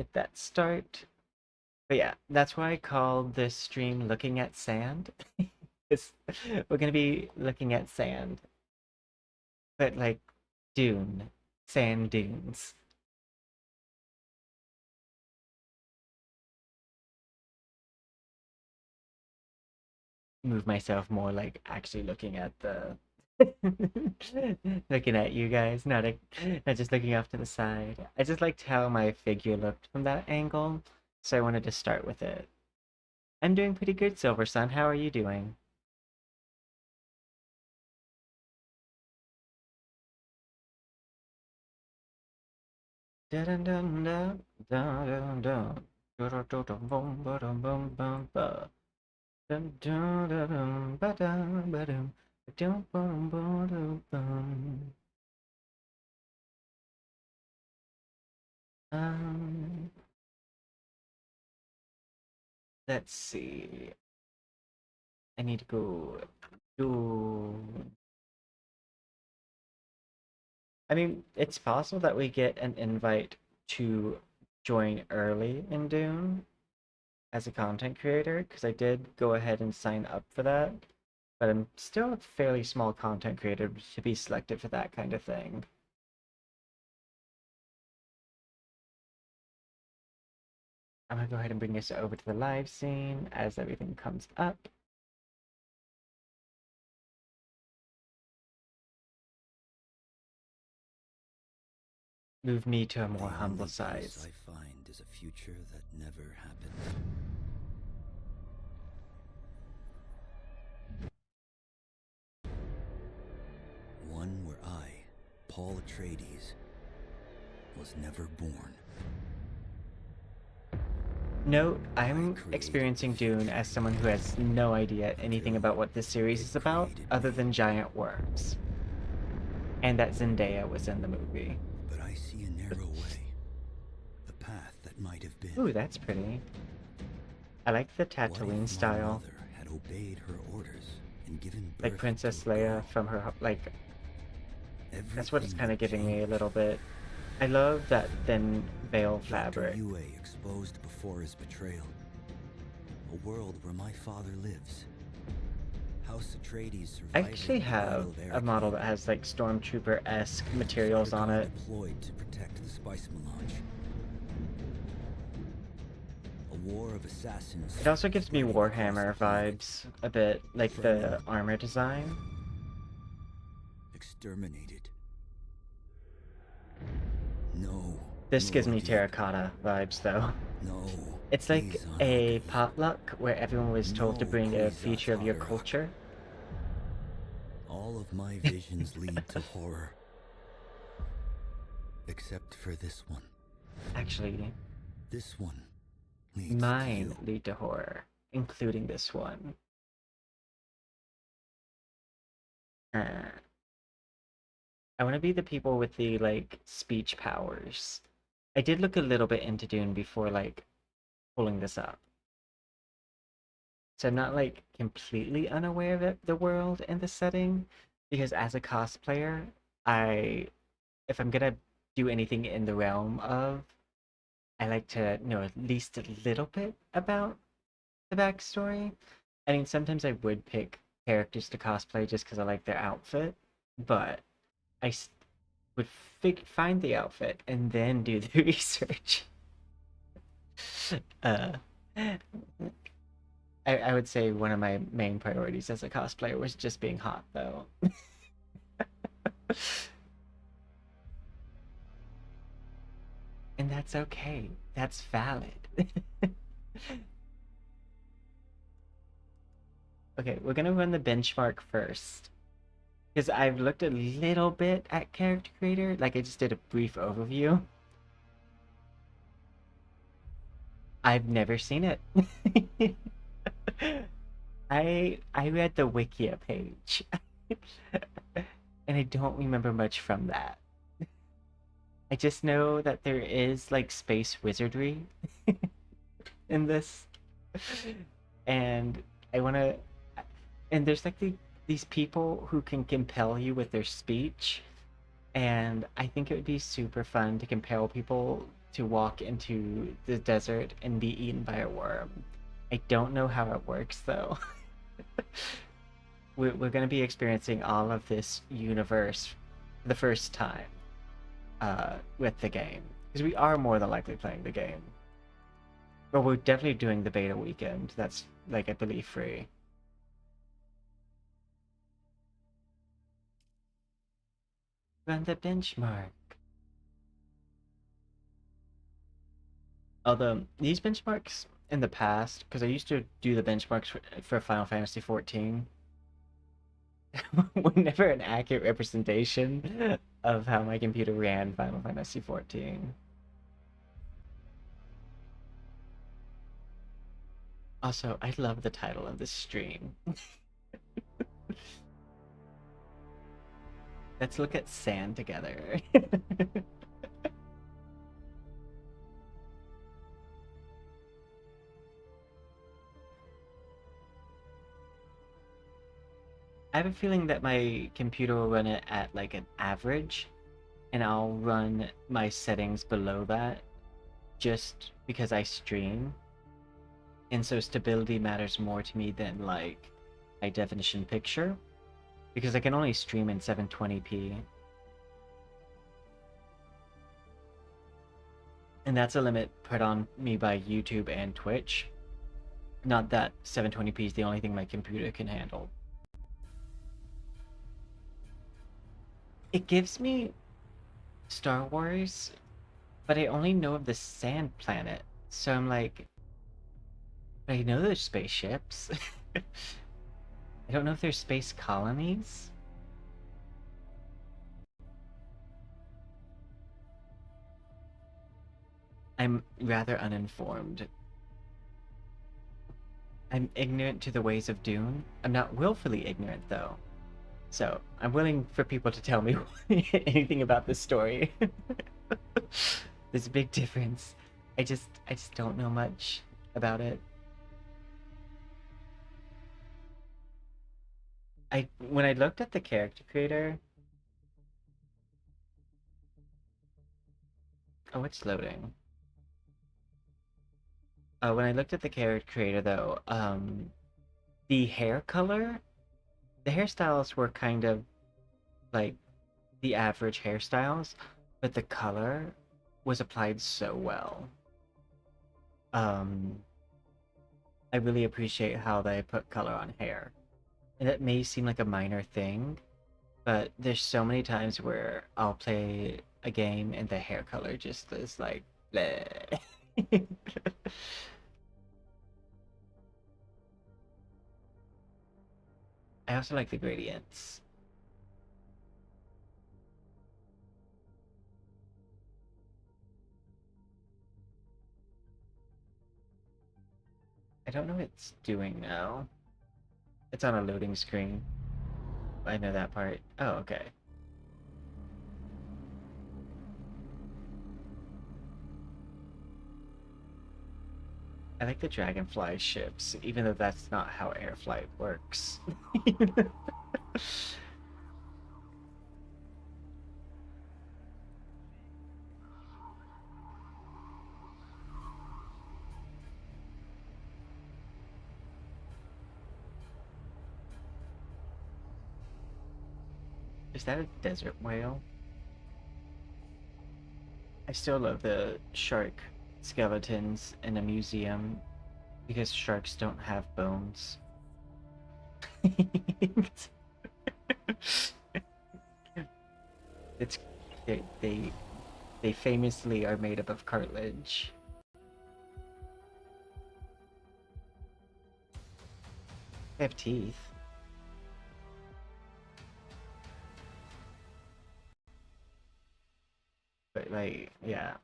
hit that start. But yeah, that's why I called this stream Looking at Sand. It's, we're gonna be looking at sand, but like dune, sand dunes. Move myself more like actually looking at the looking at you guys, not just looking off to the side. I just liked how my figure looked from that angle, so I wanted to start with it. I'm doing pretty good, Silver Sun. How are you doing? Dun dun dun dun dun dun dun dun dun bum ba dum bum bum ba dun dun dun dun ba dum ba dum dum bum ba dum bum. Um, let's see. I need to go do. I mean, it's possible that we get an invite to join early in Dune as a content creator, because I did go ahead and sign up for that. But I'm still a fairly small content creator to be selected for that kind of thing. I'm gonna go ahead and bring this over to the live scene as everything comes up. Move me to a more humble size. I find is a future that never happened. One where I, Paul Atreides, was never born. Note, I'm experiencing Dune as someone who has no idea anything about what this series is about, other than giant worms. And that Zendaya was in the movie. But I see a narrow way. The path that might have been. Ooh, that's pretty. I like the Tatooine style. My mother had obeyed her orders and given birth like Princess to a Leia girl. from her, like, that's what it's Everything kind of would giving me a change. little bit. I love that thin veil Dr. fabric. Yue exposed before his betrayal. A world where my father lives. House Atreides I survived actually the have Battle of a model Arrakeen. that has like stormtrooper-esque materials on it. Deployed to protect the spice melange. A war of assassins. It also gives me spreading across Warhammer the planet. vibes a bit, like the armor design. Exterminated. No. This gives Lord me Yip. terracotta vibes though. No. It's like Izan a Archive. potluck where everyone was told to No, bring a Kwisatz feature of your Haderach. culture. All of my visions lead to horror. Except for this one. Actually, This one leads mine to you. lead to horror, including this one. I want to be the people with the, like, speech powers. I did look a little bit into Dune before, like, pulling this up. So I'm not, like, completely unaware of the world and the setting, because as a cosplayer, if I'm gonna do anything in the realm of, I like to know at least a little bit about the backstory. I mean, sometimes I would pick characters to cosplay just because I like their outfit, but I would find the outfit and then do the research. uh, I would say one of my main priorities as a cosplayer was just being hot, though. And that's okay. That's valid. Okay, we're gonna run the benchmark first. Because I've looked a little bit at Character Creator, like I just did a brief overview. I've never seen it. I read the Wikia page. And I don't remember much from that. I just know that there is like space wizardry in this. And I want to and there's like these people who can compel you with their speech, and I think it would be super fun to compel people to walk into the desert and be eaten by a worm. I don't know how it works though. We're going to be experiencing all of this universe for the first time with the game. Because we are more than likely playing the game. But we're definitely doing the beta weekend. That's, like, I believe free. Run the benchmark. Although, these benchmarks in the past, because I used to do the benchmarks for Final Fantasy XIV, were never an accurate representation of how my computer ran Final Fantasy XIV. Also, I love the title of this stream. Let's look at sand together. I have a feeling that my computer will run it at like an average, and I'll run my settings below that just because I stream. And so stability matters more to me than like high definition picture because I can only stream in 720p. And that's a limit put on me by YouTube and Twitch. Not that 720p is the only thing my computer can handle. It gives me Star Wars, but I only know of the sand planet. So I'm like, I know there's spaceships. I don't know if there's space colonies. I'm rather uninformed. I'm ignorant to the ways of Dune. I'm not willfully ignorant, though. So, I'm willing for people to tell me anything about this story. There's a big difference. I just don't know much about it. When I looked at the character creator, oh, it's loading. When I looked at the character creator, though, the hair color, the hairstyles were kind of like the average hairstyles, but the color was applied so well. Um, I really appreciate how they put color on hair. And it may seem like a minor thing, but there's so many times where I'll play a game and the hair color just is like bleh. I also like the gradients. I don't know what it's doing now. It's on a loading screen. I know that part. Oh, okay. I like the dragonfly ships, even though that's not how air flight works. Is that a desert whale? I still love the shark skeletons in a museum because sharks don't have bones. it's they, they they famously are made up of cartilage. They have teeth. But like, yeah.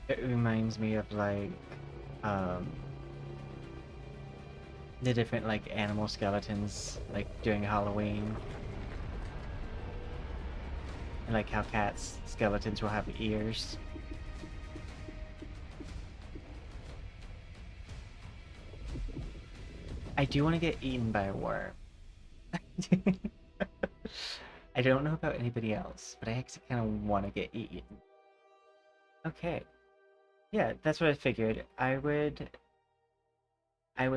It reminds me of like um the different like animal skeletons like during Halloween. And like how cats skeletons will have ears. I do want to get eaten by a worm. I don't know about anybody else, but I actually kind of want to get eaten. Okay. Yeah, that's what I figured. I would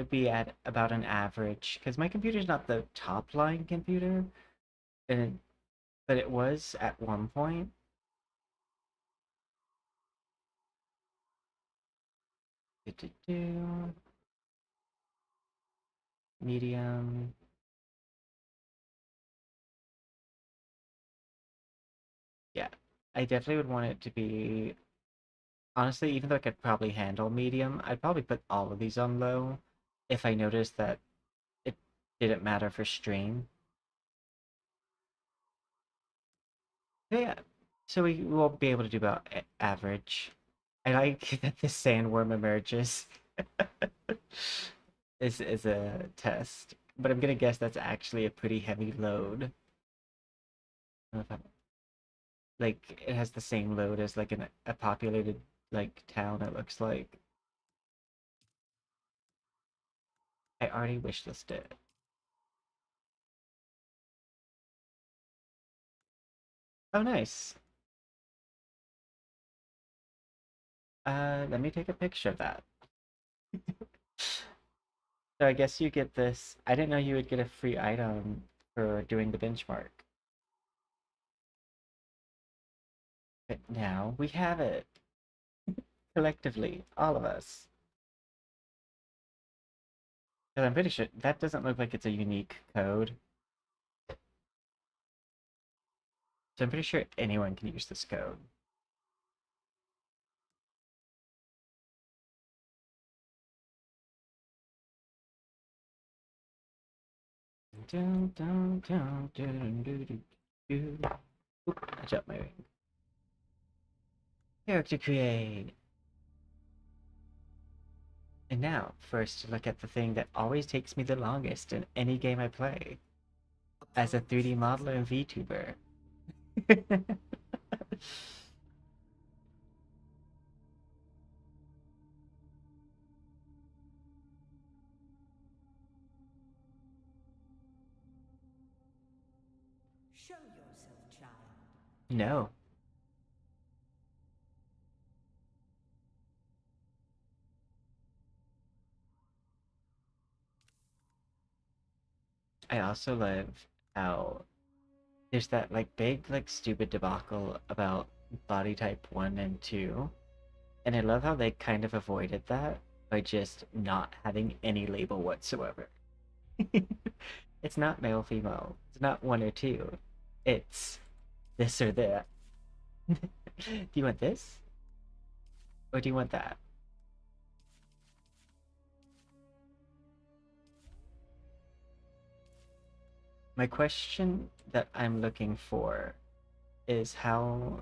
be at about an average because my computer's not the top line computer, and but it was at one point. Do-do-do. Medium. Yeah, I definitely would want it to be. Honestly, even though I could probably handle medium, I'd probably put all of these on low if I noticed that it didn't matter for stream. Yeah, so we will be able to do about average. I like that the sandworm emerges is a test, but I'm gonna guess that's actually a pretty heavy load. I don't know if like it has the same load as like a populated like town. It looks like I already wishlisted it. Oh, nice. Let me take a picture of that. So I guess you get this. I didn't know you would get a free item for doing the benchmark. But now we have it collectively, all of us. Because I'm pretty sure that doesn't look like it's a unique code. So I'm pretty sure anyone can use this code. Dun, dun, dun, dun, dun, dun, dun. Oop, I dropped my ring. Character create. And now, first look at the thing that always takes me the longest in any game I play. As a 3D modeler and VTuber. Show yourself, child. No. I also love how there's that like big like stupid debacle about body type 1 and 2. And I love how they kind of avoided that by just not having any label whatsoever. It's not male female. It's not 1 or 2. It's this or that. Do you want this? Or do you want that? My question that I'm looking for is how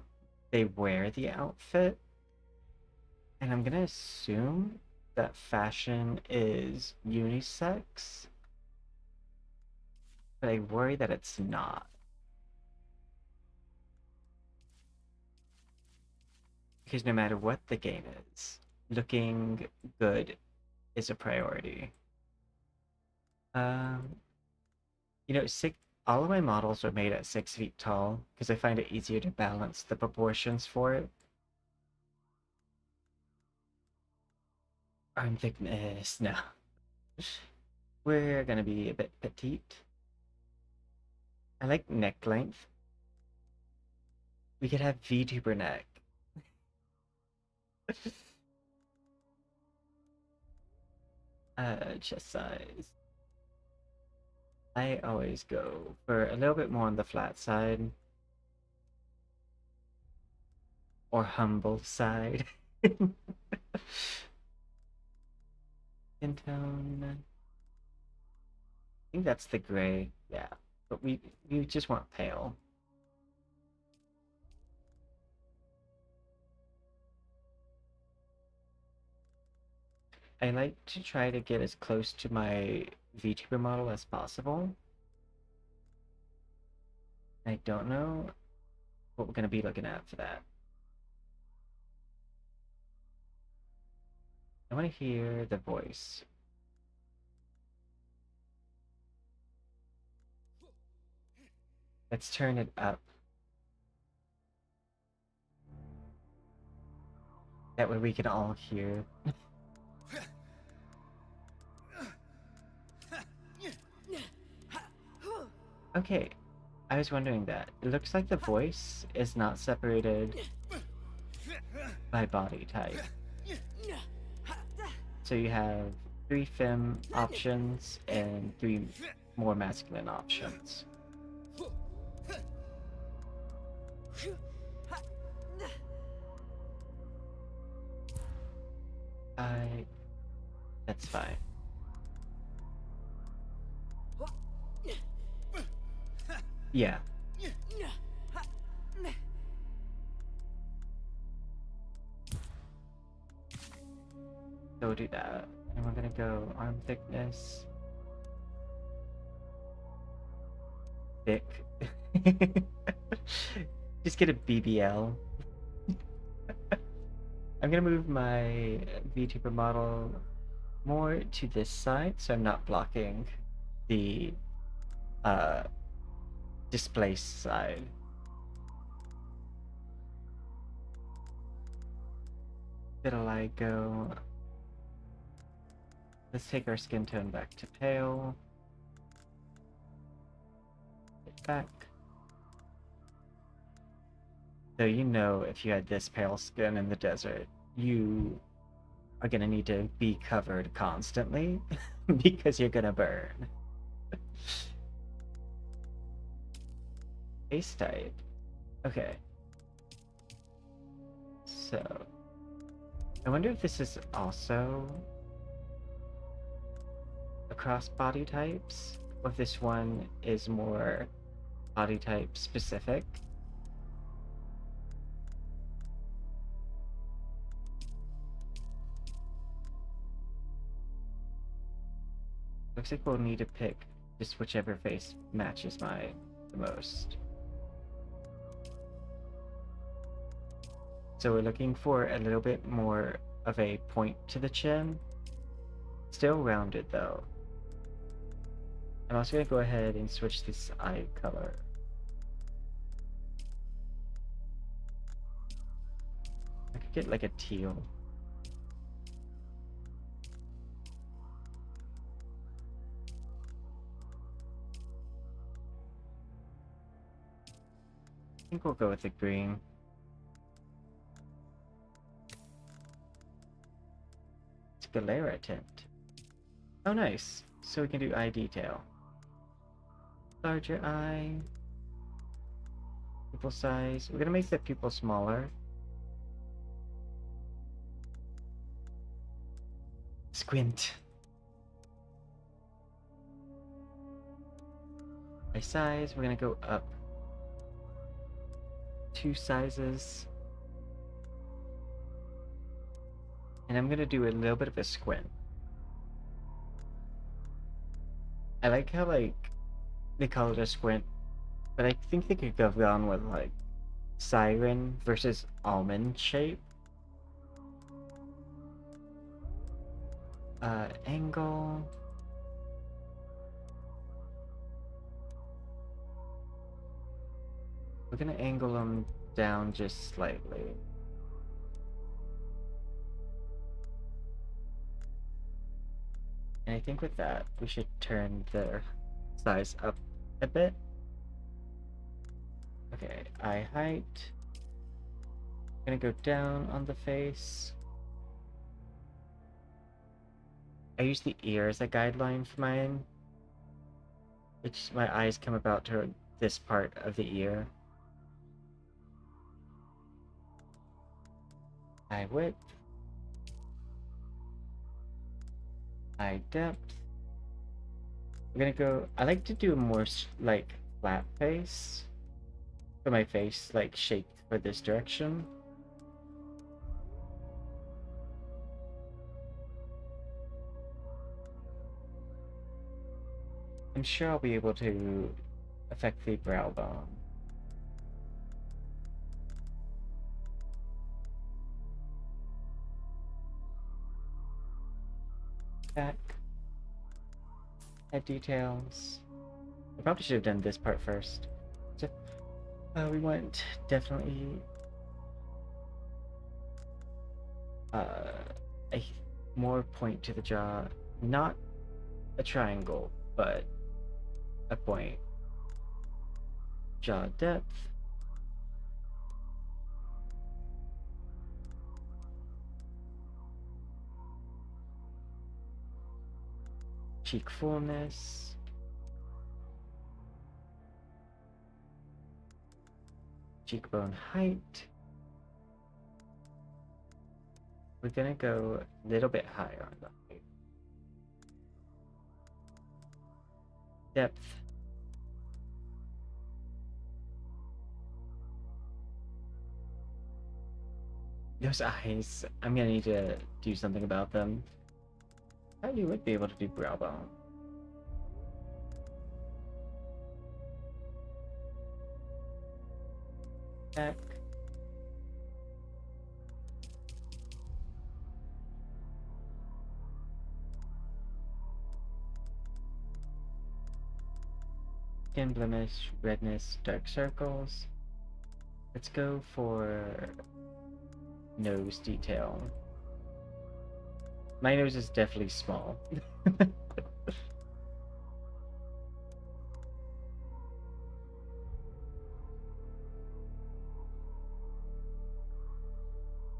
they wear the outfit. And I'm gonna assume that fashion is unisex, but I worry that it's not. Because no matter what the game is, looking good is a priority. Um, all of my models are made at 6 feet tall because I find it easier to balance the proportions for it. Arm thickness, no. We're gonna be a bit petite. I like neck length. We could have VTuber neck. Chest size. I always go for a little bit more on the flat side or humble side. Skin tone. I think that's the gray. Yeah, but we just want pale. I like to try to get as close to my VTuber model as possible. I don't know what we're gonna be looking at for that. I want to hear the voice. Let's turn it up. That way we can all hear. Okay, I was wondering that. It looks like the voice is not separated by body type. So you have 3 femme options and 3 more masculine options. I... That's fine. Yeah. So we'll do that. And we're gonna go arm thickness. Thick. Just get a BBL. I'm gonna move my VTuber model more to this side so I'm not blocking the uh, display side. Vitiligo. Let's take our skin tone back to pale. Get back. So you know if you had this pale skin in the desert, you are gonna need to be covered constantly because you're gonna burn. Face type. Okay. So I wonder if this is also across body types, or if this one is more body type specific. Looks like we'll need to pick just whichever face matches mine the most. So we're looking for a little bit more of a point to the chin. Still rounded though. I'm also going to go ahead and switch this eye color. I could get like a teal. I think we'll go with the green. It's a Galera tint. Oh nice. So we can do eye detail. Larger eye. Pupil size. We're gonna make the pupil smaller. Squint. Eye size, we're gonna go up 2 sizes. And I'm gonna do a little bit of a squint. I like how like they call it a squint, but I think they could have gone with like siren versus almond shape. Angle. We're gonna angle them down just slightly. And I think with that, we should turn their size up a bit. Okay, eye height. Gonna go down on the face. I use the ear as a guideline for mine. It's my eyes come about to this part of the ear. Eye width. Eye depth. We're gonna go. I like to do a more like flat face. For my face, like shaped for this direction. I'm sure I'll be able to affect the brow bone. Back. Head details. I probably should have done this part first. We want definitely uh, a more point to the jaw, not a triangle, but a point. Jaw depth. Cheek fullness. Cheekbone height. We're gonna go a little bit higher on the height. Depth. Those eyes, I'm gonna need to do something about them. You would be able to do brow bone. Neck. Skin blemish, redness, dark circles. Let's go for nose detail. My nose is definitely small.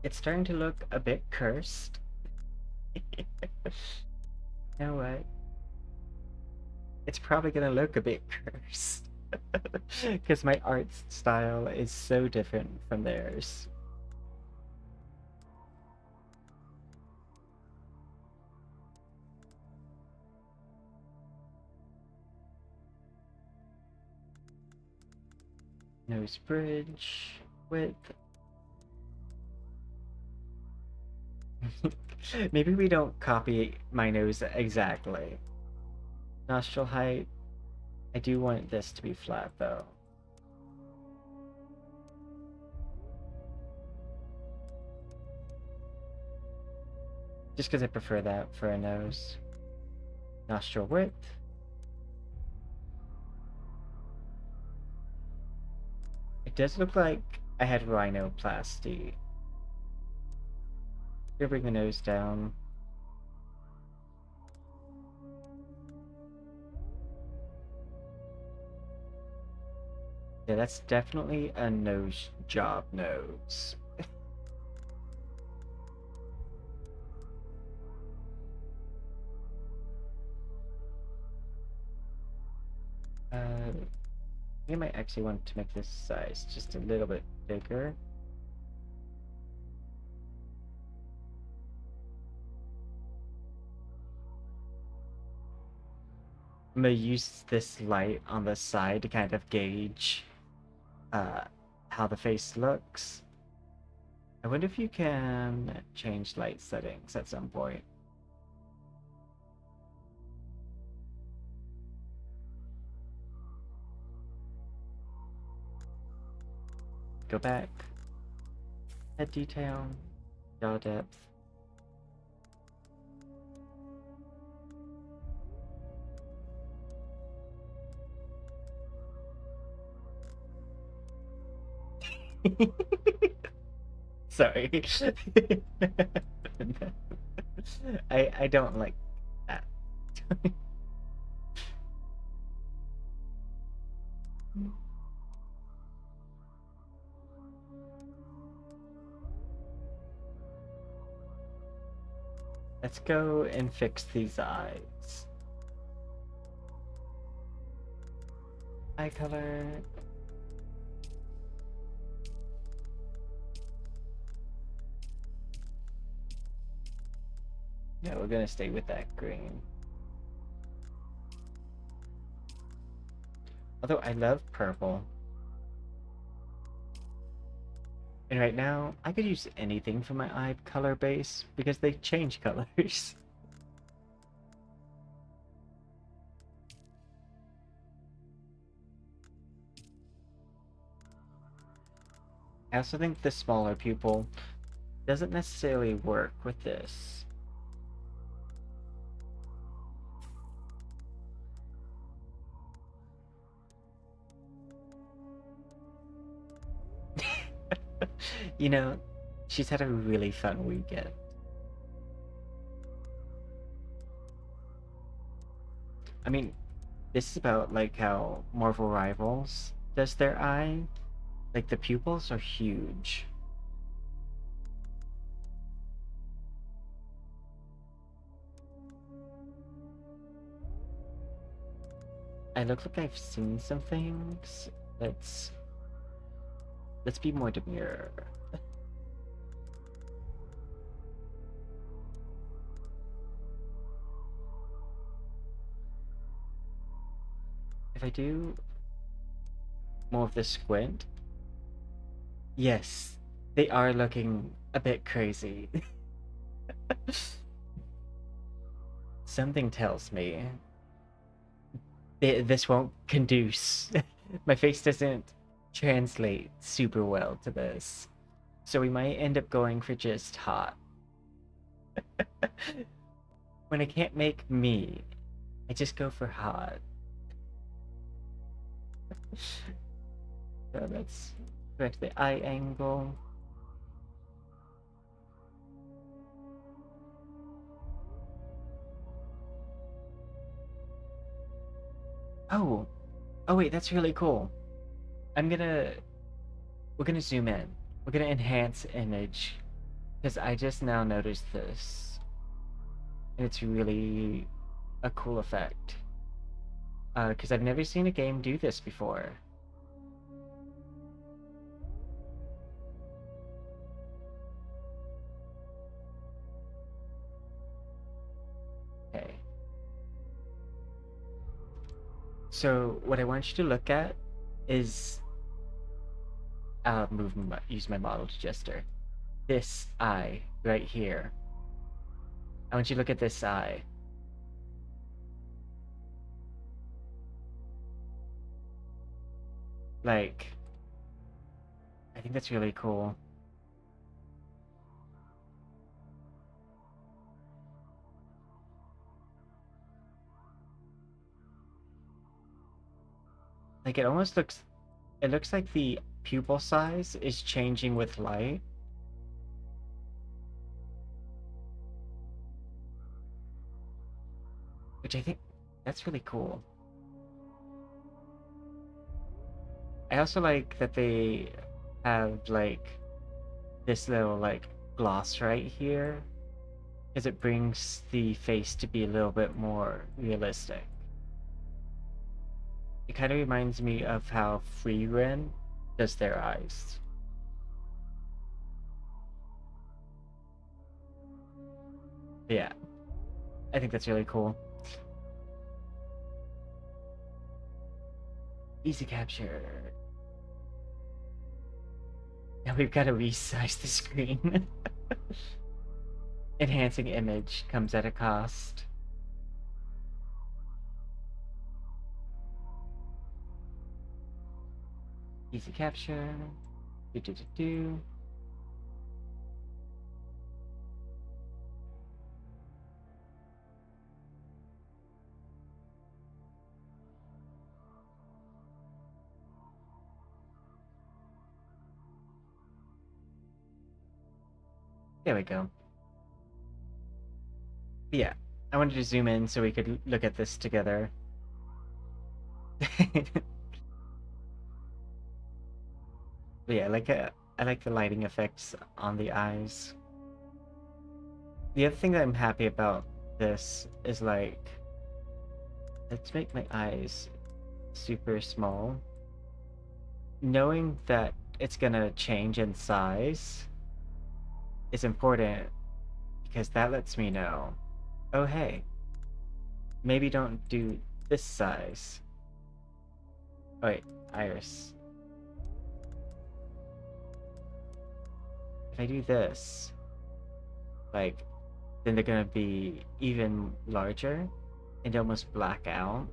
It's starting to look a bit cursed. You know what? It's probably gonna look a bit cursed. Because my art style is so different from theirs. Nose bridge, width. Maybe we don't copy my nose exactly. Nostril height. I do want this to be flat though. Just because I prefer that for a nose. Nostril width. It does look like I had rhinoplasty. Gonna bring the nose down. Yeah, that's definitely a nose job nose. I might actually want to make this size just a little bit bigger. I'm gonna use this light on the side to kind of gauge uh, how the face looks. I wonder if you can change light settings at some point. Go back. Head detail. Jaw depth. Sorry. I don't like that. Let's go and fix these eyes. Eye color. Yeah, we're gonna stay with that green. Although I love purple. And right now, I could use anything for my eye color base because they change colors. I also think the smaller pupil doesn't necessarily work with this. You know, she's had a really fun weekend. I mean, this is about like how Marvel Rivals does their eye. Like the pupils are huge. I look like I've seen some things. Let's let's be more demure. If I do more of the squint, yes, they are looking a bit crazy. Something tells me this won't conduce. My face doesn't translate super well to this. So we might end up going for just hot. When I can't make me, I just go for hot. So let's correct the eye angle. Oh, oh wait, that's really cool. I'm gonna, we're gonna zoom in. We're gonna enhance image because I just now noticed this, and it's really a cool effect. Because I've never seen a game do this before. Okay. So what I want you to look at is use my model to gesture. This eye right here. I want you to look at this eye. Like, I think that's really cool. Like it looks like the pupil size is changing with light. Which I think that's really cool. I also like that they have like this little like gloss right here because it brings the face to be a little bit more realistic. It kind of reminds me of how Freerin does their eyes. But yeah, I think that's really cool. Easy capture. Now we've got to resize the screen. Enhancing image comes at a cost. Easy capture. Do do do do. There we go. Yeah, I wanted to zoom in so we could look at this together. But yeah, I like the lighting effects on the eyes. The other thing that I'm happy about this is like, let's make my eyes super small. Knowing that it's gonna change in size is important because that lets me know, oh hey, maybe don't do this size. Oh wait, iris. If I do this, like, then they're gonna be even larger and almost black out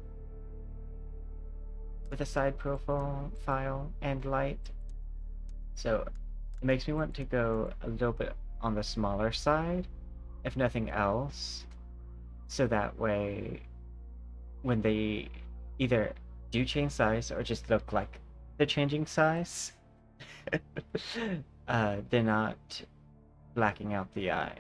with a side profile and light. So it makes me want to go a little bit on the smaller side, if nothing else, so that way when they either do change size or just look like they're changing size, they're not blacking out the eye.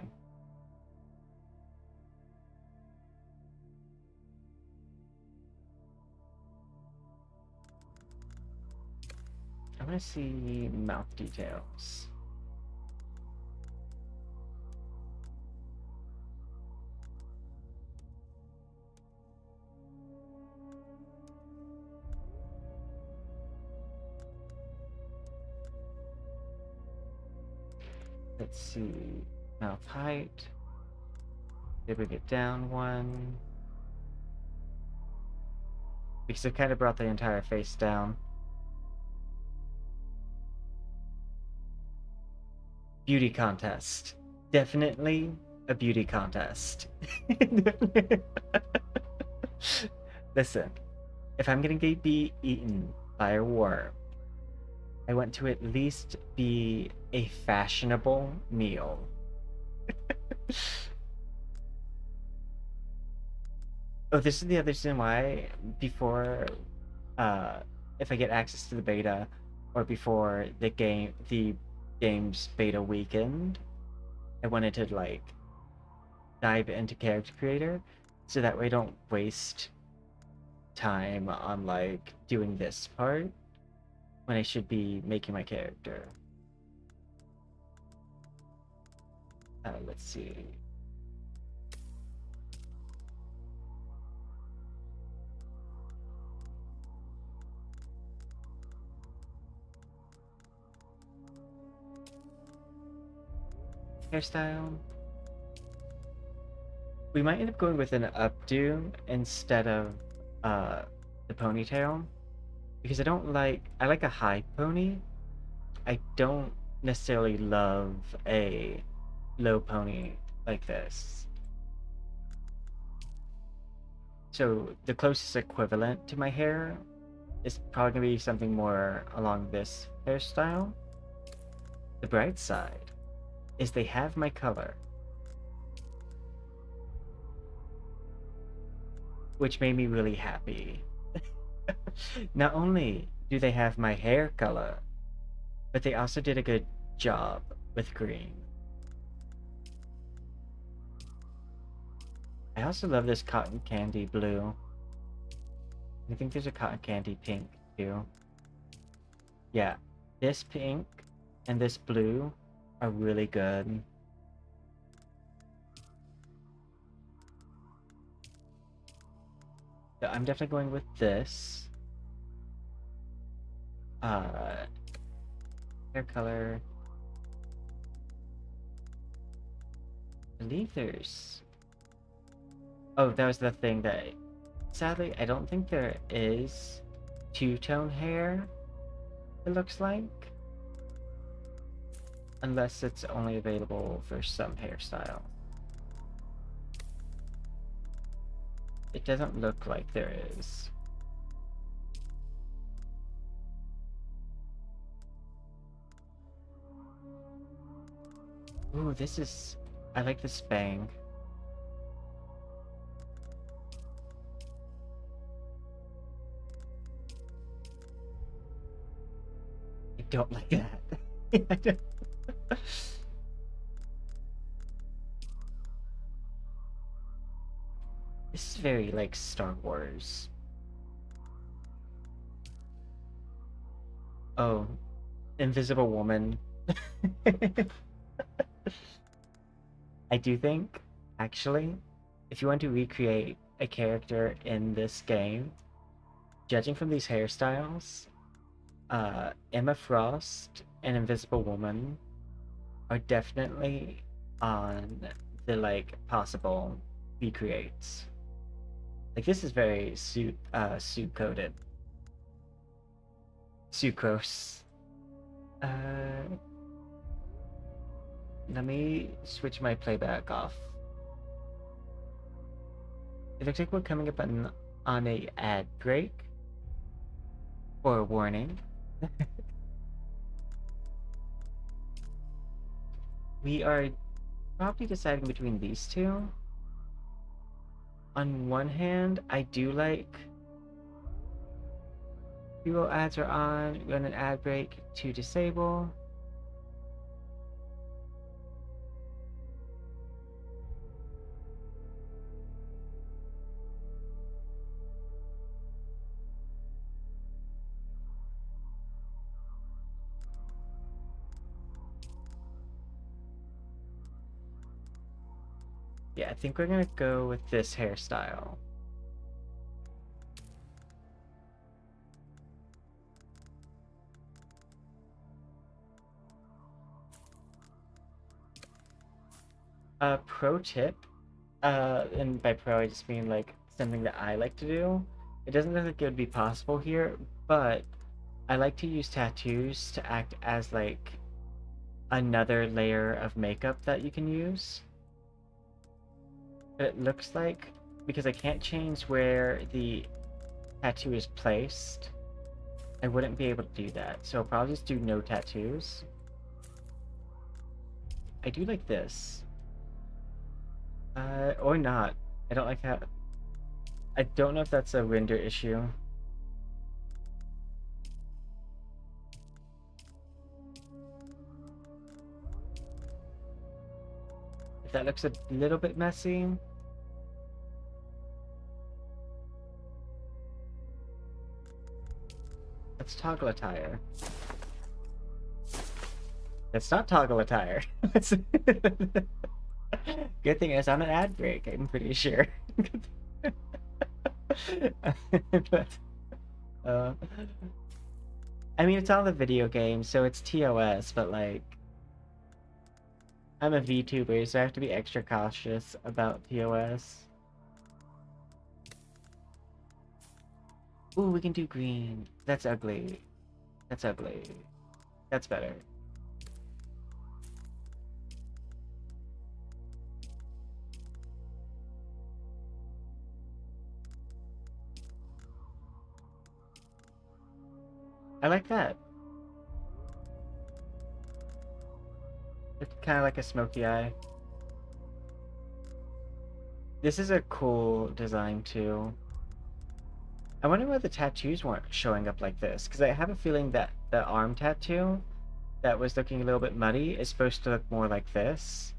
I want to see mouth details. Let's see, mouth height. Maybe bring it down one. Because it kind of brought the entire face down. Beauty contest. Definitely a beauty contest. Listen, if I'm gonna be eaten by a worm, I want to at least be a fashionable meal. Oh, this is the other reason why before, uh, if I get access to the beta, or before the game's beta weekend, I wanted to like dive into character creator, so that way I don't waste time on like doing this part when I should be making my character. Let's see. Hairstyle. We might end up going with an updo instead of the ponytail, because I like a high pony. I don't necessarily love a low pony like this. So the closest equivalent to my hair is probably gonna be something more along this hairstyle. The bright side is they have my color, which made me really happy. Not only do they have my hair color, but they also did a good job with green. I also love this cotton candy blue. I think there's a cotton candy pink too. Yeah, this pink and this blue are really good. So I'm definitely going with this. Hair color. I believe there's... Oh, that was the thing that... Sadly, I don't think there is two-tone hair, it looks like. Unless it's only available for some hairstyle. It doesn't look like there is. Ooh, this is... I like this bang. I don't like that. I don't... This is very like Star Wars. Oh, Invisible Woman. I do think, actually, if you want to recreate a character in this game, judging from these hairstyles, Emma Frost and Invisible Woman are definitely on the like possible recreates. Like this is very suit coded. Sucrose. Let me switch my playback off. It looks like we're coming up on a ad break. Or a warning. We are probably deciding between these two. On one hand, I do like Google ads are on, run an ad break to disable. Yeah, I think we're gonna go with this hairstyle. Pro tip, and by pro I just mean like something that I like to do. It doesn't look like it would be possible here, but I like to use tattoos to act as like another layer of makeup that you can use. But it looks like because I can't change where the tattoo is placed, I wouldn't be able to do that. So I'll probably just do no tattoos. I do like this. Or not. I don't like how... I don't know if that's a render issue. If that looks a little bit messy. Let's toggle attire. That's not toggle attire. Good thing it's on an ad break, I'm pretty sure. But, uh, I mean, it's on the video game, so it's TOS, but like, I'm a VTuber, so I have to be extra cautious about TOS. Ooh, we can do green. That's ugly. That's ugly. That's better. I like that. It's kind of like a smoky eye. This is a cool design too. I wonder why the tattoos weren't showing up like this, because I have a feeling that the arm tattoo that was looking a little bit muddy is supposed to look more like this.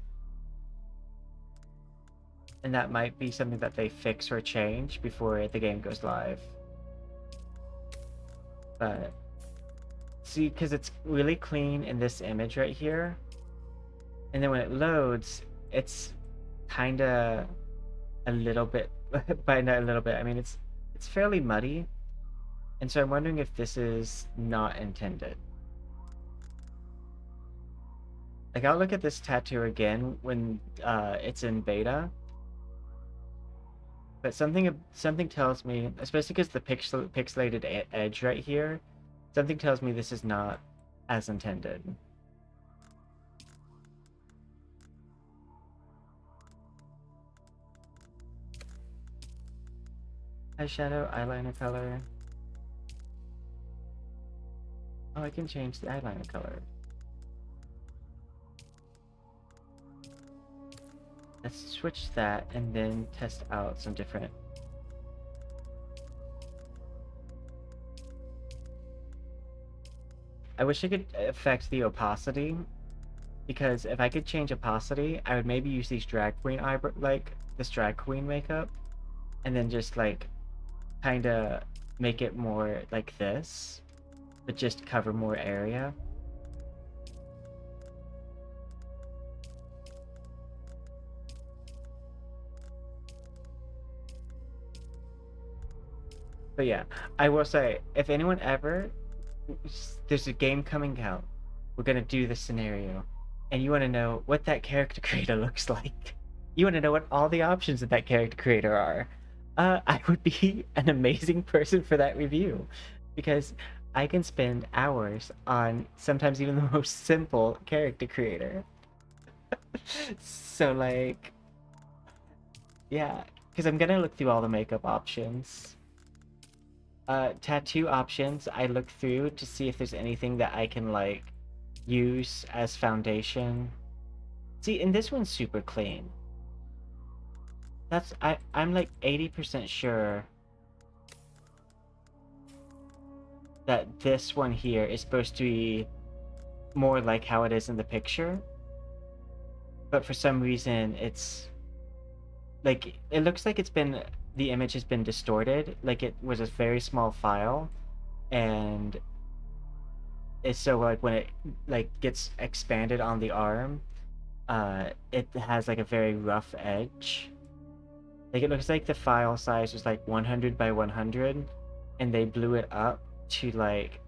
And that might be something that they fix or change before the game goes live. But see, because it's really clean in this image right here, and then when it loads, it's kind of a little bit, by not a little bit, I mean it's fairly muddy, and so I'm wondering if this is not intended. Like I'll look at this tattoo again when it's in beta, but something tells me, especially because the pixelated edge right here, something tells me this is not as intended. Eyeshadow, eyeliner color. Oh, I can change the eyeliner color. Let's switch that and then test out some different. I wish I could affect the opacity, because if I could change opacity, I would maybe use these drag queen eyebrow, like this drag queen makeup, and then just like kind of make it more like this, but just cover more area. But yeah, I will say, if anyone ever, there's a game coming out, we're gonna do this scenario, and you want to know what that character creator looks like, you want to know what all the options of that character creator are, I would be an amazing person for that review, because I can spend hours on sometimes even the most simple character creator. So like, yeah, because I'm gonna look through all the makeup options. Tattoo options, I look through to see if there's anything that I can like use as foundation. See, and this one's super clean. I'm like 80% sure that this one here is supposed to be more like how it is in the picture. But for some reason it's like, it looks like the image has been distorted, like it was a very small file, and it's so like when it like gets expanded on the arm, it has like a very rough edge. Like it looks like the file size was like 100 by 100, and they blew it up to like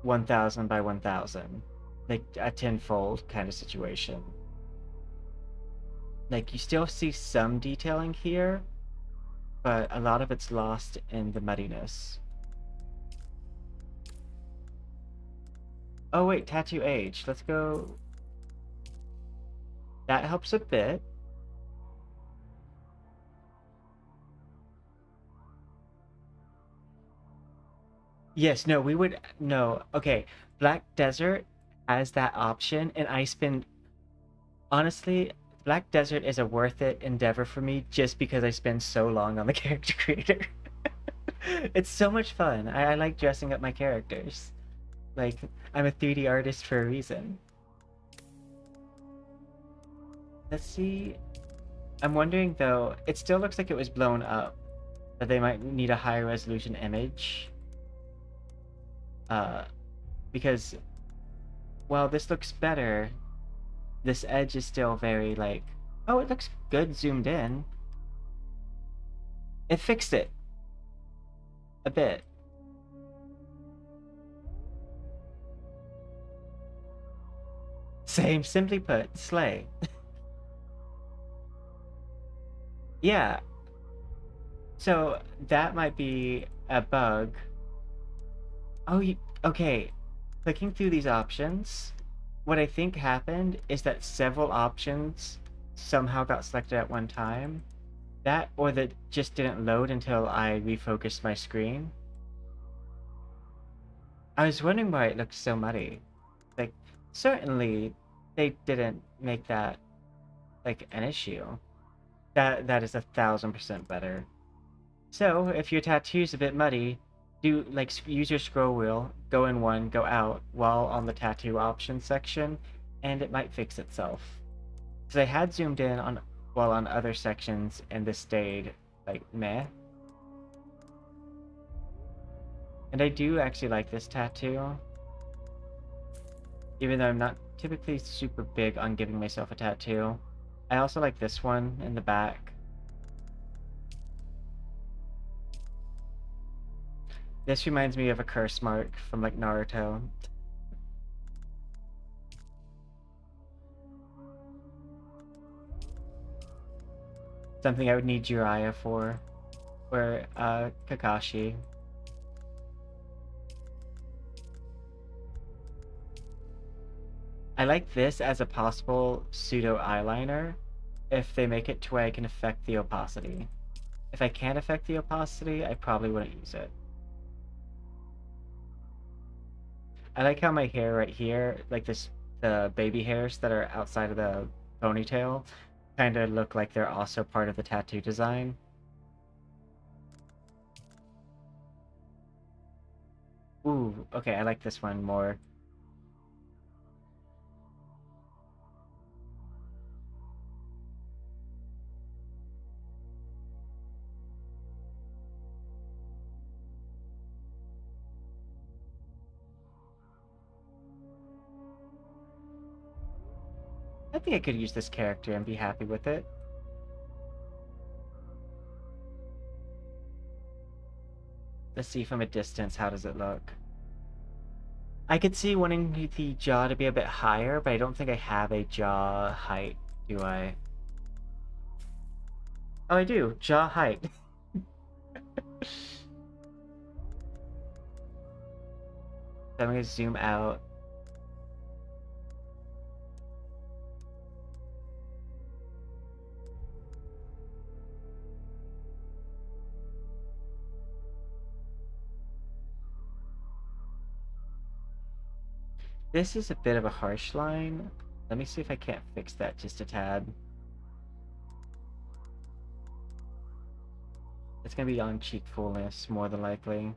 1000 by 1000, like a tenfold kind of situation. Like you still see some detailing here, but a lot of it's lost in the muddiness. Oh wait, tattoo age. Let's go. That helps a bit. Yes, no, we would no. Okay, Black Desert has that option, and I spend honestly, Black Desert is a worth it endeavor for me just because I spend so long on the character creator. It's so much fun. I like dressing up my characters. Like I'm a 3D artist for a reason. Let's see. I'm wondering though, it still looks like it was blown up. That they might need a higher resolution image. Uh, because while this looks better, this edge is still very like, oh, it looks good zoomed in. It fixed it a bit. Same, simply put, slay. Yeah, so that might be a bug. Oh, okay. Clicking through these options, what I think happened is that several options somehow got selected at one time. That or that just didn't load until I refocused my screen. I was wondering why it looked so muddy. Like, certainly they didn't make that like an issue. That is 1000% better. So if your tattoo's a bit muddy, do like use your scroll wheel, go in one, go out while on the tattoo options section, and it might fix itself. Because I had zoomed in on while on other sections and this stayed like meh. And I do actually like this tattoo, even though I'm not typically super big on giving myself a tattoo. I also like this one in the back. This reminds me of a curse mark from like Naruto. Something I would need Jiraiya for. Or Kakashi. I like this as a possible pseudo eyeliner if they make it to where I can affect the opacity. If I can't affect the opacity, I probably wouldn't use it. I like how my hair right here, like this, the baby hairs that are outside of the ponytail, kind of look like they're also part of the tattoo design. Ooh, okay, I like this one more. I think I could use this character and be happy with it. Let's see from a distance, how does it look? I could see wanting the jaw to be a bit higher, but I don't think I have a jaw height, do I? Oh, I do. Jaw height. So I'm gonna zoom out. This is a bit of a harsh line. Let me see if I can't fix that just a tad. It's gonna be on cheek fullness, more than likely.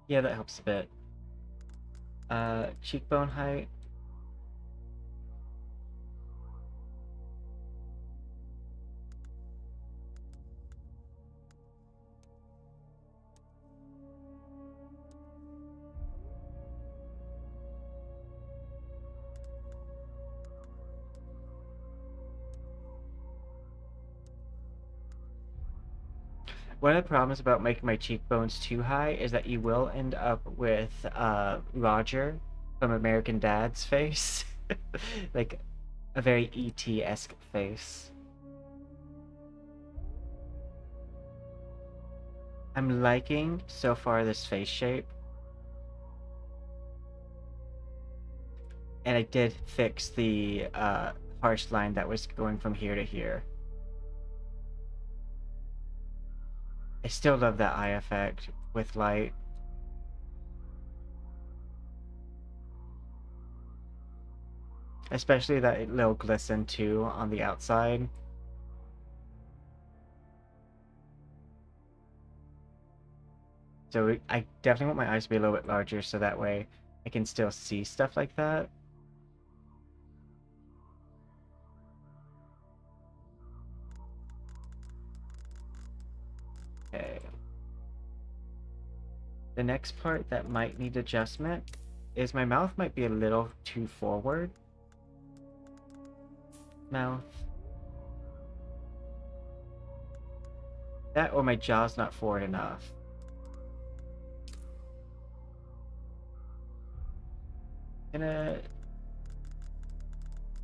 Yeah, that helps a bit. Cheekbone height. One of the problems about making my cheekbones too high is that you will end up with Roger from American Dad's face. Like a very ET-esque face. I'm liking so far this face shape. And I did fix the harsh line that was going from here to here. I still love that eye effect with light. Especially that little glisten too on the outside. So I definitely want my eyes to be a little bit larger so that way I can still see stuff like that. Okay. The next part that might need adjustment is my mouth might be a little too forward. Mouth. That or my jaw's not forward enough. Gonna...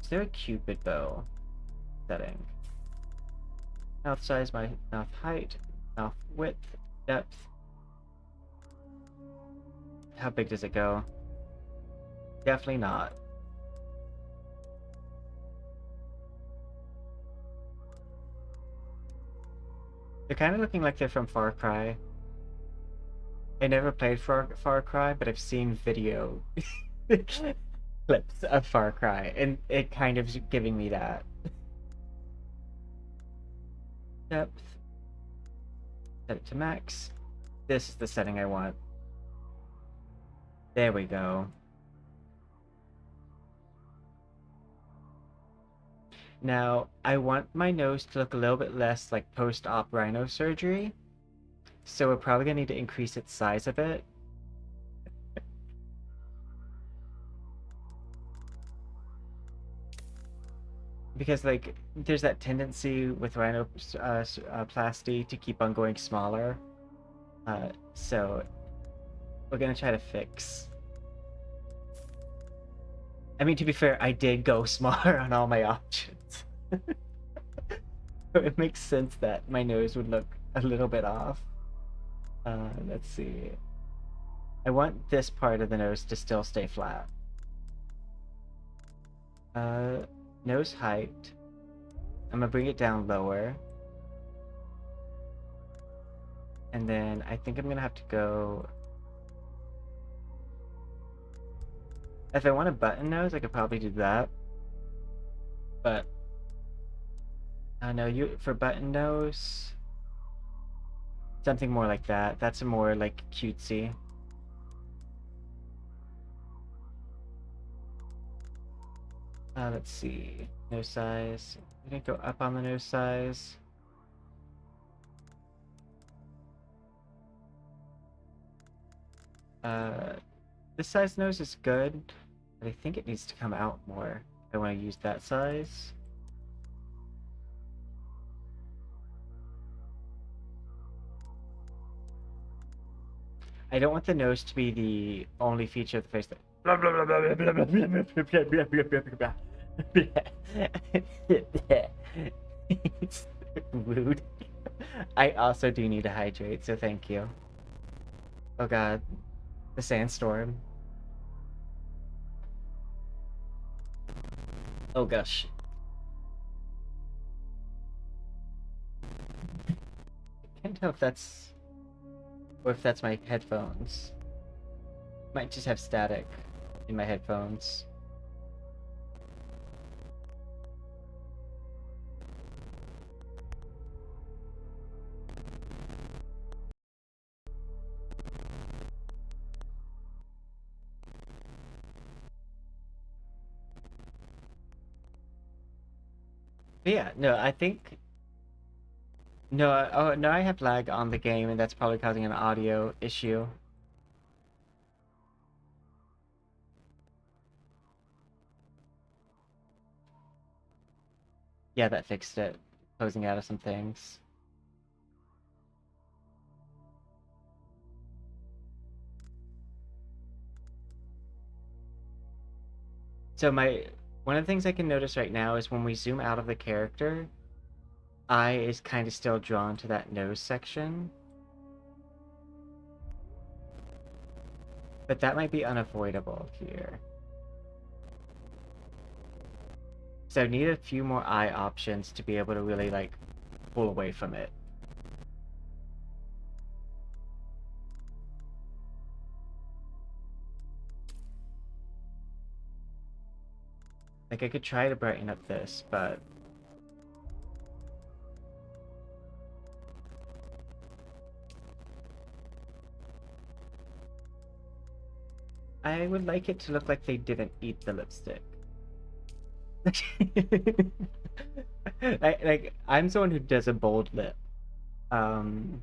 Is there a Cupid bow setting? Mouth size, my mouth height, mouth width, depth. How big does it go? Definitely not. They're kind of looking like they're from Far Cry. I never played Far Cry, but I've seen video clips of Far Cry, and it kind of is giving me that. Depth. Set it to max. This is the setting I want. There we go. Now, I want my nose to look a little bit less like post-op rhino surgery, so we're probably gonna need to increase its size a bit. Because like there's that tendency with rhinoplasty to keep on going smaller. So we're gonna try to fix. I mean, to be fair, I did go smaller on all my options. So it makes sense that my nose would look a little bit off. Let's see. I want this part of the nose to still stay flat. Uh, Nose height. I'm gonna bring it down lower. And then I think I'm gonna have to go... If I want a button nose, I could probably do that. But I know you for button nose, something more like that. That's a more like cutesy. Let's see. Nose size. I'm gonna go up on the nose size. This size nose is good, but I think it needs to come out more. I want to use that size. I don't want the nose to be the only feature of the face that blah blah blah blah blah blah blah blah blah blah blah blah. It's rude. I also do need to hydrate, so thank you. Oh god, the sandstorm. Oh gosh. I can't tell if that's or if that's my headphones. Might just have static in my headphones. But yeah, no, I think no, oh no, I have lag on the game, and that's probably causing an audio issue. Yeah, that fixed it. Closing out of some things. So one of the things I can notice right now is when we zoom out of the character, eye is kind of still drawn to that nose section. But that might be unavoidable here. So I need a few more eye options to be able to really like pull away from it. Like I could try to brighten up this, but I would like it to look like they didn't eat the lipstick. like I'm someone who does a bold lip. Um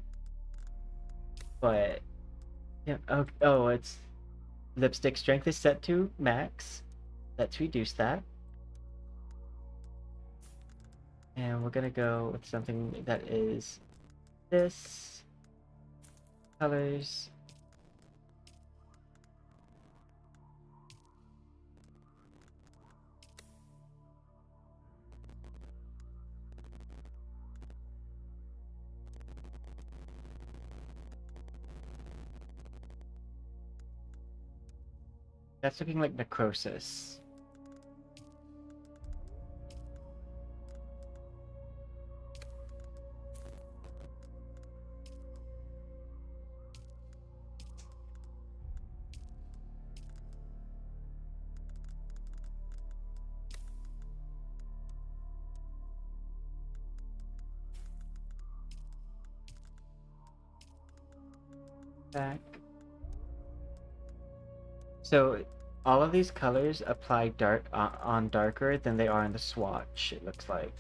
but yeah, oh, it's lipstick strength is set to max. Let's reduce that. And we're gonna go with something that is this colors. That's looking like necrosis. Back. So all of these colors apply dark on darker than they are in the swatch, it looks like.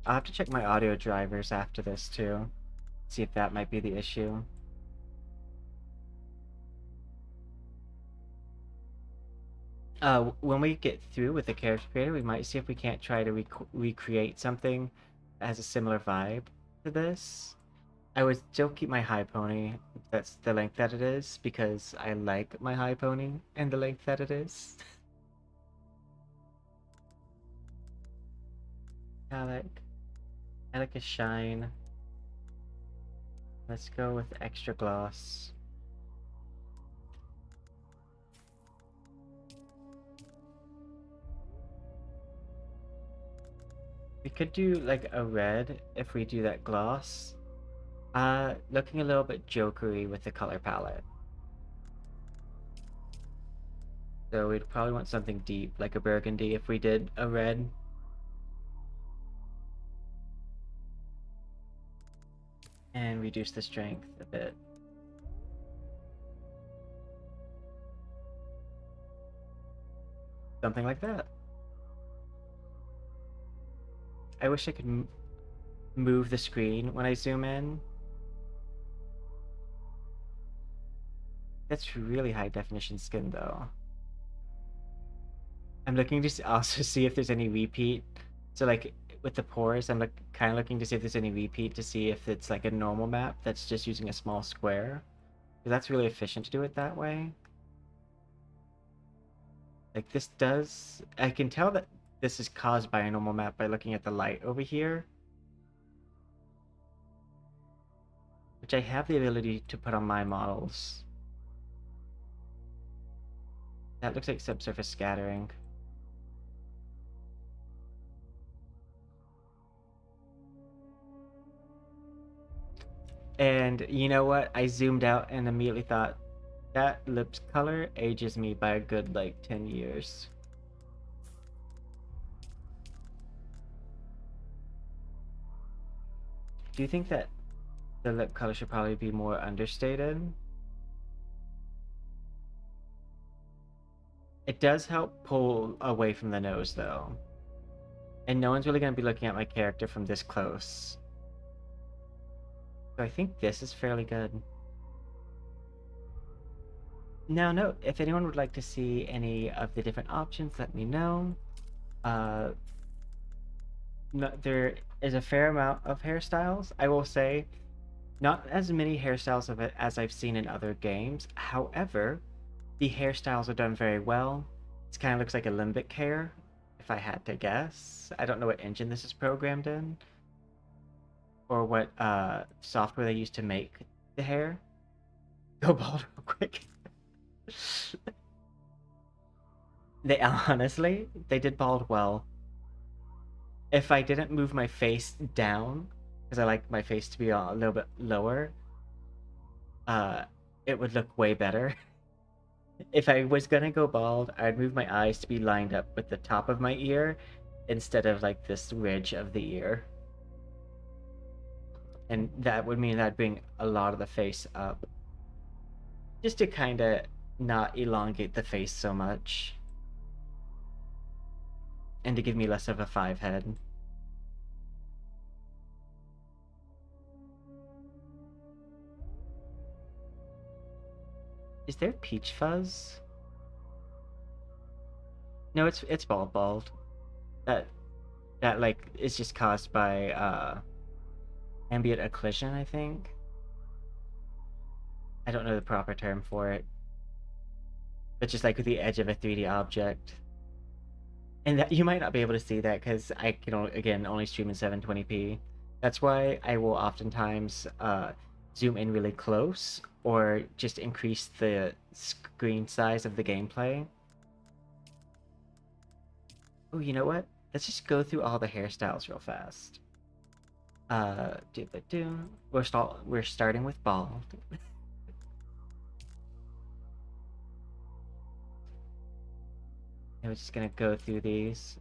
I'll have to check my audio drivers after this too. See if that might be the issue. When we get through with the character creator, we might see if we can't try to recreate something that has a similar vibe to this. I would still keep my high pony, if that's the length that it is, because I like my high pony and the length that it is. I like a shine. Let's go with extra gloss. We could do like a red if we do that gloss. Looking a little bit jokery with the color palette. So we'd probably want something deep, like a burgundy if we did a red. And reduce the strength a bit. Something like that. I wish I could move the screen when I zoom in. That's really high definition skin though. I'm looking to also see if there's any repeat. So like with the pores, I'm like kind of looking to see if there's any repeat to see if it's like a normal map that's just using a small square. Because that's really efficient to do it that way. Like this does, I can tell that this is caused by a normal map by looking at the light over here. Which I have the ability to put on my models. That looks like subsurface scattering. And you know what? I zoomed out and immediately thought, that lips color ages me by a good like 10 years. Do you think that the lip color should probably be more understated? It does help pull away from the nose though. And no one's really going to be looking at my character from this close. So I think this is fairly good. Now note, if anyone would like to see any of the different options, let me know. No, there is a fair amount of hairstyles. I will say Not as many hairstyles of it as I've seen in other games. However, the hairstyles are done very well. It kind of looks like a limbic hair, if I had to guess. I don't know what engine this is programmed in, or what software they use to make the hair. Go bald real quick. They honestly, they did bald well. If I didn't move my face down, because I like my face to be a little bit lower, uh, it would look way better. If I was gonna go bald, I'd move my eyes to be lined up with the top of my ear instead of like this ridge of the ear. And that would mean I'd bring a lot of the face up just to kind of not elongate the face so much and to give me less of a five head. Is there peach fuzz? No, it's bald. That that like is just caused by ambient occlusion, I think. I don't know the proper term for it. But just like with the edge of a 3D object. And that you might not be able to see that because I can again only stream in 720p. That's why I will oftentimes zoom in really close or just increase the screen size of the gameplay. Oh, you know what? Let's just go through all the hairstyles real fast. We're starting with bald. And we're just gonna go through these.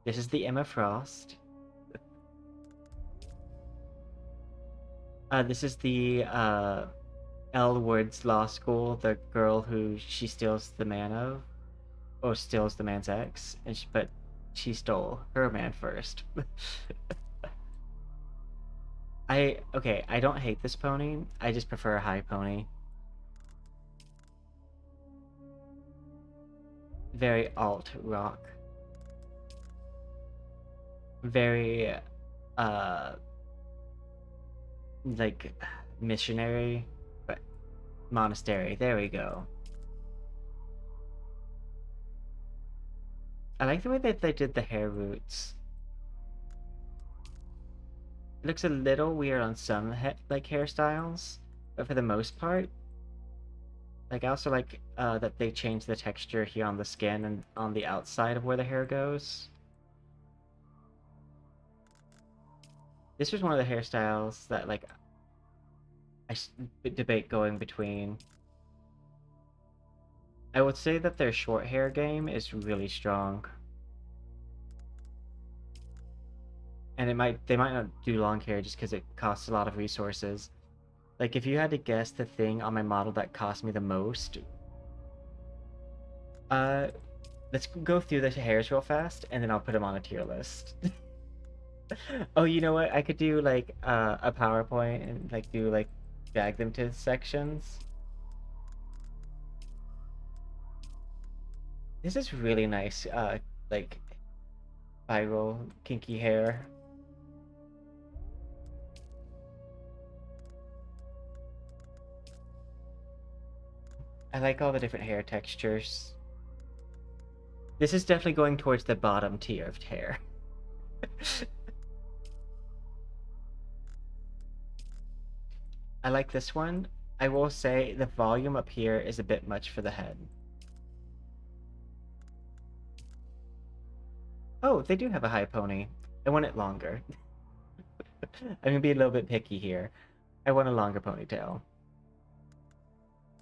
This is the Emma Frost. This is the L Woods Law School, the girl who she steals the man of, or steals the man's ex, but she stole her man first. I don't hate this pony. I just prefer a high pony. Very alt rock. Very uh like missionary, but monastery. There we go. I like the way that they did the hair roots. It looks a little weird on some like hairstyles, but for the most part, like I also like that they changed the texture here on the skin and on the outside of where the hair goes. This was one of the hairstyles that like I debate going between. I would say that their short hair game is really strong. And they might not do long hair just because it costs a lot of resources. Like if you had to guess the thing on my model that cost me the most, uh, let's go through the hairs real fast, and then I'll put them on a tier list. Oh, you know what? I could do like a PowerPoint and like drag them to sections. This is really nice, like spiral kinky hair. I like all the different hair textures. This is definitely going towards the bottom tier of hair. I like this one. I will say the volume up here is a bit much for the head. Oh, they do have a high pony. I want it longer. I'm gonna be a little bit picky here. I want a longer ponytail.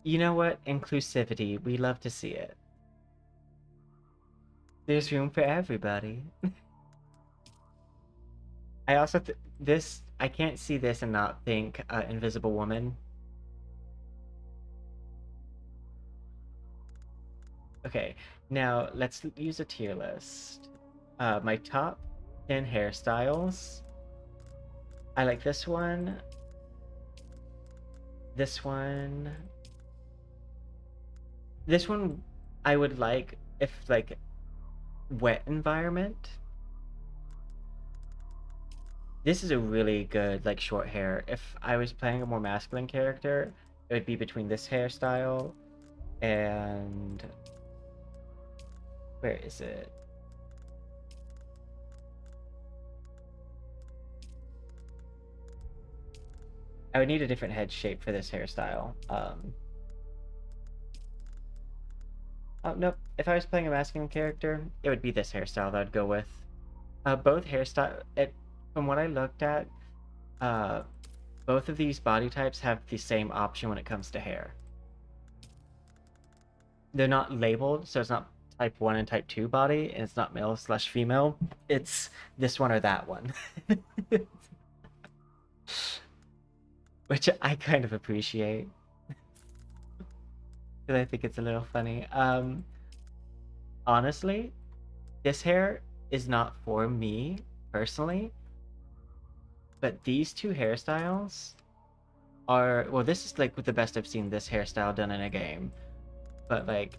You know what? Inclusivity. We love to see it. There's room for everybody. I also this I can't see this and not think Invisible Woman. Okay, now let's use a tier list. My top 10 hairstyles. I like this one. This one. This one I would like if like wet environment. This is a really good like short hair. If I was playing a more masculine character, it would be between this hairstyle and where is it? I would need a different head shape for this hairstyle. Oh nope. If I was playing a masculine character, it would be this hairstyle that I'd go with. Both hairstyle. From what I looked at, uh, both of these body types have the same option when it comes to hair. They're not labeled, so it's not type 1 and type 2 body, and it's not male slash female. It's this one or that one. Which I kind of appreciate. Because I think it's a little funny. Honestly, this hair is not for me personally, but these two hairstyles are, well, this is like with the best I've seen this hairstyle done in a game, but like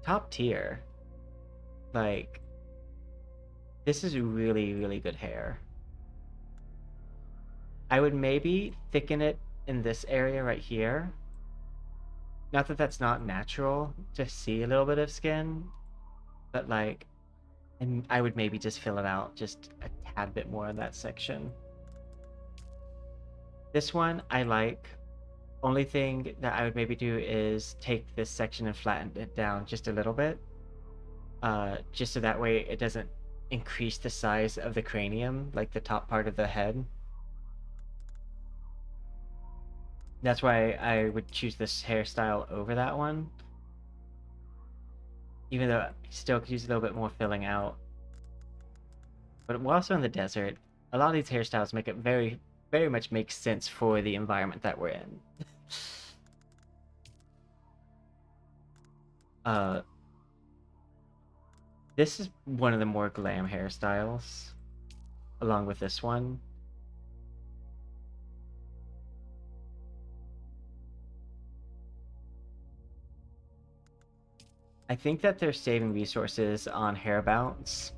top tier. Like, this is really, really good hair. I would maybe thicken it in this area right here. Not that that's not natural to see a little bit of skin, but like, and I would maybe just fill it out just a tad bit more in that section. This one I like. Only thing that I would maybe do is take this section and flatten it down just a little bit. Just so that way it doesn't increase the size of the cranium, like the top part of the head. That's why I would choose this hairstyle over that one. Even though I still could use a little bit more filling out. But we're also in the desert. A lot of these hairstyles make it very, very much make sense for the environment that we're in. uh, this is one of the more glam hairstyles, along with this one. I think that they're saving resources on hair bounce.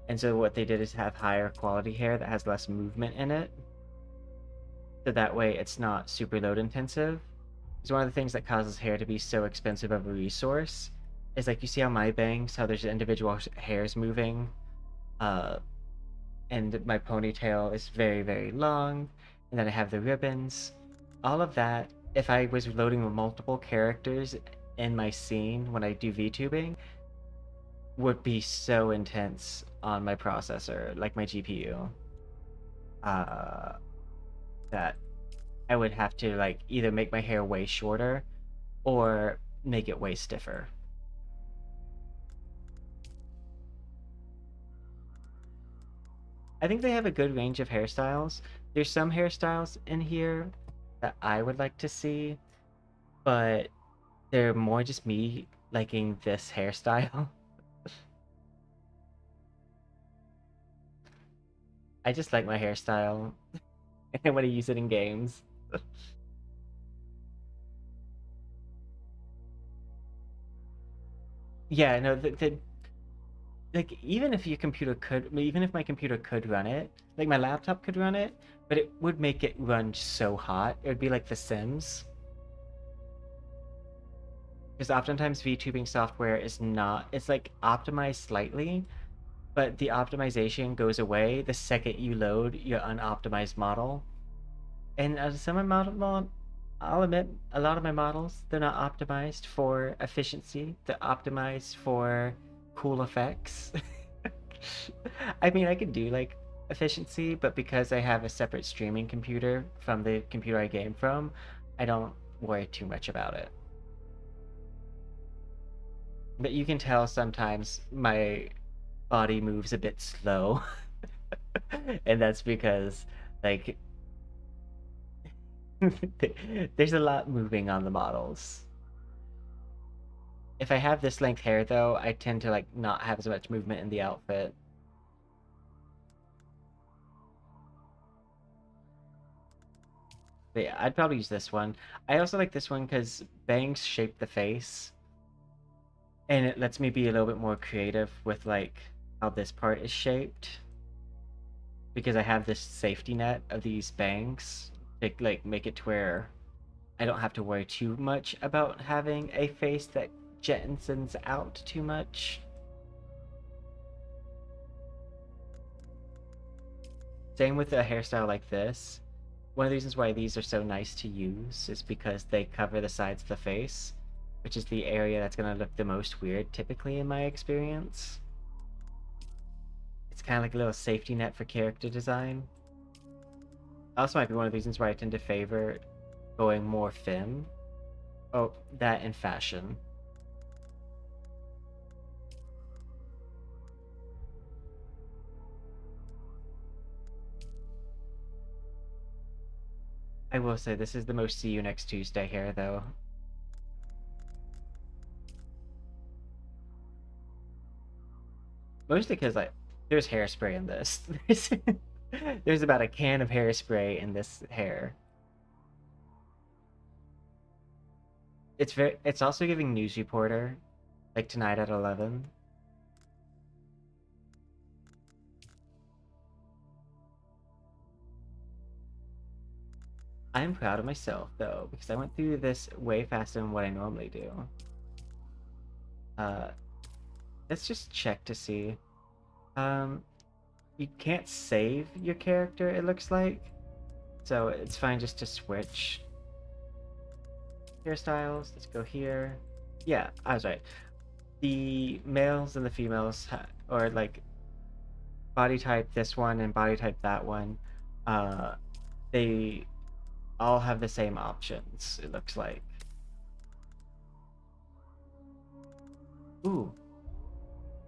And so what they did is have higher quality hair that has less movement in it. So that way it's not super load intensive. Because one of the things that causes hair to be so expensive of a resource is like you see on my bangs how there's individual hairs moving. And my ponytail is very, very long. And then I have the ribbons. All of that, if I was loading with multiple characters in my scene when I do VTubing, would be so intense on my processor, like my GPU, that I would have to like either make my hair way shorter or make it way stiffer. I think they have a good range of hairstyles. There's some hairstyles in here that I would like to see, but they're more just me liking this hairstyle. I just like my hairstyle and I want to use it in games. Yeah, no, like even if your computer could, even if my computer could run it, like my laptop could run it, but it would make it run so hot. It would be like The Sims. Because oftentimes VTubing software is not, it's like optimized slightly, but the optimization goes away the second you load your unoptimized model. And some of my I'll admit, a lot of my models, they're not optimized for efficiency. They're optimized for cool effects. I mean, I could do like efficiency, but because I have a separate streaming computer from the computer I game from, I don't worry too much about it. But you can tell sometimes my body moves a bit slow. And that's because like there's a lot moving on the models. If I have this length hair though, I tend to like not have as much movement in the outfit. But yeah, I'd probably use this one. I also like this one because bangs shape the face. And it lets me be a little bit more creative with like how this part is shaped. because I have this safety net of these bangs to like make it to where I don't have to worry too much about having a face that jettisons out too much. Same with a hairstyle like this. One of the reasons why these are so nice to use is because they cover the sides of the face, which is the area that's going to look the most weird typically in my experience. It's kind of like a little safety net for character design. Also might be one of the reasons why I tend to favor going more femme. Oh, that and fashion. I will say this is the most see you next Tuesday hair though. Mostly because like there's hairspray in this. There's about a can of hairspray in this hair. It's also giving news reporter, like tonight at 11. I'm proud of myself though, because I went through this way faster than what I normally do. Uh let's just check to see. You can't save your character, it looks like. So it's fine just to switch hairstyles. Let's go here. Yeah, I was right. The males and the females, or like body type this one and body type that one, they all have the same options, it looks like. Ooh.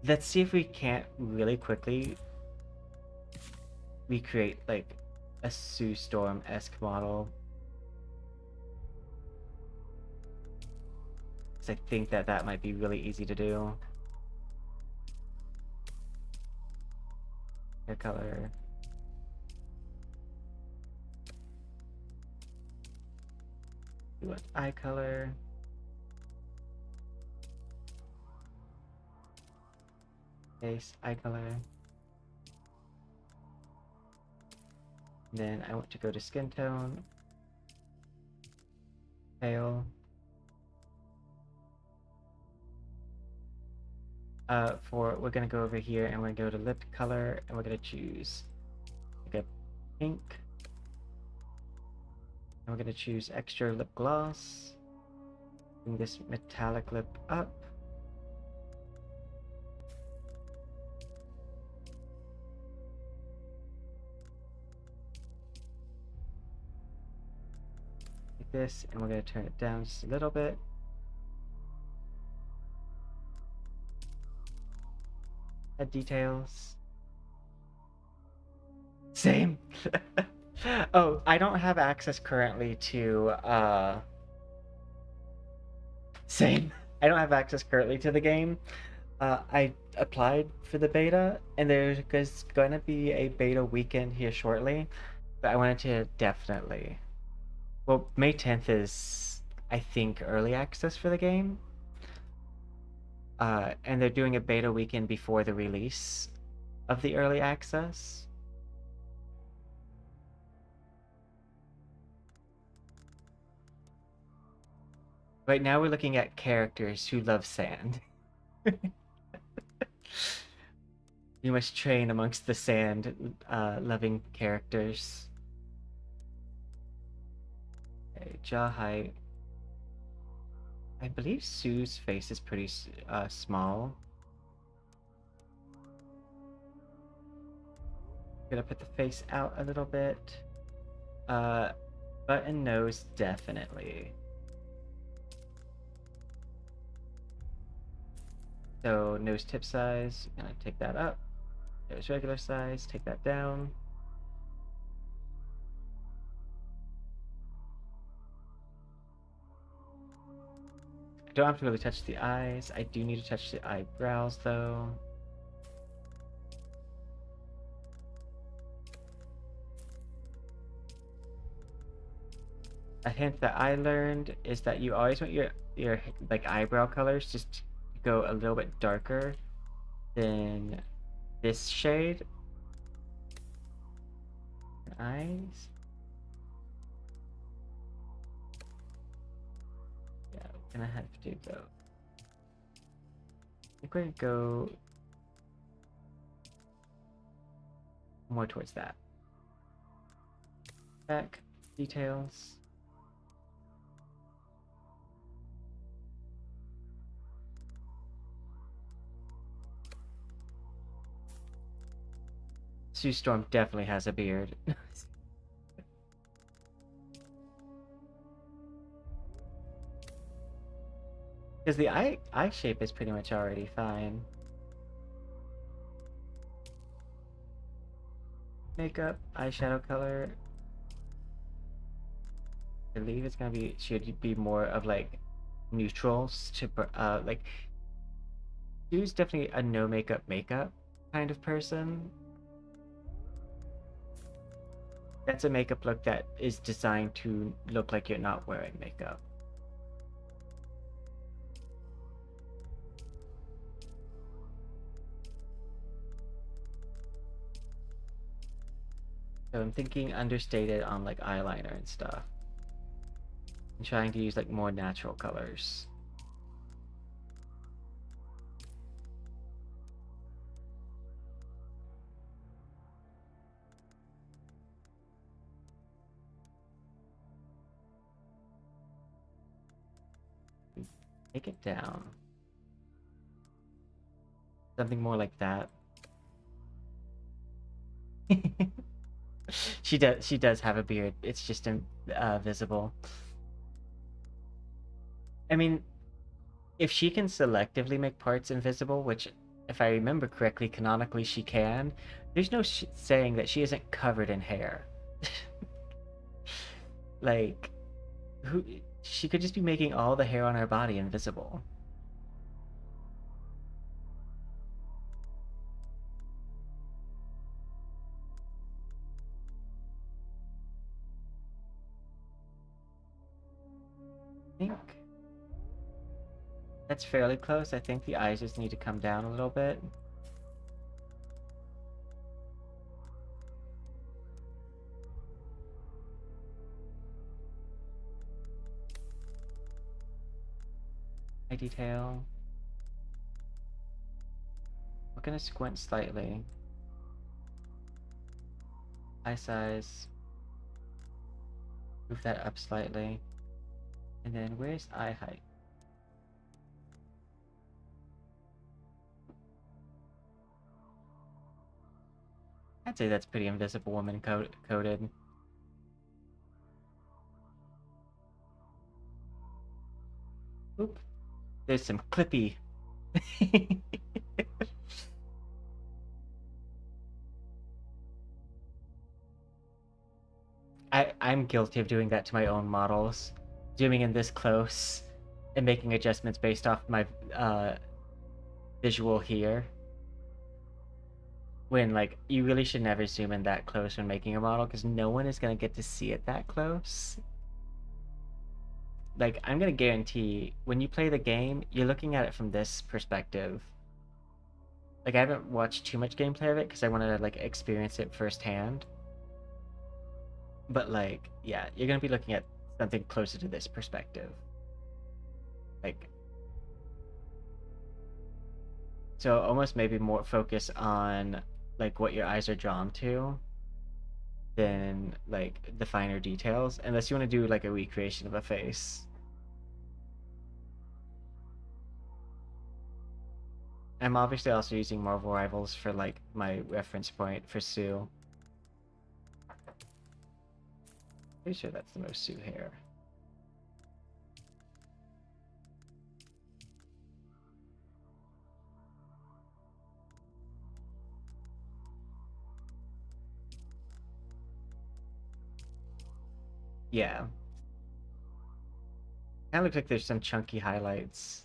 Let's see if we can't really quickly recreate like a Sue Storm-esque model. Because I think that that might be really easy to do. Hair color. Do what? Eye color. Face, eye color. Then I want to go to skin tone. Pale. We're gonna go over here and we're gonna go to lip color and we're gonna choose like a pink. And we're gonna choose extra lip gloss. Bring this metallic lip up. Like this, and we're gonna turn it down just a little bit. Head details. Same. Oh, I don't have access currently to same. I don't have access currently to the game. I applied for the beta, and there's going to be a beta weekend here shortly. But I wanted to definitely. Well, May 10th is, I think, early access for the game. And they're doing a beta weekend before the release of the early access. Right now we're looking at characters who love sand. You must train amongst the sand loving characters. Okay, jaw height. I believe Sue's face is pretty small. Gonna put the face out a little bit. Butt and nose, definitely. So nose tip size, gonna take that up. Nose regular size, take that down. I don't have to really touch the eyes. I do need to touch the eyebrows though. A hint that I learned is that you always want your like eyebrow colors just to go a little bit darker than this shade. Eyes. Yeah, we're gonna have to go. I think we're gonna go more towards that. Back details. Sue Storm definitely has a beard. Because the eye shape is pretty much already fine. Makeup, eyeshadow color. I believe it's gonna be should be more of like neutrals to like Sue's definitely a no makeup kind of person. That's a makeup look that is designed to look like you're not wearing makeup. So I'm thinking understated on like eyeliner and stuff. I'm trying to use like more natural colors. Take it down. Something more like that. She does have a beard. It's just visible. I mean, if she can selectively make parts invisible, which if I remember correctly, canonically she can, there's no saying that she isn't covered in hair. Like, who she could just be making all the hair on her body invisible. I think that's fairly close. I think the eyes just need to come down a little bit. Eye detail. We're gonna squint slightly. Eye size. Move that up slightly. And then where's eye height? I'd say that's pretty invisible woman coded. Oop. There's some clippy. I'm guilty of doing that to my own models. Zooming in this close and making adjustments based off my visual here. When like you really should never zoom in that close when making a model because no one is gonna get to see it that close. Like I'm gonna guarantee when you play the game, you're looking at it from this perspective. Like I haven't watched too much gameplay of it because I wanted to like experience it firsthand. But like, yeah, you're gonna be looking at something closer to this perspective. Like, so almost maybe more focus on like what your eyes are drawn to than like the finer details, unless you want to do like a recreation of a face. I'm obviously also using Marvel Rivals for like my reference point for Sue. Pretty sure that's the most Sue hair. Yeah. Kind of looks like there's some chunky highlights.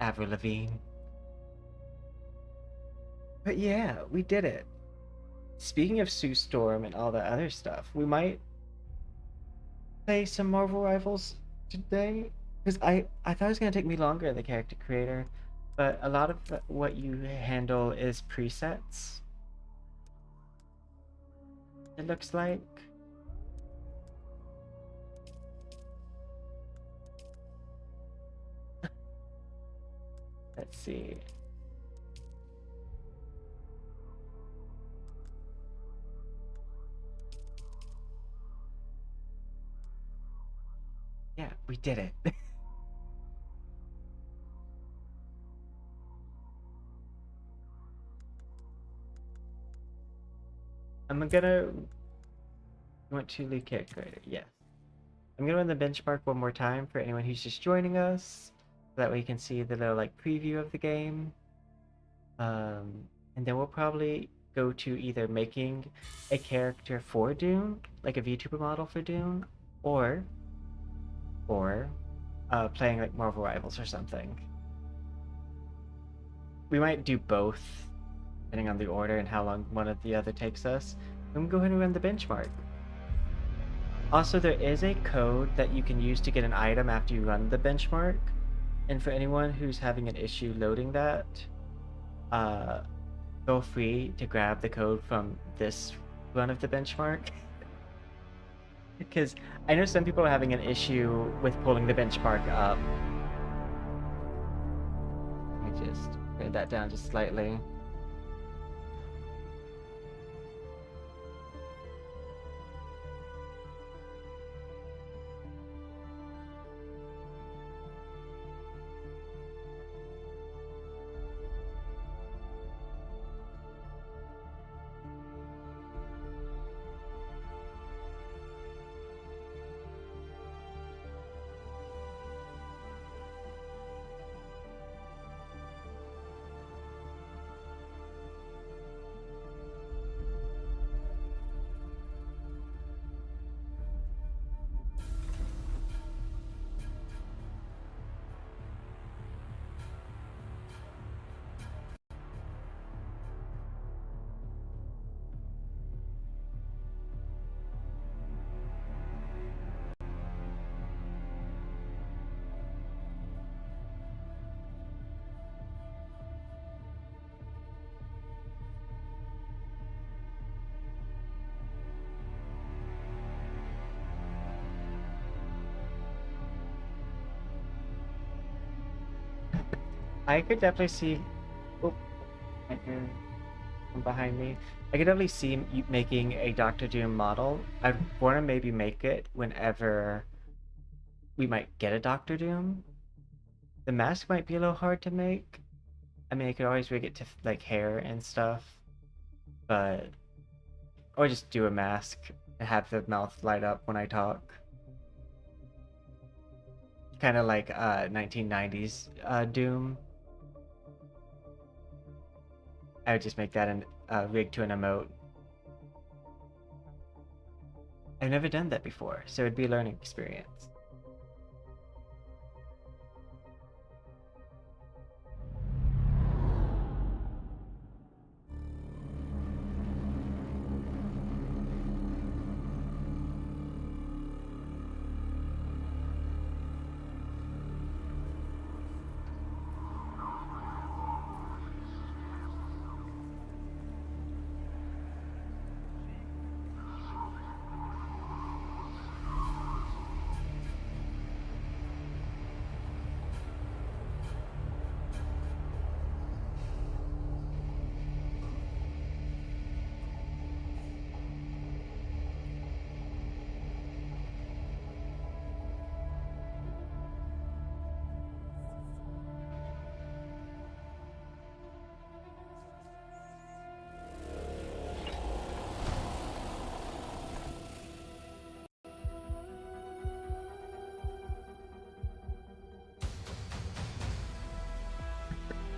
Avril Lavigne. But yeah, we did it. Speaking of Sue Storm and all the other stuff, we might play some Marvel Rivals today. Because I thought it was going to take me longer in the character creator, but a lot of what you handle is presets. it looks like. Let's see. Yeah, we did it. I'm gonna want to leave character creator. Yes. I'm gonna run the benchmark one more time for anyone who's just joining us. So that way you can see the little like preview of the game. And then we'll probably go to either making a character for Dune, like a VTuber model for Dune, or playing like Marvel Rivals or something. We might do both, depending on the order and how long one or the other takes us. I'm gonna go ahead and run the benchmark. Also, there is a code that you can use to get an item after you run the benchmark. And for anyone who's having an issue loading that, feel free to grab the code from this run of the benchmark. Because I know some people are having an issue with pulling the benchmark up. Let me just bring that down just slightly. I could definitely see. Oh, right here, from behind me. I could definitely see you making a Doctor Doom model. I'd want to maybe make it whenever we might get a Doctor Doom. The mask might be a little hard to make. I mean, I could always rig it to like hair and stuff, but or just do a mask and have the mouth light up when I talk. Kind of like 1990s Doom. I would just make that an rig to an emote. I've never done that before, so it'd be a learning experience.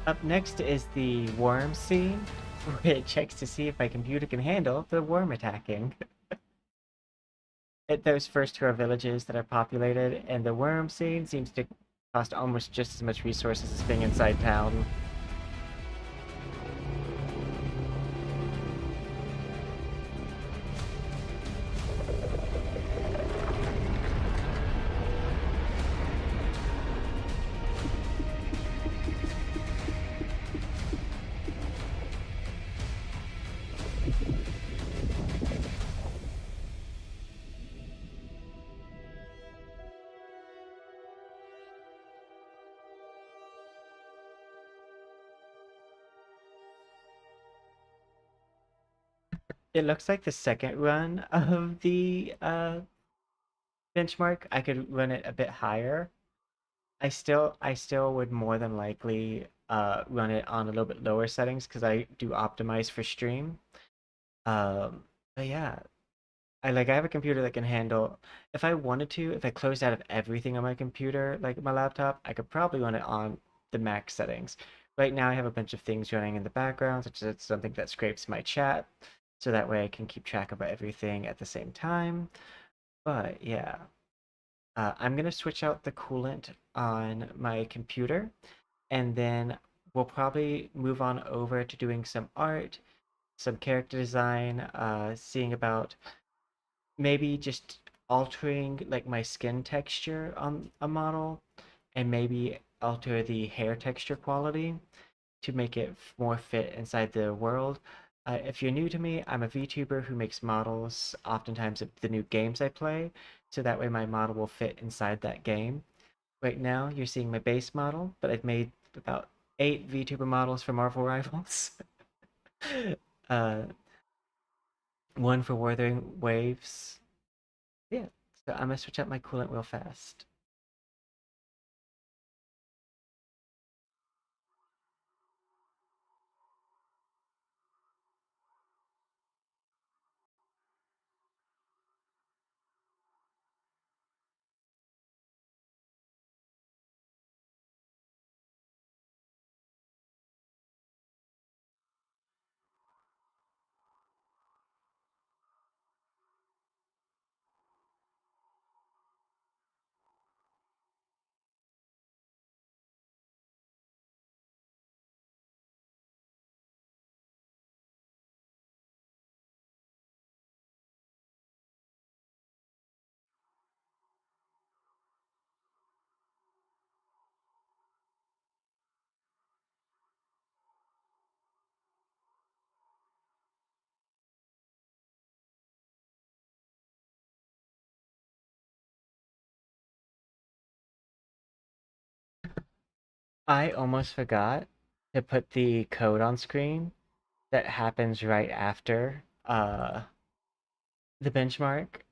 Up next is the worm scene, where it checks to see if my computer can handle the worm attacking. Those first two are villages that are populated, and the worm scene seems to cost almost just as much resources as being inside town. it looks like the second run of the benchmark. I could run it a bit higher. I still would more than likely run it on a little bit lower settings because I do optimize for stream. But yeah, I have a computer that can handle if I wanted to, if I closed out of everything on my computer, like my laptop, I could probably run it on the max settings. Right now I have a bunch of things running in the background, such as something that scrapes my chat, so that way I can keep track of everything at the same time. But yeah, I'm gonna switch out the coolant on my computer, and then we'll probably move on over to doing some art, some character design, seeing about maybe just altering like my skin texture on a model, and maybe alter the hair texture quality to make it more fit inside the world. If you're new to me, I'm a VTuber who makes models oftentimes of the new games I play, so that way my model will fit inside that game. Right now, you're seeing my base model, but I've made about 8 VTuber models for Marvel Rivals. uh, one for Wuthering Waves. Yeah, so I'm gonna switch out my coolant real fast. I almost forgot to put the code on screen that happens right after the benchmark.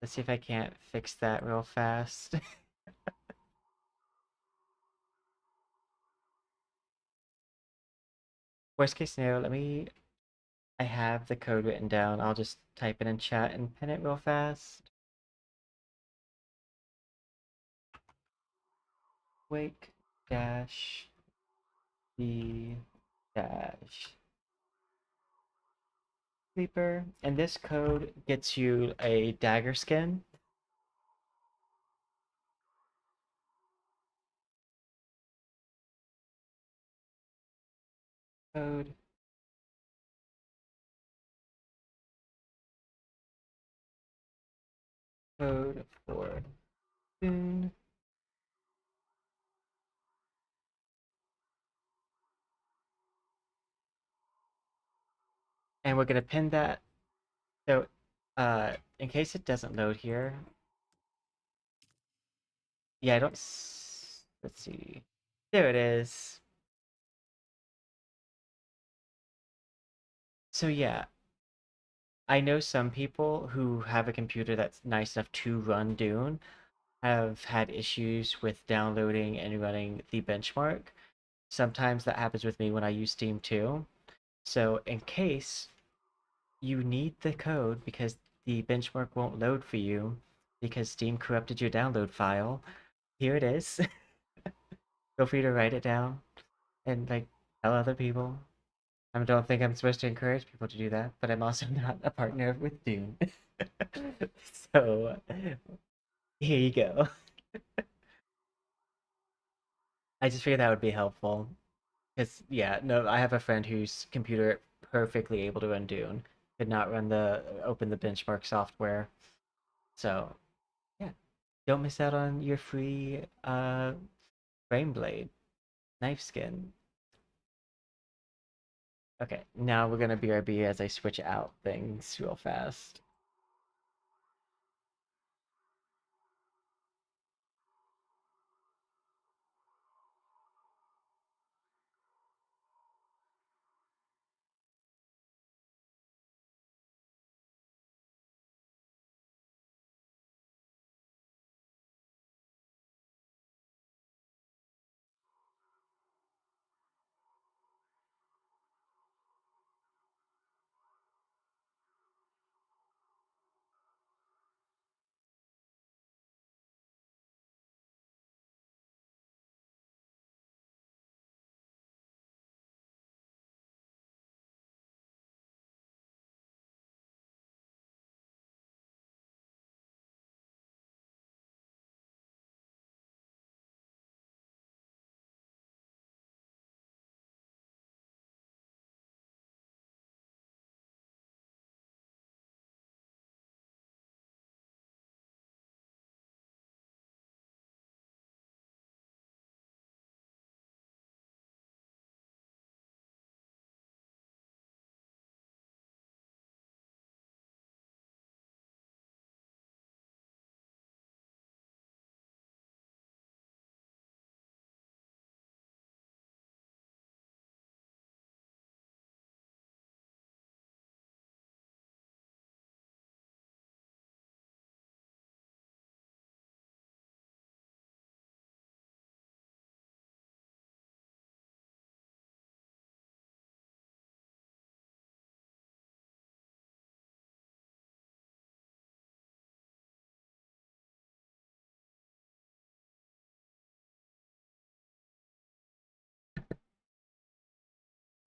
Let's see if I can't fix that real fast. Worst case scenario, I have the code written down. I'll just type it in chat and pin it real fast. Wake dash the dash sleeper. And this code gets you a dagger skin. Code, code for soon. And we're gonna pin that. So in case it doesn't load here, yeah, I don't let's see. There it is. So yeah, I know some people who have a computer that's nice enough to run Dune have had issues with downloading and running the benchmark. Sometimes that happens with me when I use Steam too. So in case you need the code because the benchmark won't load for you because Steam corrupted your download file, here it is. Feel free to write it down and like tell other people. I don't think I'm supposed to encourage people to do that, but I'm also not a partner with Dune. So here you go. I just figured that would be helpful. Because yeah, no, I have a friend whose computer perfectly able to run Dune, could not run the open the benchmark software. So yeah, don't miss out on your free frame blade knife skin. Okay, now we're gonna BRB as I switch out things real fast.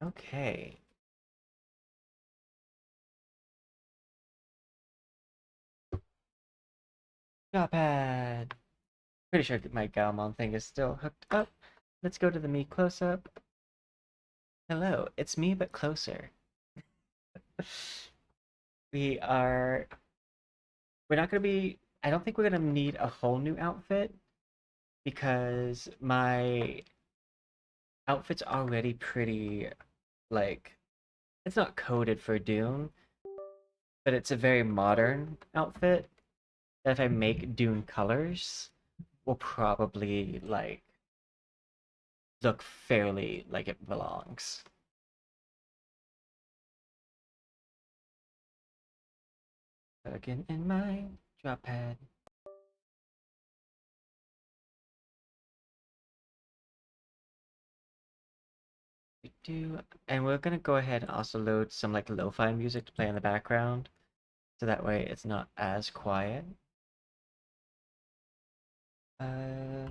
Okay. Jawpad. Pretty sure my Galmon thing is still hooked up. Let's go to the me close-up. Hello, it's me but closer. We are... We're not gonna be... I don't think we're gonna need a whole new outfit because my outfit's already pretty, like... It's not coded for Dune, but it's a very modern outfit that if I make Dune colors, will probably, like, look fairly like it belongs. Again in my drop pad. And we're gonna go ahead and also load some like lo-fi music to play in the background, so that way it's not as quiet. Uh,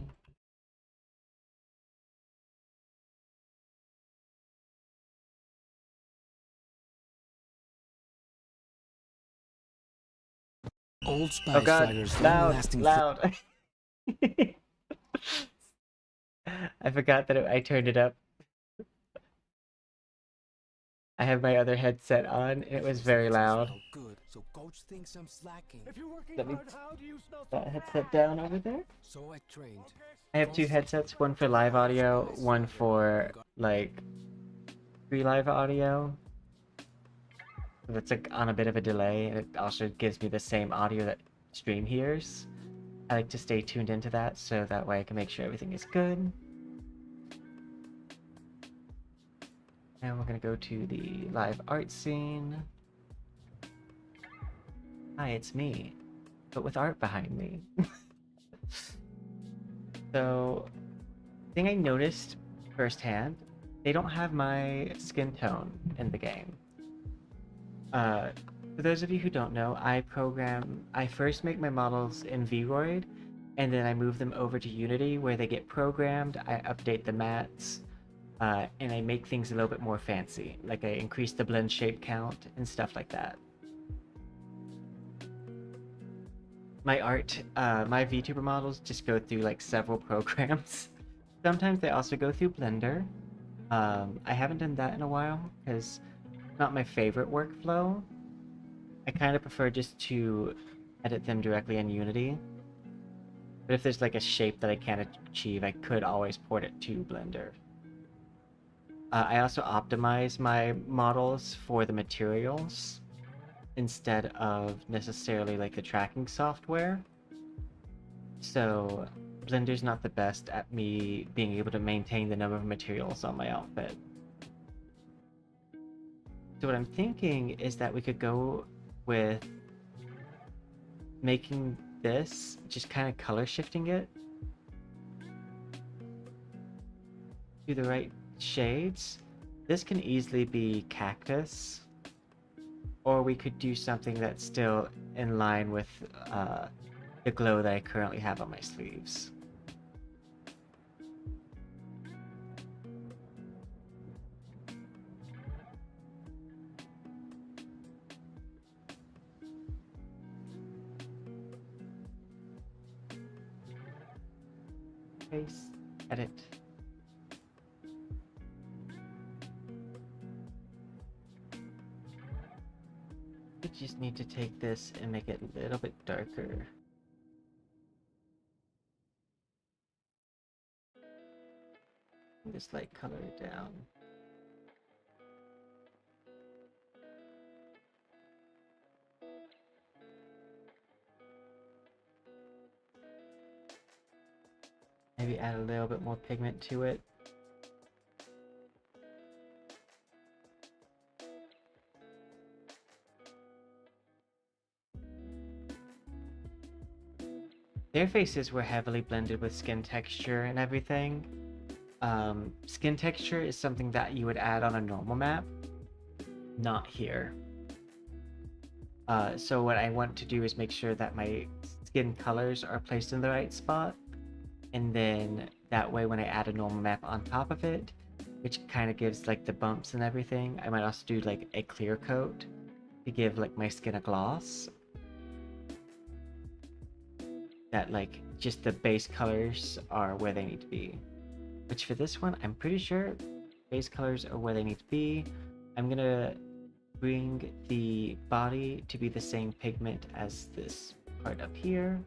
Old oh Spice God, Fighter's loud, long-lasting. loud. I forgot that I turned it up. I have my other headset on. It was very loud. Good, so Coach thinks I'm slacking. If you're working Let me hard, how do you smell put that so headset bad? down over there. So I trained. I have two headsets, one for live audio, one for like free live audio. That's like on a bit of a delay, and it also gives me the same audio that stream hears. I like to stay tuned into that so that way I can make sure everything is good. And we're gonna go to the live art scene. Hi, it's me, but with art behind me. So, thing I noticed firsthand, they don't have my skin tone in the game. For those of you who don't know, I first make my models in Vroid, and then I move them over to Unity where they get programmed, I update the mats, and I make things a little bit more fancy. Like I increase the blend shape count and stuff like that. My VTuber models just go through like several programs. Sometimes they also go through Blender. I haven't done that in a while because it's not my favorite workflow. I kind of prefer just to edit them directly in Unity. But if there's like a shape that I can't achieve, I could always port it to Blender. I also optimize my models for the materials instead of necessarily like the tracking software. So Blender's not the best at me being able to maintain the number of materials on my outfit. So what I'm thinking is that we could go with making this, just kind of color shifting it to the right shades. This can easily be cactus, or we could do something that's still in line with the glow that I currently have on my sleeves. Face, edit. We just need to take this and make it a little bit darker. Just like color it down. Maybe add a little bit more pigment to it. Their faces were heavily blended with skin texture and everything. Skin texture is something that you would add on a normal map, not here. So what I want to do is make sure that my skin colors are placed in the right spot, and then that way when I add a normal map on top of it, which kind of gives like the bumps and everything. I might also do like a clear coat to give like my skin a gloss. That like just the base colors are where they need to be. Which for this one, I'm pretty sure base colors are where they need to be. I'm gonna bring the body to be the same pigment as this part up here.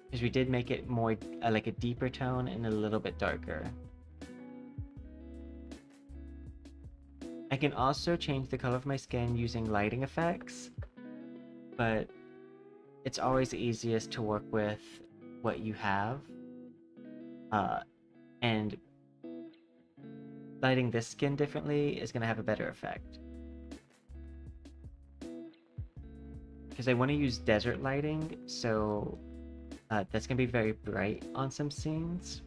Because we did make it more like a deeper tone and a little bit darker. I can also change the color of my skin using lighting effects, but it's always easiest to work with what you have. And lighting this skin differently is going to have a better effect. Because I want to use desert lighting, so that's going to be very bright on some scenes.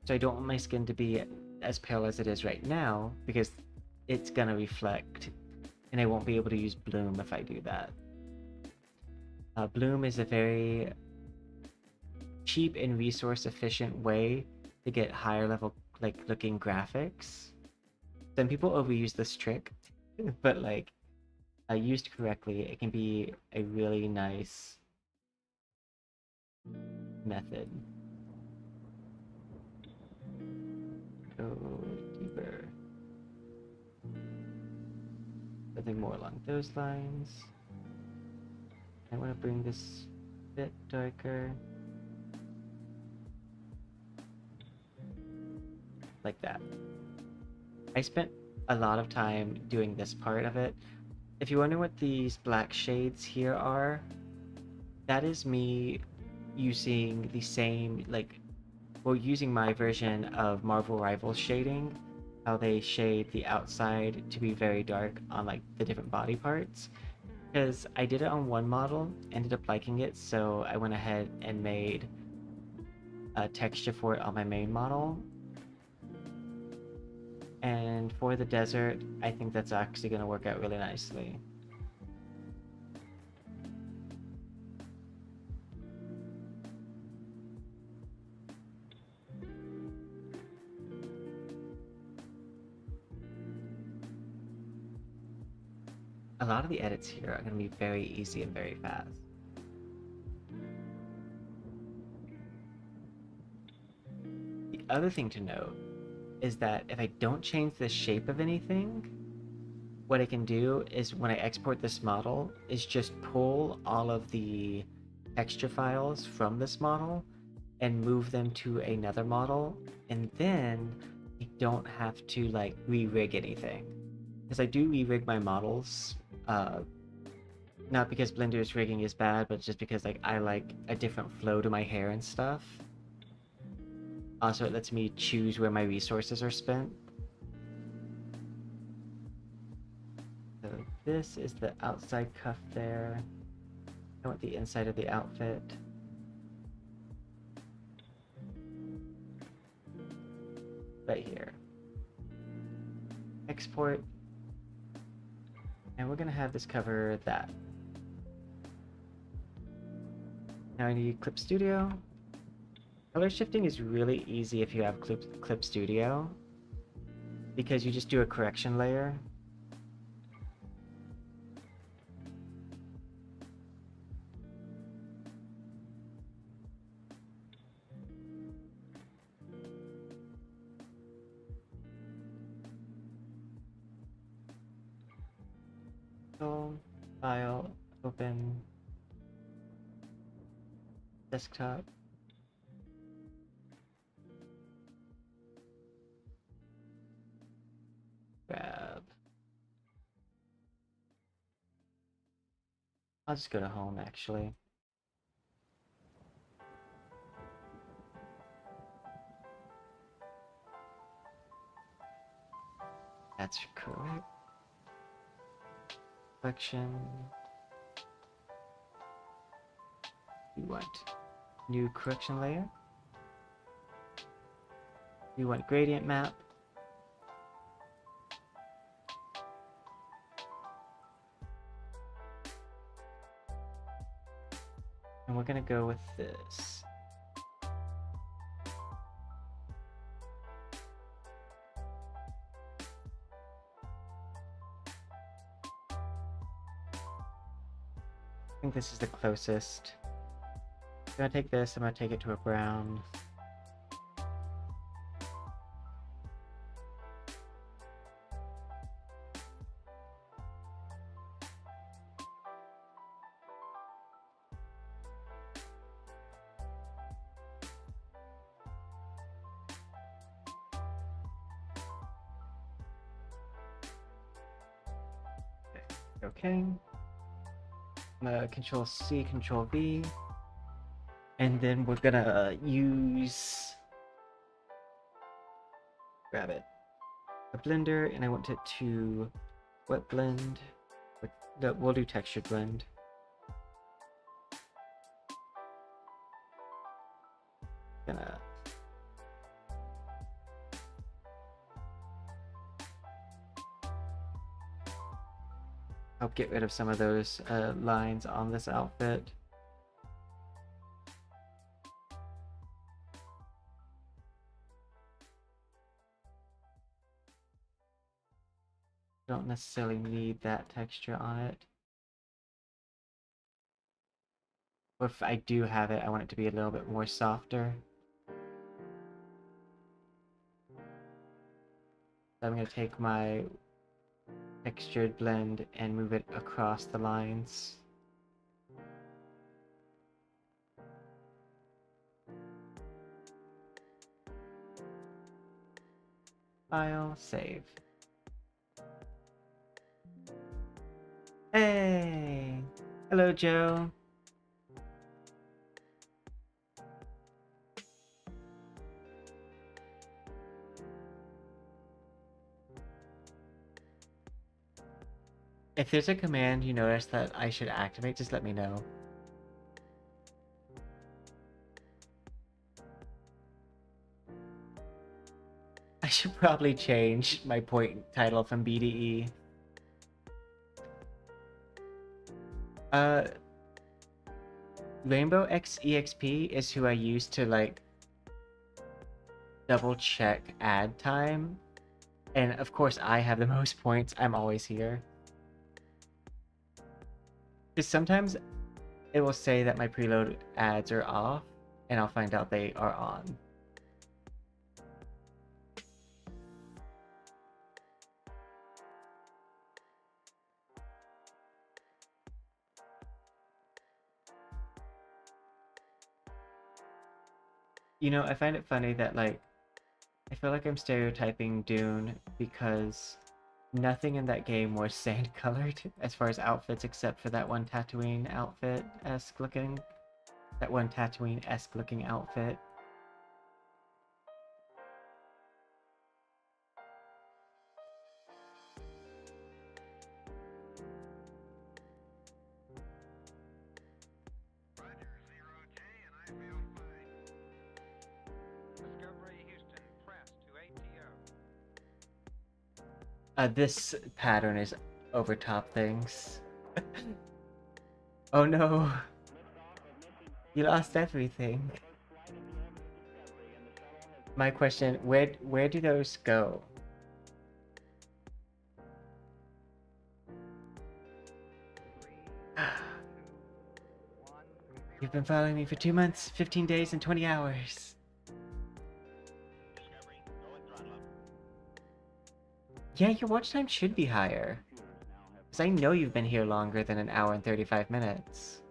So I don't want my skin to be as pale as it is right now, because it's going to reflect, and I won't be able to use bloom if I do that. Bloom is a very cheap and resource efficient way to get higher level like looking graphics. Some people overuse this trick, but like used correctly, it can be a really nice method. Go deeper. Something more along those lines. I want to bring this a bit darker. Like that. I spent a lot of time doing this part of it. If you wonder what these black shades here are, that is me using the same, like, well, using my version of Marvel Rivals shading, how they shade the outside to be very dark on like the different body parts. Because I did it on one model, ended up liking it, so I went ahead and made a texture for it on my main model. And for the desert, I think that's actually going to work out really nicely. A lot of the edits here are going to be very easy and very fast. The other thing to note is that if I don't change the shape of anything, what I can do is when I export this model is just pull all of the texture files from this model and move them to another model, and then I don't have to like re-rig anything. Because I do re-rig my models, not because Blender's rigging is bad, but just because like I like a different flow to my hair and stuff. Also, it lets me choose where my resources are spent. So this is the outside cuff there. I want the inside of the outfit. Right here. Export. And we're gonna have this cover that. Now I need Clip Studio. Color shifting is really easy if you have Clip Studio, because you just do a correction layer. So, file, open, desktop. Grab. I'll just go to home actually. That's correct. Selection. You want new correction layer. You want gradient map. And we're gonna go with this. think this is the closest. I'm gonna take this, I'm gonna take it to a brown. Okay. I'm gonna Control C, Control V. And then we're gonna use, grab it, a blender, and I want it to wet blend. No, we'll do texture blend. Gonna help get rid of some of those lines on this outfit. Don't necessarily need that texture on it. Or if I do have it, I want it to be a little bit more softer. So I'm going to take my textured blend and move it across the lines. File, save. Hey! Hello, Joe. If there's a command you notice that I should activate, just let me know. I should probably change my point title from B to E. Rainbow X EXP is who I use to like double check ad time. And of course I have the most points. I'm always here. Because sometimes it will say that my preload ads are off, and I'll find out they are on. You know, I find it funny that, like, I feel like I'm stereotyping Dune because nothing in that game was sand colored as far as outfits except for that one Tatooine outfit-esque looking. That one Tatooine-esque looking outfit. This pattern is over top things. Oh no! You lost everything. My question, where do those go? You've been following me for 2 months, 15 days, and 20 hours. Yeah, your watch time should be higher. Because I know you've been here longer than an hour and 35 minutes.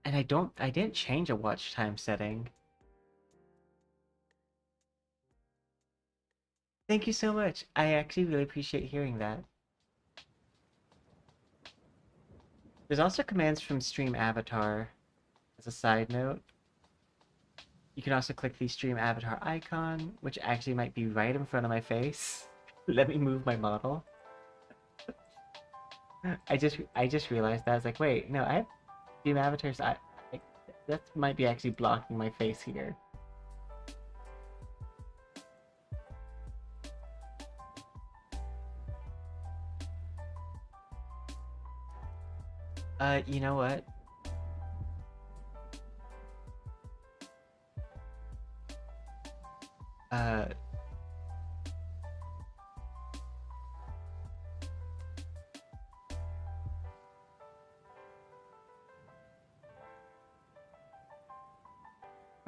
And I didn't change a watch time setting. Thank you so much. I actually really appreciate hearing that. There's also commands from Stream Avatar as a side note. You can also click the Stream Avatar icon, which actually might be right in front of my face. Let me move my model. I just realized that. I was like, wait, no, I have Stream Avatars. That might be actually blocking my face here. You know what?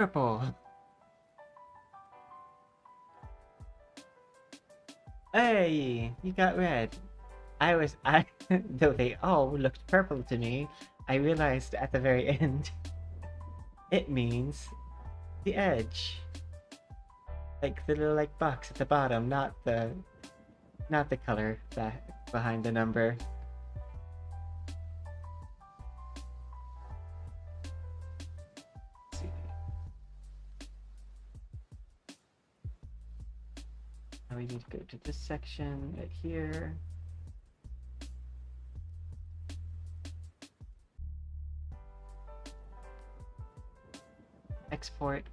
Purple. Hey, you got red. I though they all looked purple to me, I realized at the very end it means the edge. Like the little like box at the bottom, not the color that behind the number. Let's see. Now we need to go to this section right here. Export.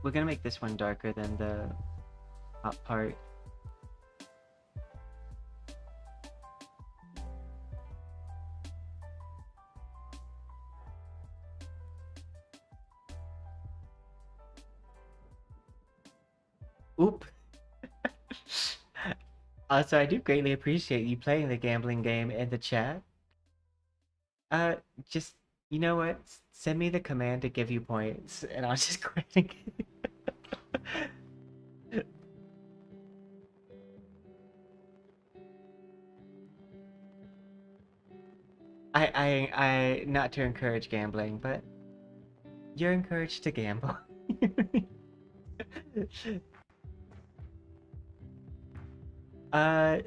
We're gonna make this one darker than the top part. Oop. Also, I do greatly appreciate you playing the gambling game in the chat. Uh, just, you know what? Send me the command to give you points, and I'll just go ahead and not to encourage gambling, but you're encouraged to gamble.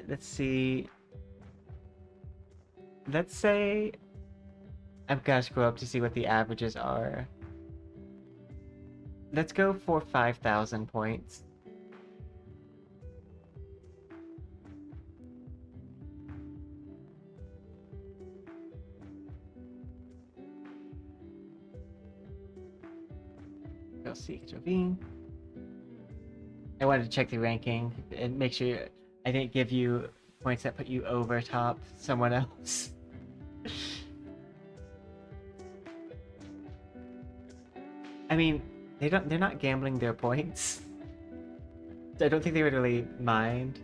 Let's see. Let's say I'm gonna scroll up to see what the averages are. Let's go for 5,000 points. Go see Jovine. I wanted to check the ranking and make sure I didn't give you points that put you over top someone else. I mean, they're not gambling their points. So I don't think they would really mind.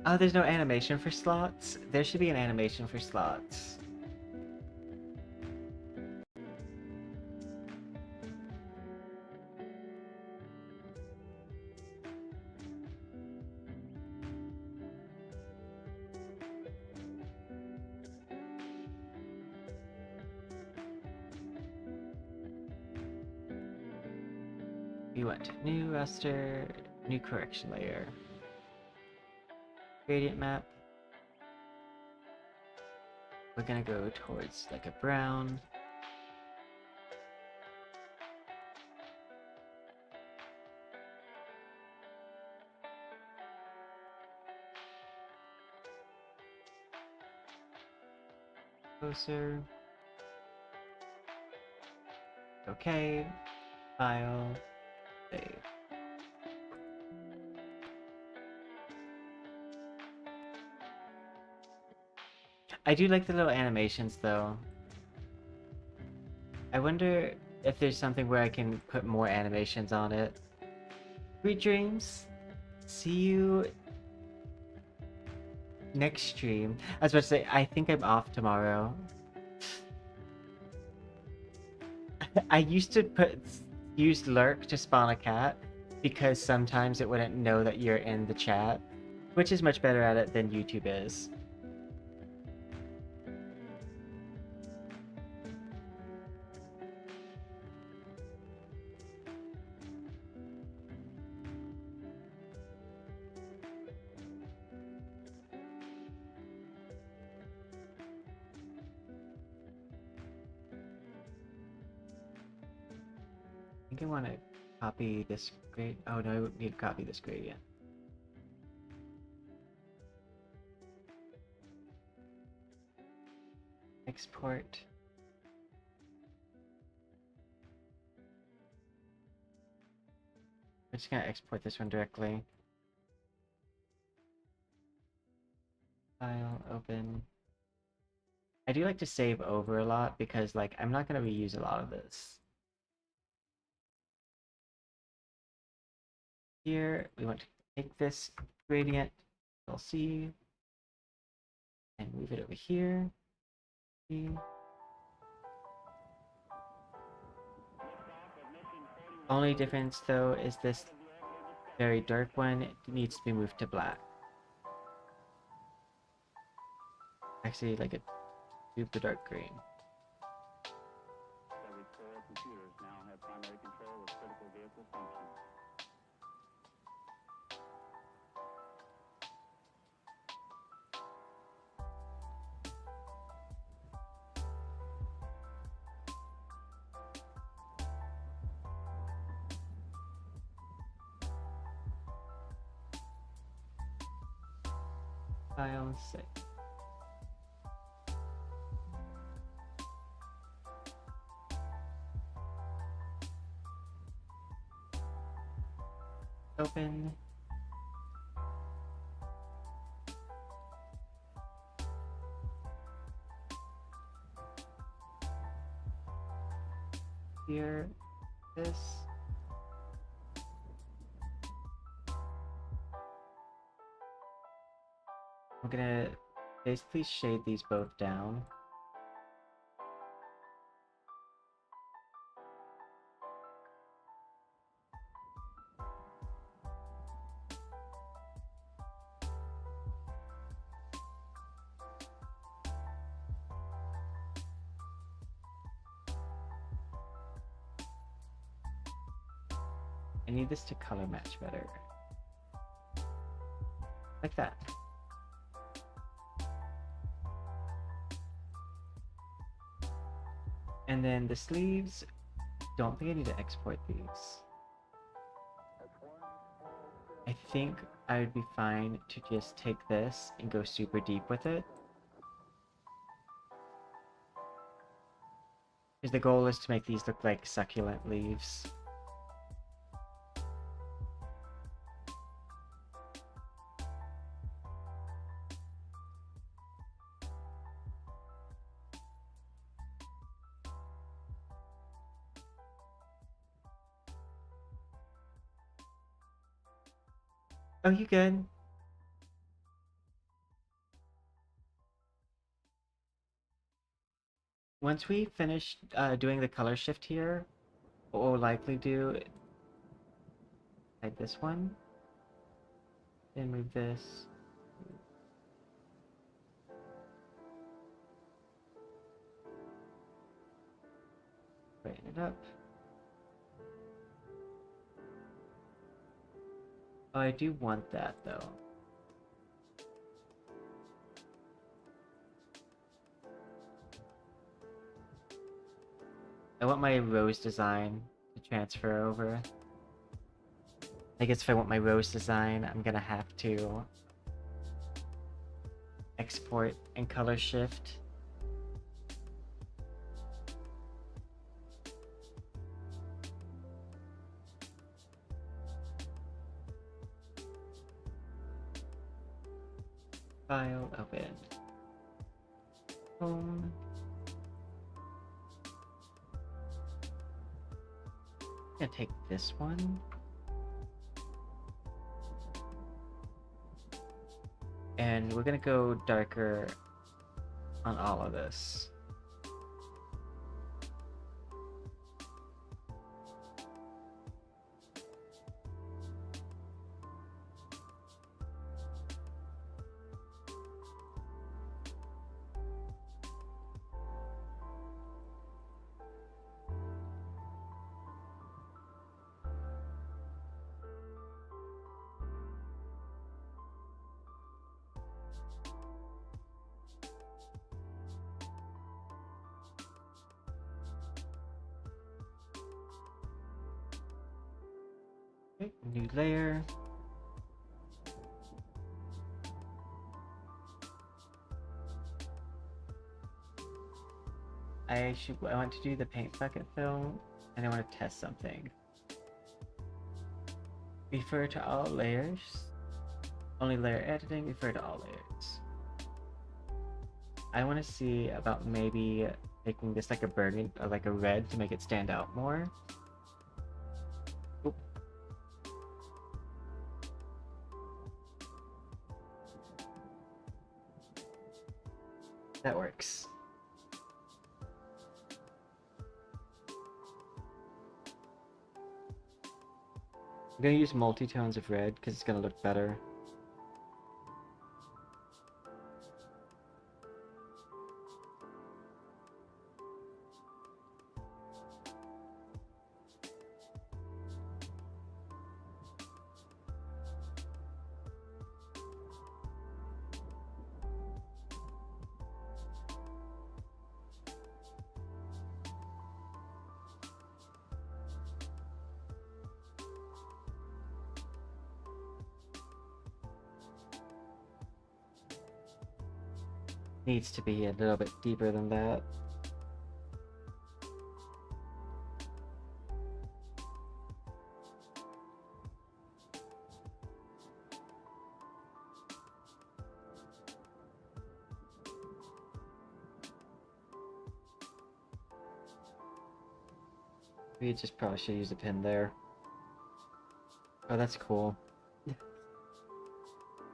Oh, there's no animation for slots? There should be an animation for slots. We went new raster, new correction layer. Gradient map. We're gonna go towards like a brown. Closer. Okay. File. Save. I do like the little animations though. I wonder if there's something where I can put more animations on it. Sweet dreams. See you next stream. I was about to say, I think I'm off tomorrow. I used to use lurk to spawn a cat because sometimes it wouldn't know that you're in the chat, which is much better at it than YouTube is. I think I want to copy this grade. Oh no, I need to copy this gradient. Export. I'm just gonna export this one directly. File, open. I do like to save over a lot because like I'm not gonna reuse a lot of this. Here, we want to take this gradient, Control C, and move it over here. C. Only difference though is this very dark one needs to be moved to black. Actually, like a super dark green. Several core computers now have primary control of critical vehicle functions. File 6. Open. Here, this. I'm gonna basically shade these both down. I need this to color match better. Like that. And then the sleeves, don't think I need to export these. I think I would be fine to just take this and go super deep with it. Because the goal is to make these look like succulent leaves. Oh, you good? Once we finish doing the color shift here, what we'll likely do, hide this one, then move this. Brighten it up. Oh, I do want that though. I want my rose design to transfer over. I guess if I want my rose design, I'm gonna have to export and color shift. File, open. Home. I'm gonna take this one. And we're gonna go darker on all of this. Okay, new layer. I want to do the paint bucket fill, and I want to test something. Refer to all layers. Only layer editing, refer to all layers. I want to see about maybe making this like a burgundy or like a red to make it stand out more. Oop. That works. I'm gonna use multi-tones of red because it's gonna look better. Needs to be a little bit deeper than that. We just probably should use a pin there. Oh, that's cool.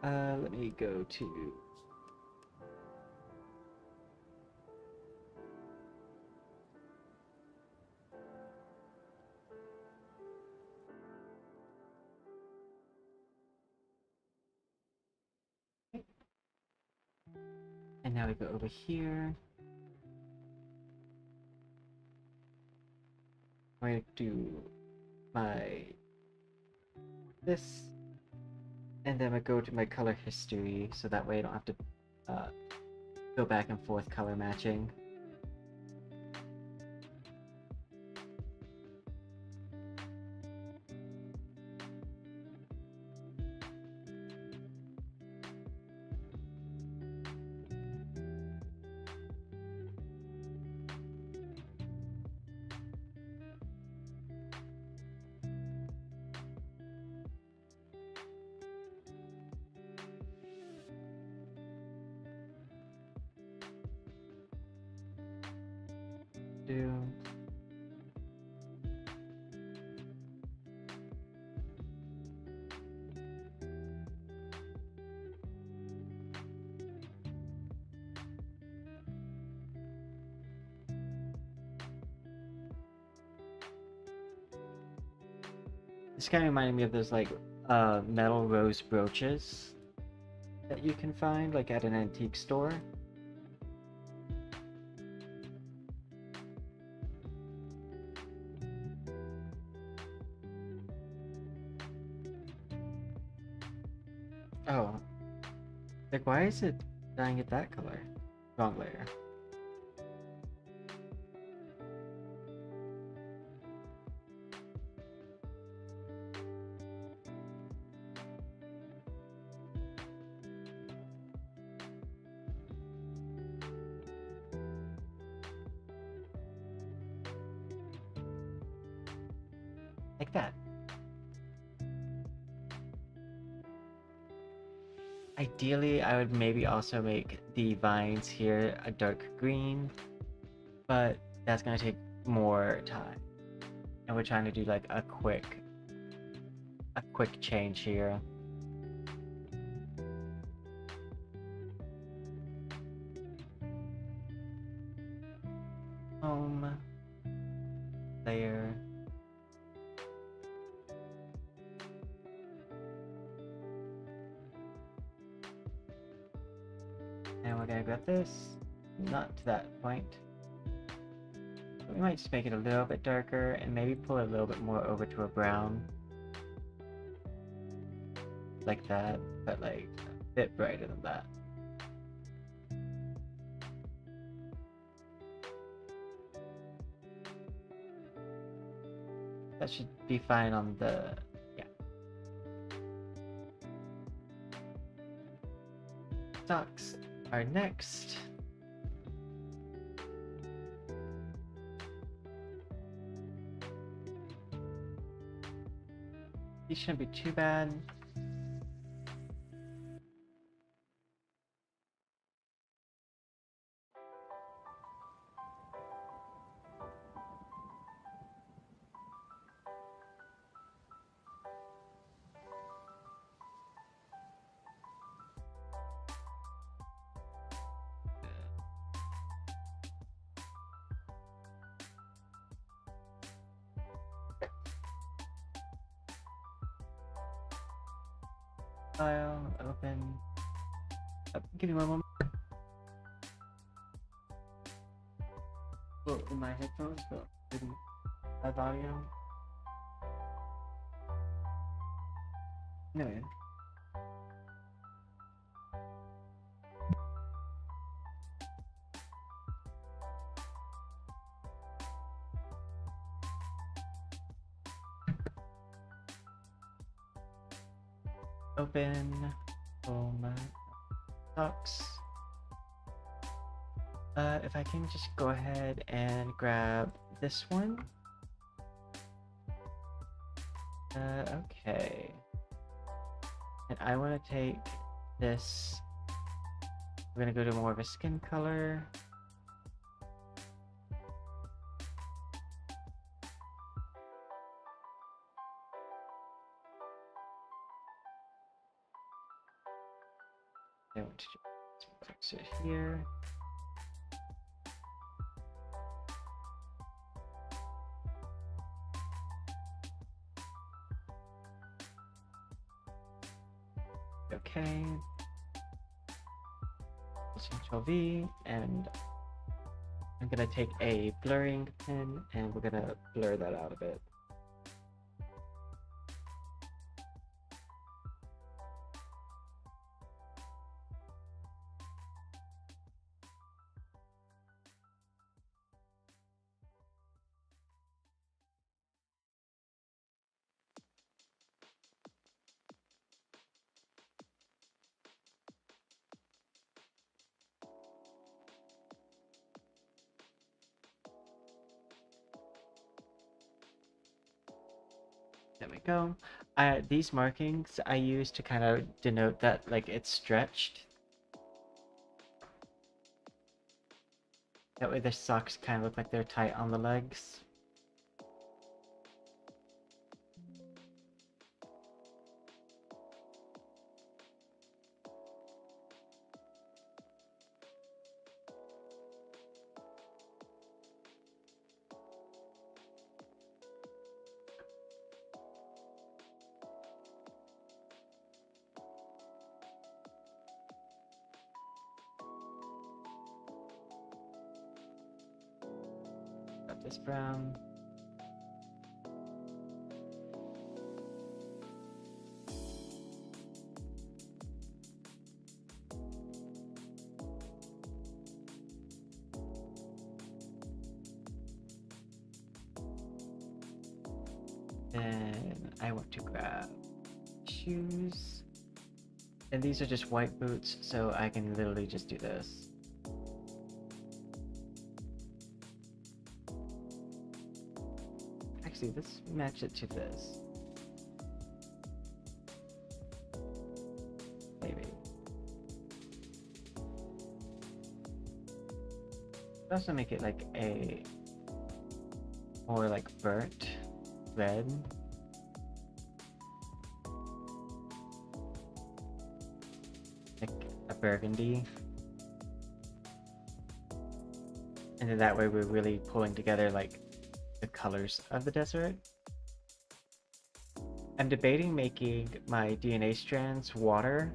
Let me go to... And now we go over here. I'm going to do my... this. And then I go to my color history, so that way I don't have to go back and forth color matching. Do... This kind of reminded me of those like metal rose brooches that you can find like at an antique store. Oh, like why is it dyeing it that color? Wrong layer. Like that. Ideally, I would maybe also make the vines here a dark green, but that's gonna take more time. And we're trying to do like a quick change here. Home layer. And we're gonna grab this, not to that point. But we might just make it a little bit darker and maybe pull it a little bit more over to a brown. Like that, but like a bit brighter than that. That should be fine on the, yeah. Socks are next. These shouldn't be too bad. File, open. Give me one moment. Well, in my headphones, but didn't have audio. Anyway. Open. Home. Docs. If I can just go ahead and grab this one. Okay. And I want to take this. We're gonna go to more of a skin color. I want to fix it here. Okay. Control V, and I'm gonna take a blurring pen and we're gonna blur that out a bit. There we go. These markings I use to kind of denote that like it's stretched. That way the socks kind of look like they're tight on the legs. Got this brown. Then I want to grab shoes. And these are just white boots, so I can literally just do this. Actually, let's match it to this. Maybe. Also make it like a more like burnt red. Like a burgundy. And then that way we're really pulling together like the colors of the desert. I'm debating making my DNA strands water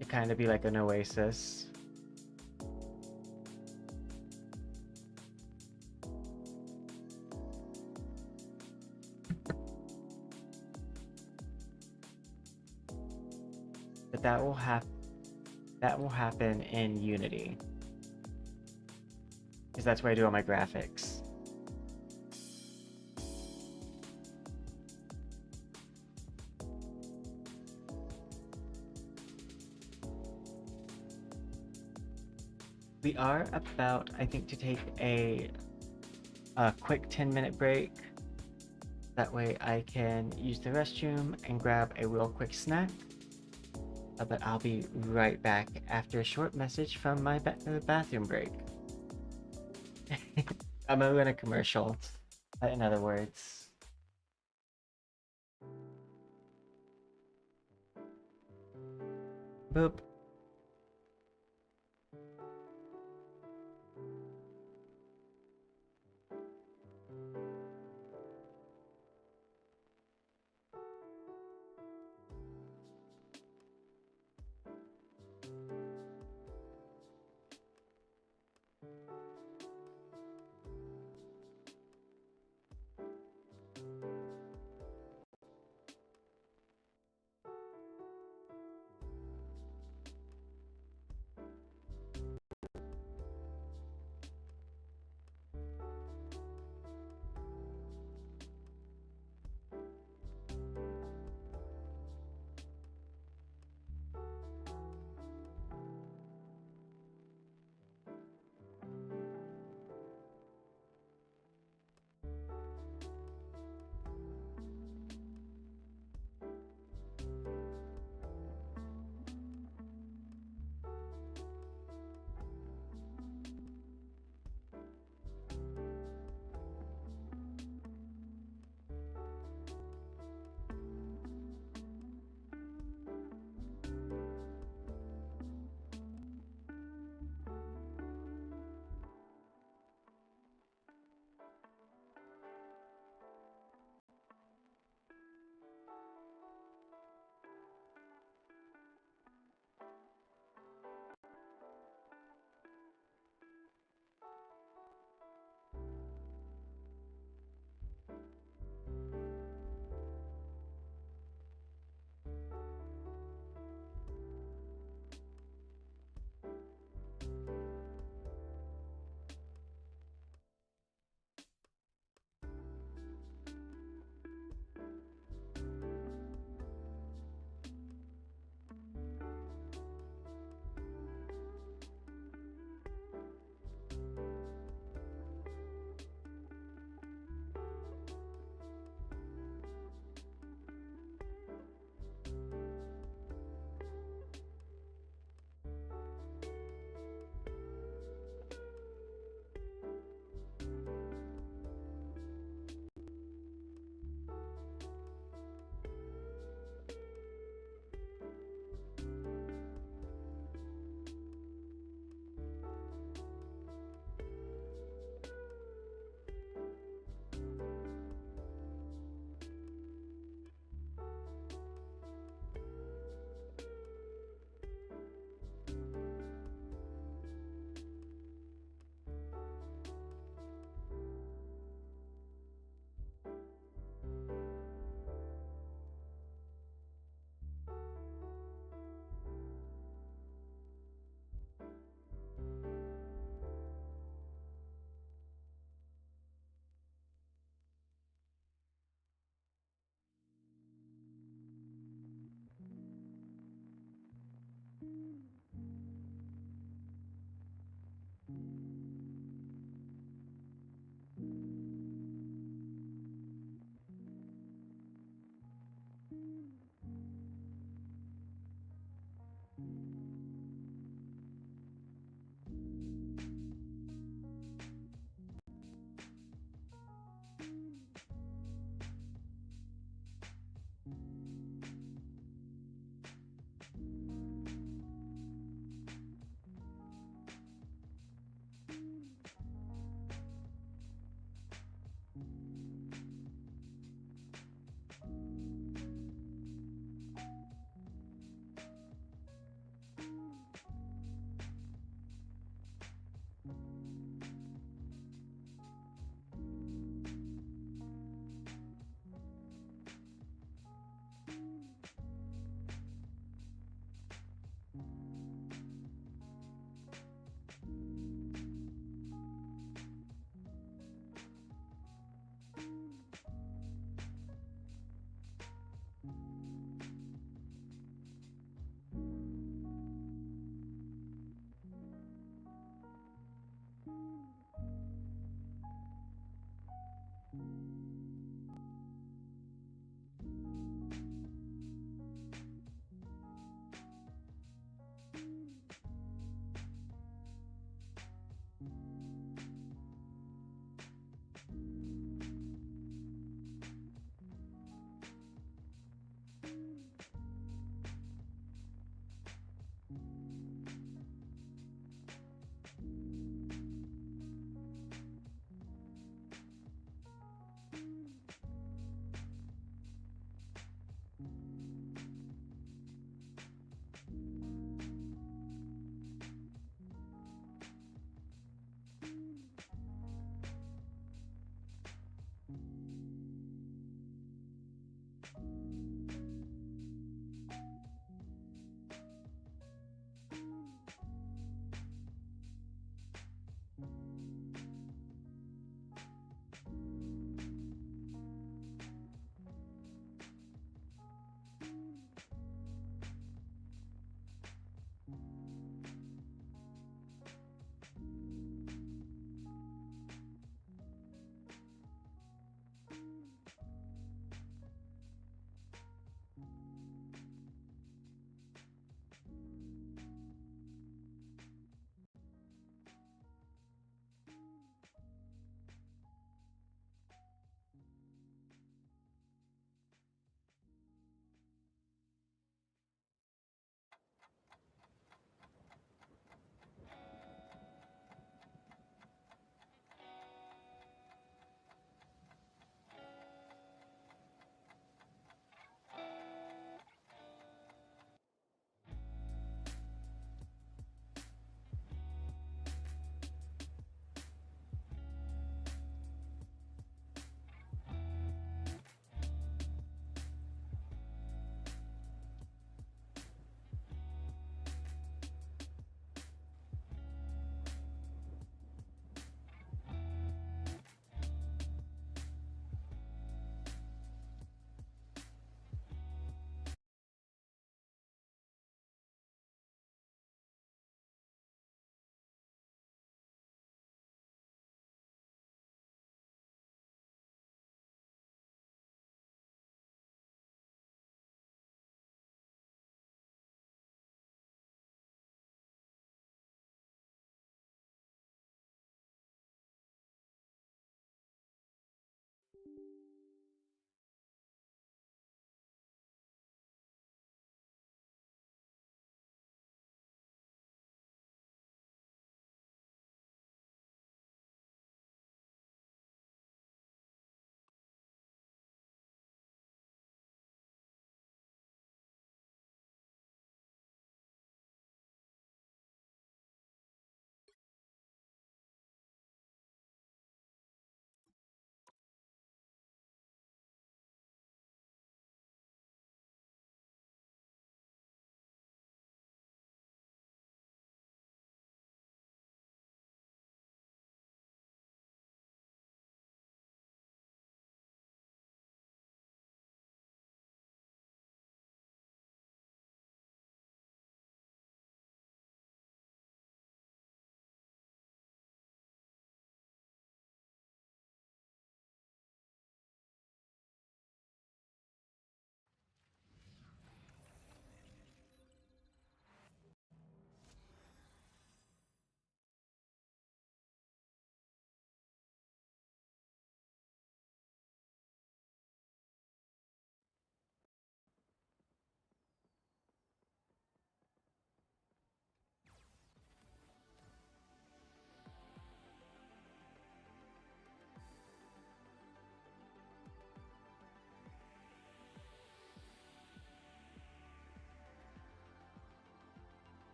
to kind of be like an oasis. But that will happen in Unity. Because that's where I do all my graphics. We are about, I think, to take a quick 10-minute break. That way I can use the restroom and grab a real quick snack. But I'll be right back after a short message from my bathroom break. I'm gonna run a commercial, in other words. Boop.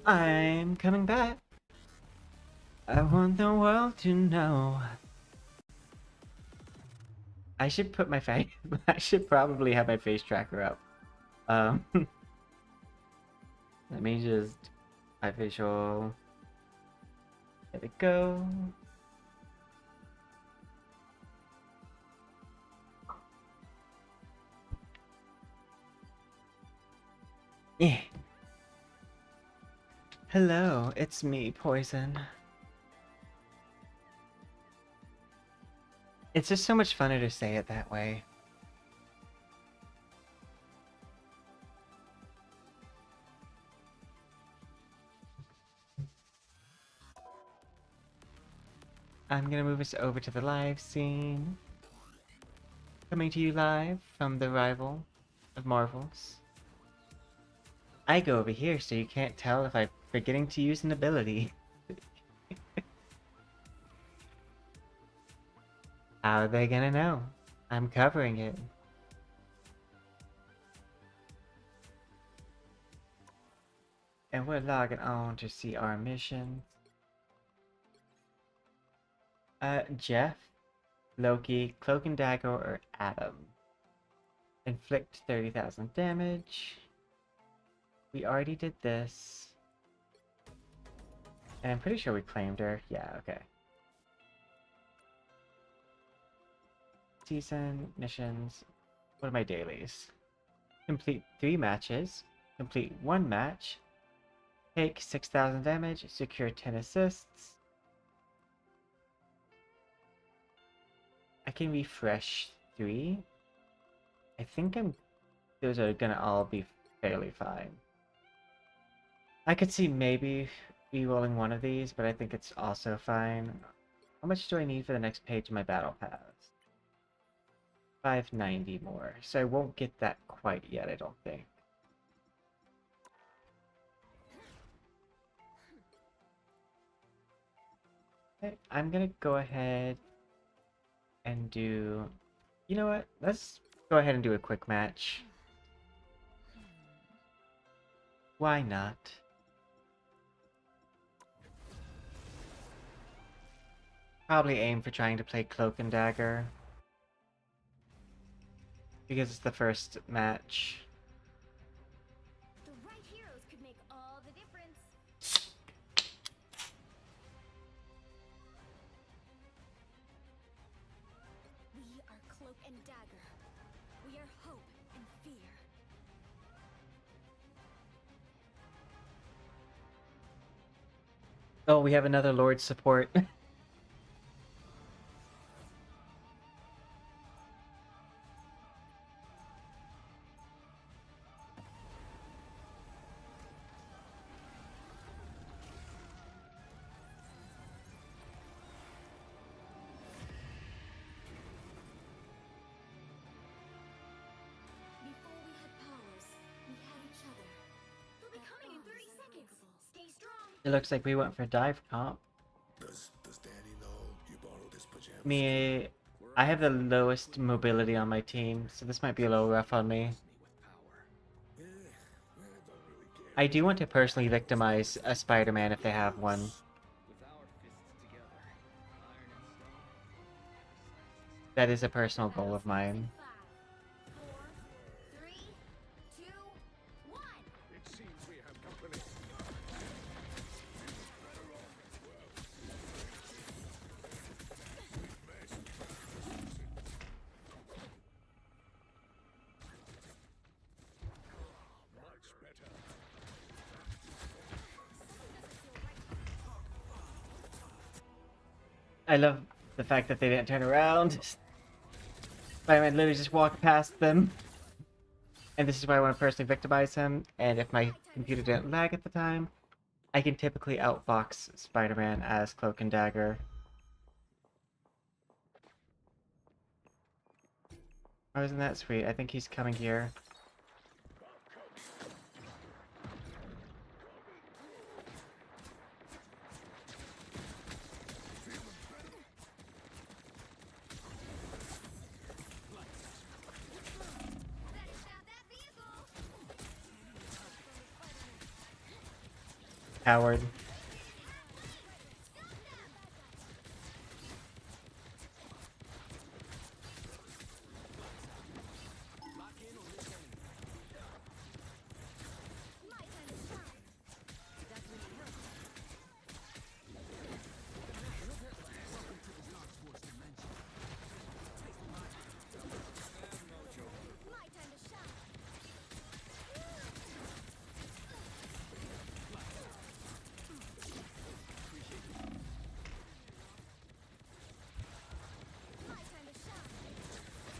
I'm coming back. I want the world to know. I should put my face. I should probably have my face tracker up. Let me just my facial. There we go. Yeah. Hello, it's me, Poison. It's just so much funner to say it that way. I'm gonna move us over to the live scene. Coming to you live from the rival of Marvels. I go over here so you can't tell if I'm forgetting to use an ability. How are they gonna know? I'm covering it. And we're logging on to see our mission. Jeff, Loki, Cloak and Dagger, or Adam. Inflict 30,000 damage. We already did this. And I'm pretty sure we claimed her. Yeah, okay. Season, missions. What are my dailies? Complete 3 matches. Complete 1 match. Take 6,000 damage. Secure 10 assists. I can refresh 3. I think those are gonna all be fairly fine. I could see maybe re-rolling one of these, but I think it's also fine. How much do I need for the next page of my battle pass? 590 more, so I won't get that quite yet, I don't think. Okay, I'm gonna go ahead and do... You know what? Let's go ahead and do a quick match. Why not? Probably aim for trying to play Cloak and Dagger. Because it's the first match. The right heroes could make all the difference. We are Cloak and Dagger. We are hope and fear. Oh, we have another Lord support. Before we had powers, we had each other. They'll be coming in 30 seconds. Stay strong. It looks like we went for dive comp. Does Danny know you borrowed his pajamas? Me, I have the lowest mobility on my team, so this might be a little rough on me. Yeah, I don't really care. I do want to personally victimize a Spider-Man if they have one. That is a personal goal of mine. 5, 4, 3, 2, 1. It seems we have company. Much better. I love the fact that they didn't turn around. Spider-Man literally just walked past them. And this is why I want to personally victimize him. And if my computer didn't lag at the time, I can typically outbox Spider-Man as Cloak and Dagger. Oh, isn't that sweet? I think he's coming here. Coward.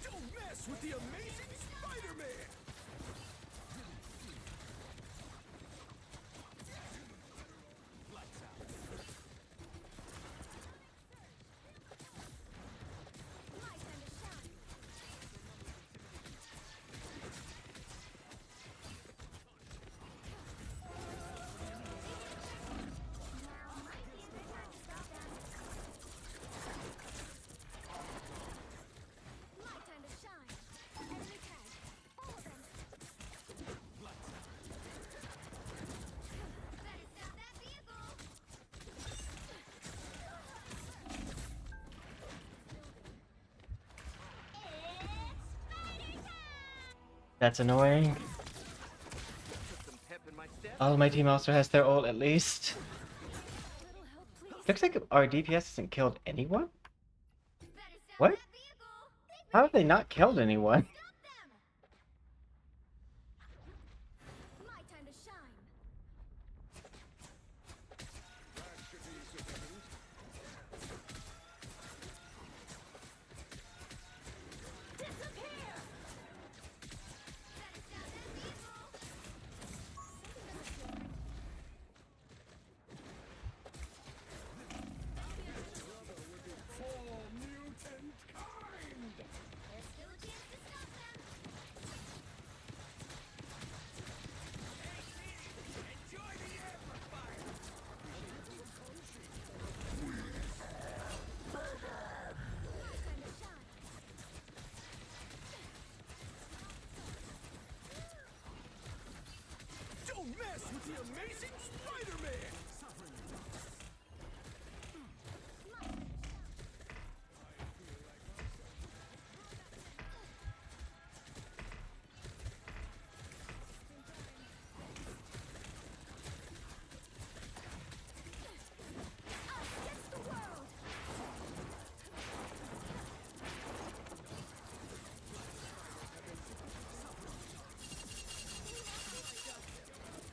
Don't mess with the amazing Spider-Man! That's annoying. Oh, my team also has their ult at least. Looks like our DPS hasn't killed anyone? What? How have they not killed anyone? Fall mutant kind! Enjoy the amplifier! Don't mess with the amazing Spider-Man!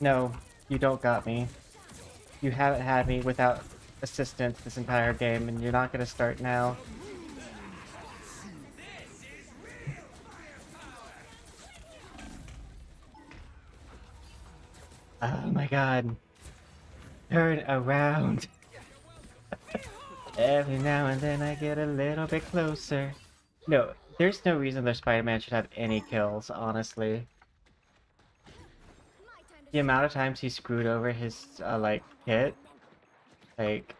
No, you don't got me. You haven't had me without assistance this entire game, and you're not gonna start now. Oh my god. Turn around. Every now and then I get a little bit closer. No, there's no reason the Spider-Man should have any kills, honestly. The amount of times he screwed over his, like, kit, like...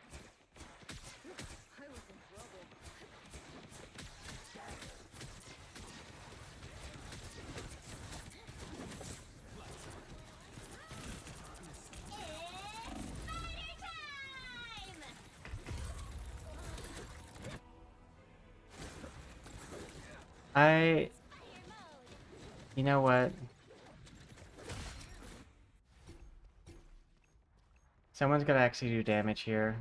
You know what? Someone's gonna actually do damage here.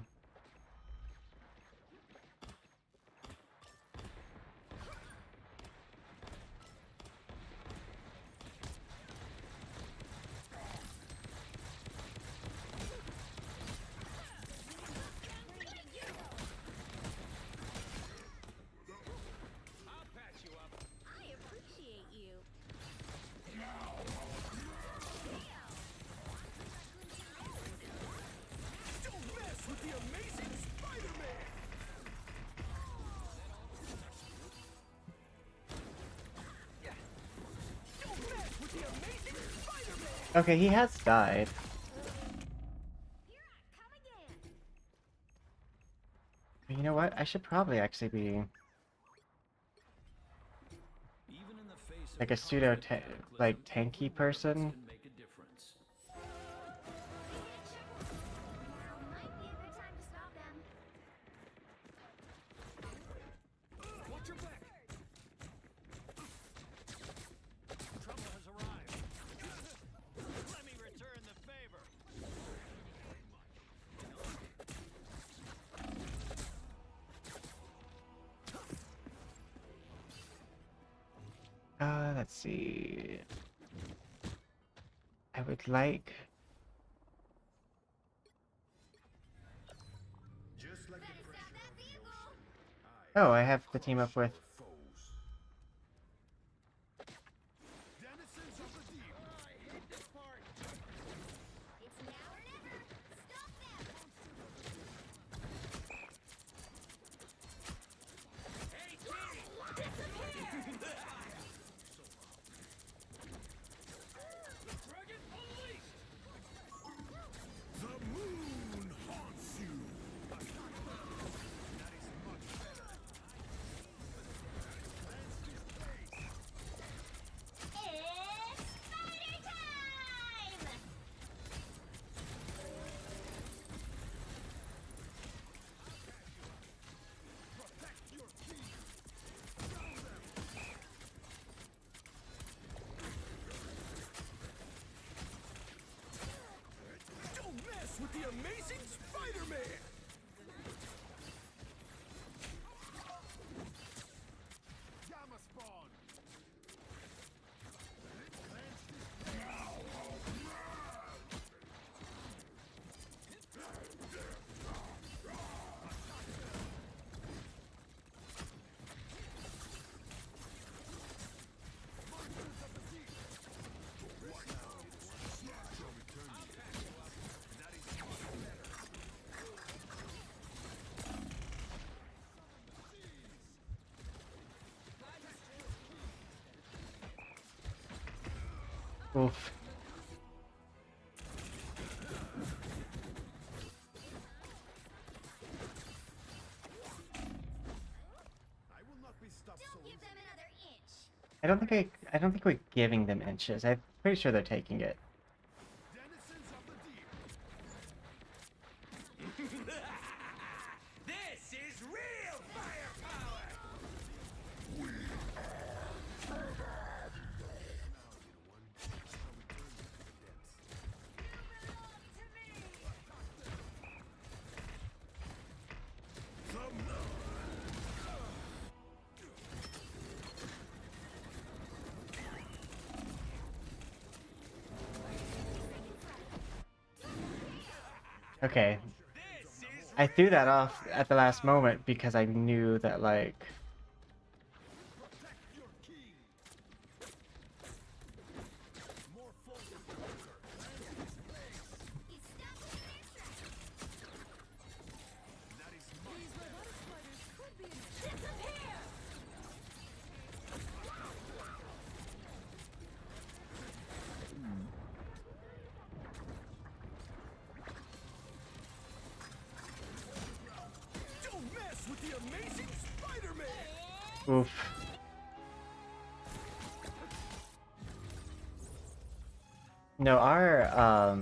Don't mess with the amazing Spider-Man! Don't mess with the amazing Spider-Man! Okay, he has died. You know what? I should probably actually be like a pseudo like tanky person. Let's see. I would like. Just like the pressure of the ocean, Oh, I have to team up with. foes. Denizens of the deep. I hate this part. It's now or never. Stop them. Hey, kid! The dragon unleashed! The moon haunts you! That is much better. Cleanse this place! It's spider time! Protect your king! Show them! Don't mess with the amazing Spider-Man! Gamma spawn! Cleanse this Oof. I will not be stopped so Don't give easily. them another inch. I don't think we're giving them inches. I'm pretty sure they're taking it. Denizens of the deep. This is real firepower! Okay. This is I threw that off at the last moment because I knew that, like. Protect your king. More foes to conquer. Cleanse this place. It's stopping in their tracks. That is much These robotic spiders could be disappear! Don't mess with the amazing Spider-Man! Oof. No, our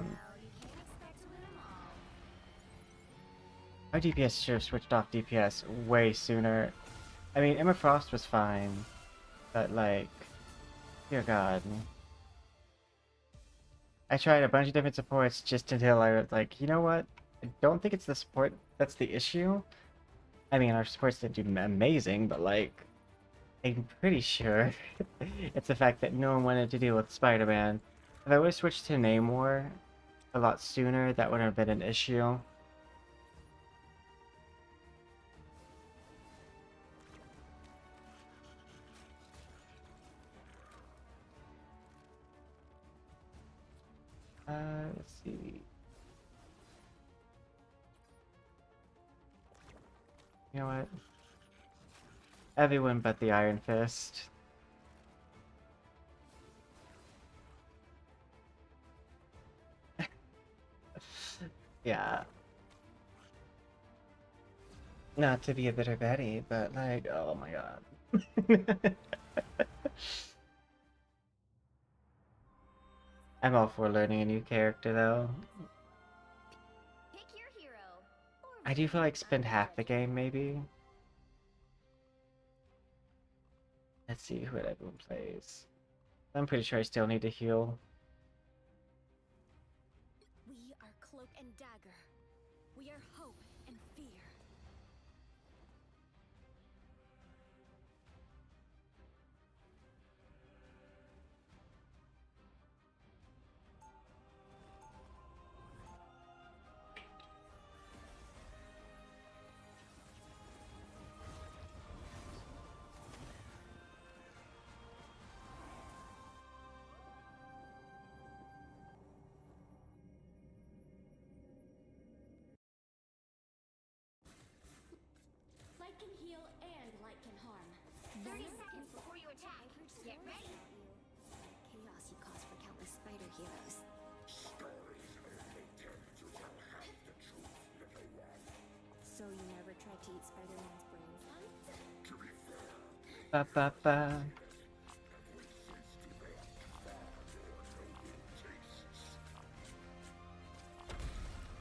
DPS should have switched off DPS way sooner. I mean, Emma Frost was fine, but like, dear God. I tried a bunch of different supports just until I was like, you know what? I don't think it's the support that's the issue. I mean, our supports did do amazing, but like, I'm pretty sure it's the fact that no one wanted to deal with Spider-Man. If I would have switched to Namor a lot sooner, that would have been an issue. Let's see. You know what? Everyone but the Iron Fist. Yeah. Not to be a bitter Betty, but like, oh my god. I'm all for learning a new character though. Pick your hero. Or I do feel remain like spend half the unjudged. game maybe. Let's see who everyone plays. I'm pretty sure I still need to heal. We are Cloak and Dagger. We are hope and fear. 30 seconds before you attack. Get ready. Chaos you cause for countless spider heroes. Stories only tend to tell half the truth, little one. So you never tried to eat Spider-Man's brains, huh? To be fair, Ba ba ba. and we cease to them far more noble tastes.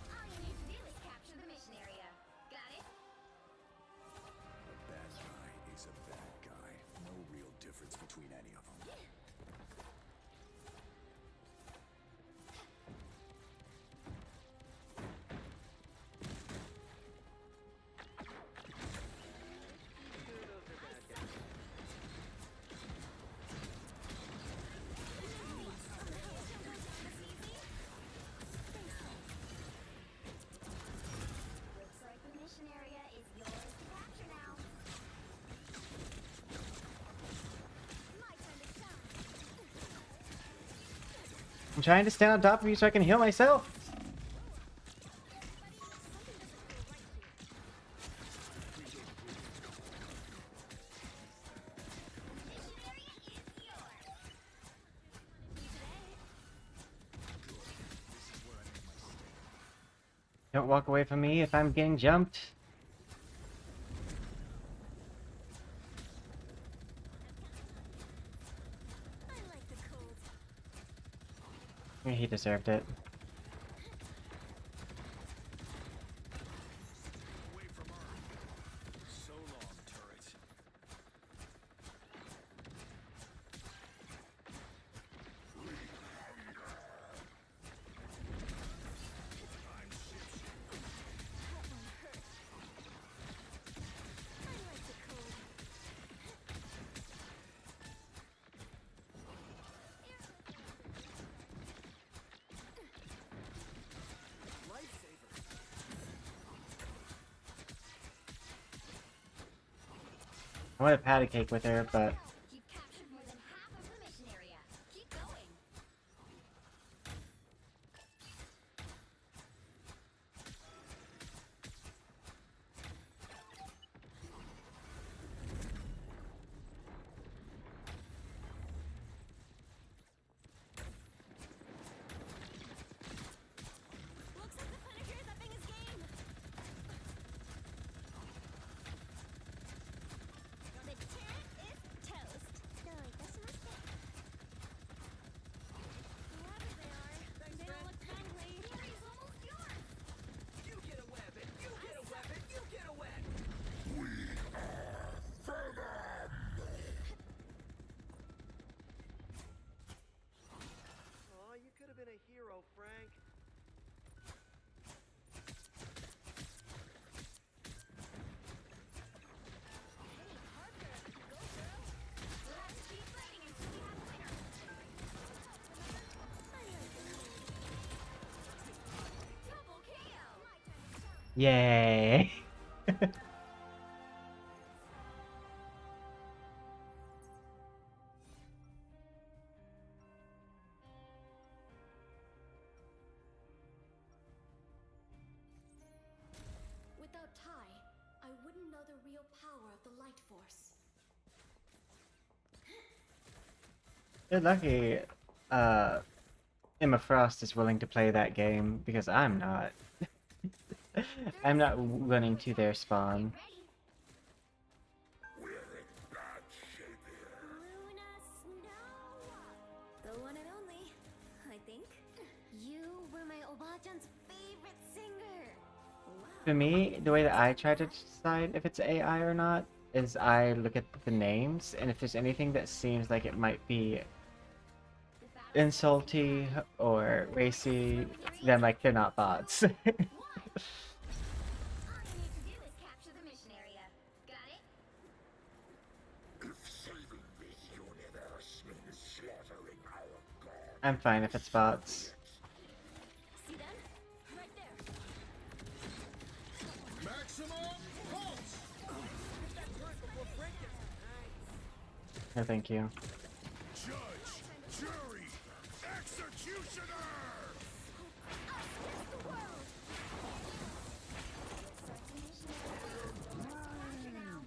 All you need to do is capture the mission area. Got it? A bad guy is a bad guy. No real difference between any of them. Looks like the mission area is yours to capture now. My time to shine. I'm trying to stand on top of you so I can heal myself. Don't walk away from me if I'm getting jumped. I like the cold. He deserved it. Away from Earth. So long, turret. I want a patty cake with her, but You've captured more than half of the mission area. Keep going. Looks like the Punisher is upping his game. The turret is toast. Whoever they are, they don't look friendly. The area's almost yours. You get a weapon, you get a weapon, you get a weapon! Aw, you could have been a hero, Frank. Let's keep fighting until we have a winner. Double KO. My time to shine. yay! Without Ty, I wouldn't know the real power of the light force. You're lucky Emma Frost is willing to play that game because I'm not. I'm not running to their spawn. Ready? We're in bad shape here. Luna Snow. The one and only, I think. You were my Oba-chan's favorite singer. Wow. For me, the way that I try to decide if it's AI or not is I look at the names, and if there's anything that seems like it might be insulty or racy, then like they're not bots. All you need to do is capture the mission area. Got it? If saving this universe means slaughtering our god, I'm fine if it's bots. See them? Right there. Maximum pulse! No, thank you. Judge, jury, executioner! Against the world. Start the mission area. Capture now.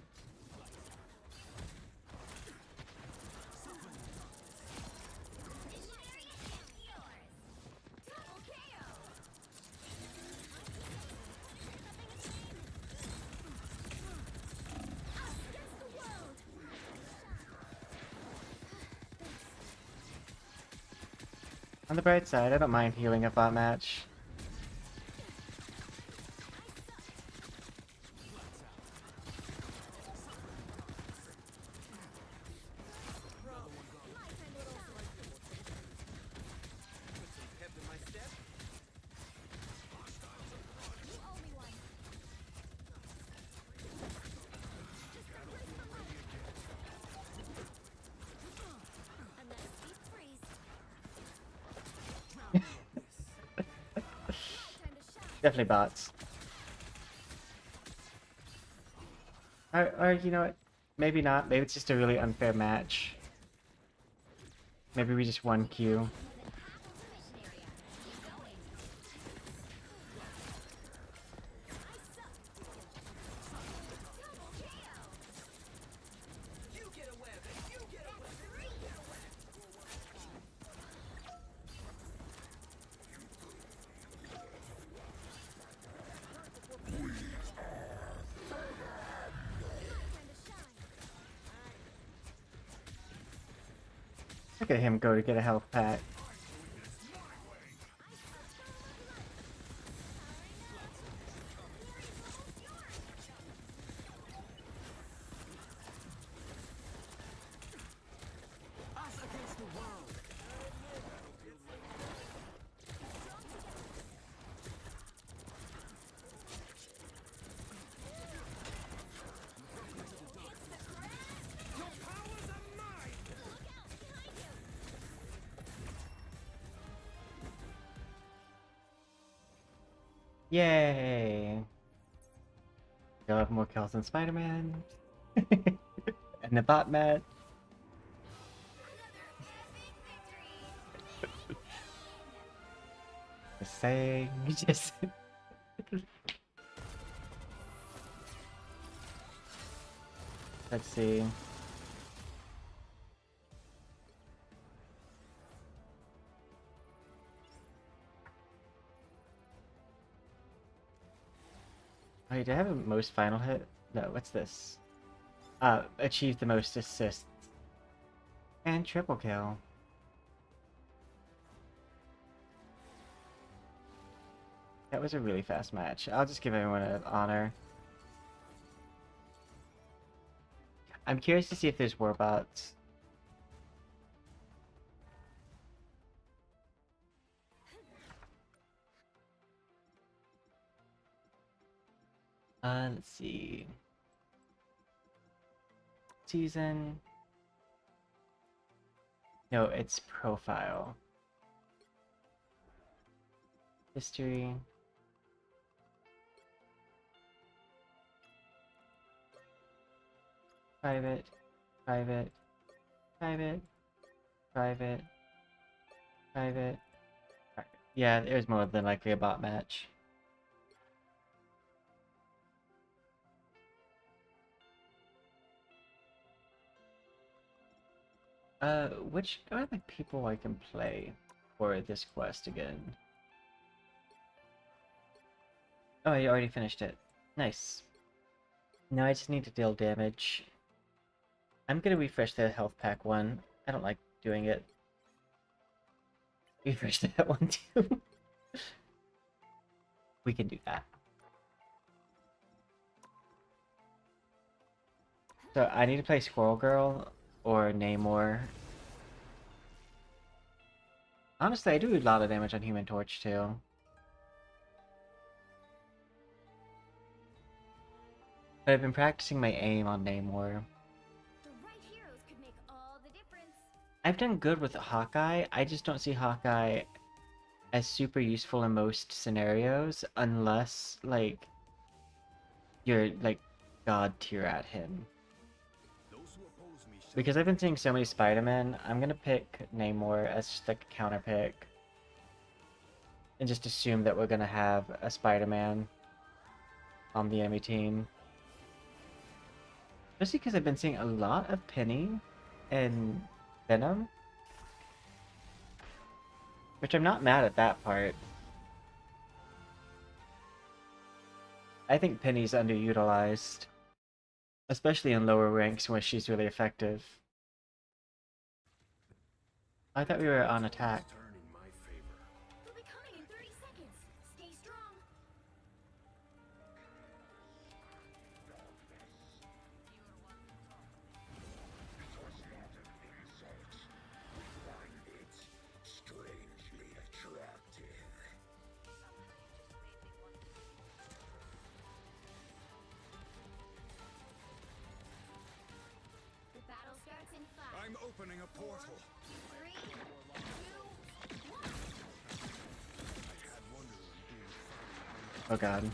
On the bright side, I don't mind healing a bot match. Pep in my step. Definitely bots. Or you know what? Maybe not. Maybe it's just a really unfair match. Maybe we just won Q. You get a web. You get a web. You get a web. Look at him go to get a health pack. Us against the world. Yay! You'll have more kills than Spider-Man. And the bot match. Just saying, just... Let's see. Wait, do I have a most final hit? No, what's this? Achieve the most assists. And triple kill. That was a really fast match. I'll just give everyone an honor. I'm curious to see if there's warbots. Let's see. Season. No, it's profile. History. Private. Private. Private. Private. Private. Private. Yeah, there's more than likely a bot match. Which are the people I can play for this quest again? Oh, I already finished it. Nice. Now I just need to deal damage. I'm gonna refresh the health pack one. I don't like doing it. Refresh that one too. We can do that. So I need to play Squirrel Girl or Namor. Honestly, I do a lot of damage on Human Torch too. But I've been practicing my aim on Namor. The right heroes could make all the difference. I've done good with Hawkeye. I just don't see Hawkeye as super useful in most scenarios unless, like, you're, like, god tier at him. Because I've been seeing so many Spider-Man, I'm gonna pick Namor as just like a counter pick. And just assume that we're gonna have a Spider-Man on the enemy team. Especially because I've been seeing a lot of Penny and Venom. Which I'm not mad at that part. I think Penny's underutilized. Especially in lower ranks where she's really effective. I thought we were on attack. opening a portal. 3, 2, 1. Oh god.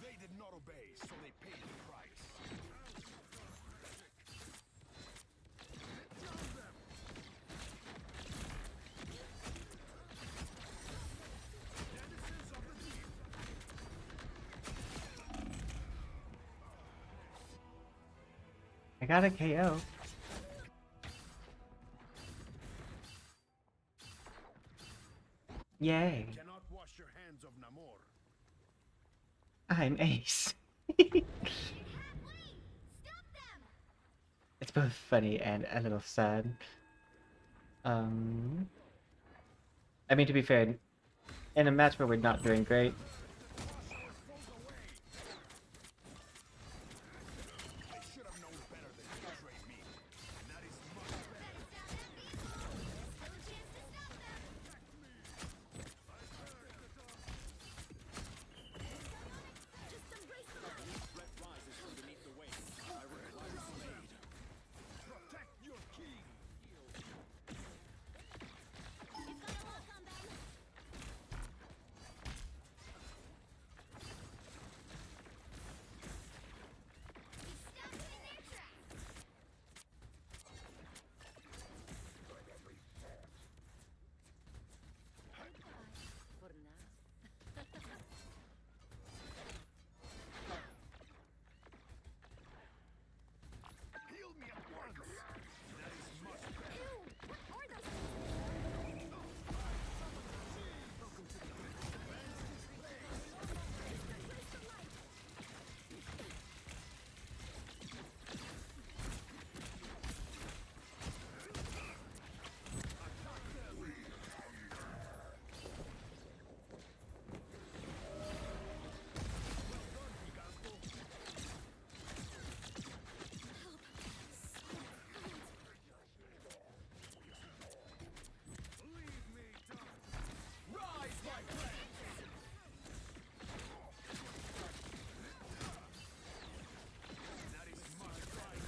They did not obey, so they paid the price. I got a KO. Yay. Cannot wash your hands of Namor. I'm Ace. Halfway! Stop them! It's both funny and a little sad. I mean, to be fair, in a match where we're not doing great, They should have known better than to betray me. And that is much better. Protect your king. Heal me at once. That is much better. Rise, my friends! That is much better.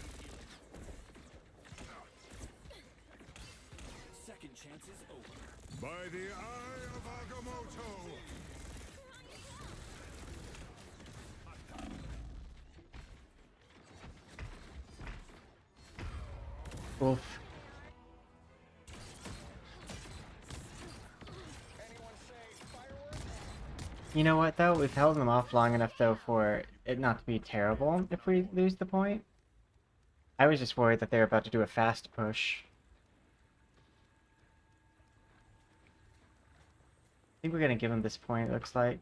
Second chance is over. By the eye of Agamotto! oof. You know what though? We've held them off long enough though for it not to be terrible if we lose the point. I was just worried that they were about to do a fast push. I think we're gonna give them this point, it looks like.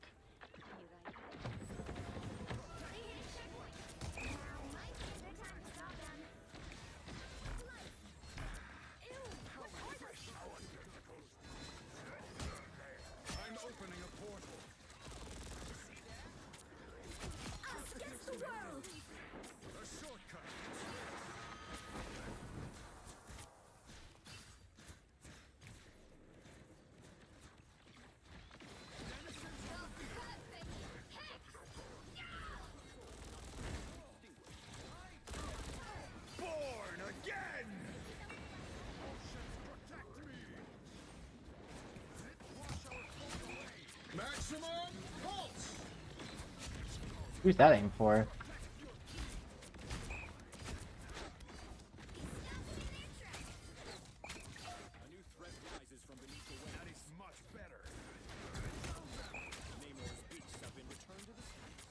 I'm opening a portal. Us against the world! A shortcut. Born again! Protect me! Wash our code away! Maximum pulse! Who's that aim for? A new threat rises from beneath the That waves. is much better. Namor's beasts have been returned to the streets.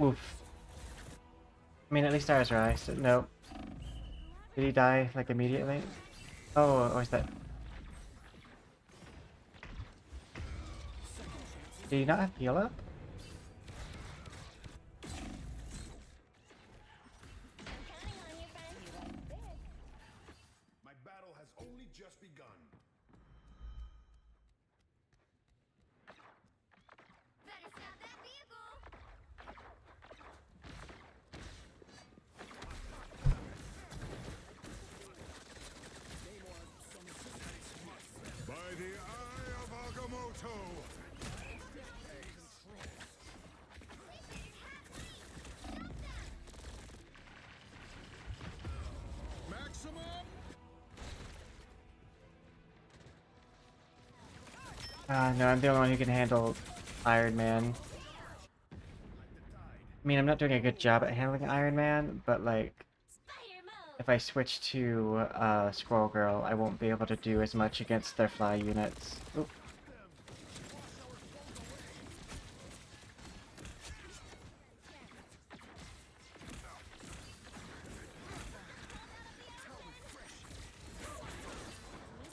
Oof. I mean, at least ours are ice. Nope. Did he die, like, immediately? Oh, or is that... Did he not have heal up? My battle has only just begun. Better stop that vehicle! By the eye of Agamotto! Maximum! No, I'm the only one who can handle Iron Man. I mean, I'm not doing a good job at handling Iron Man, but like, Spider mode! if I switch to Squirrel Girl, I won't be able to do as much against their fly units. Oop.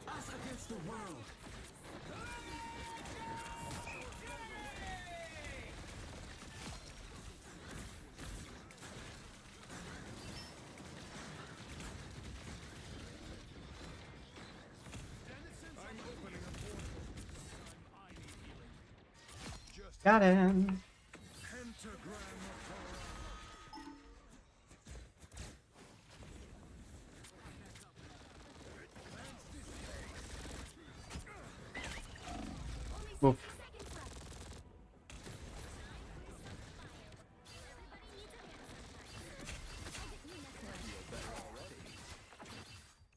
Us against the world. I'm opening a portal. I need healing. Just Got him! pentagram of horror. Oof.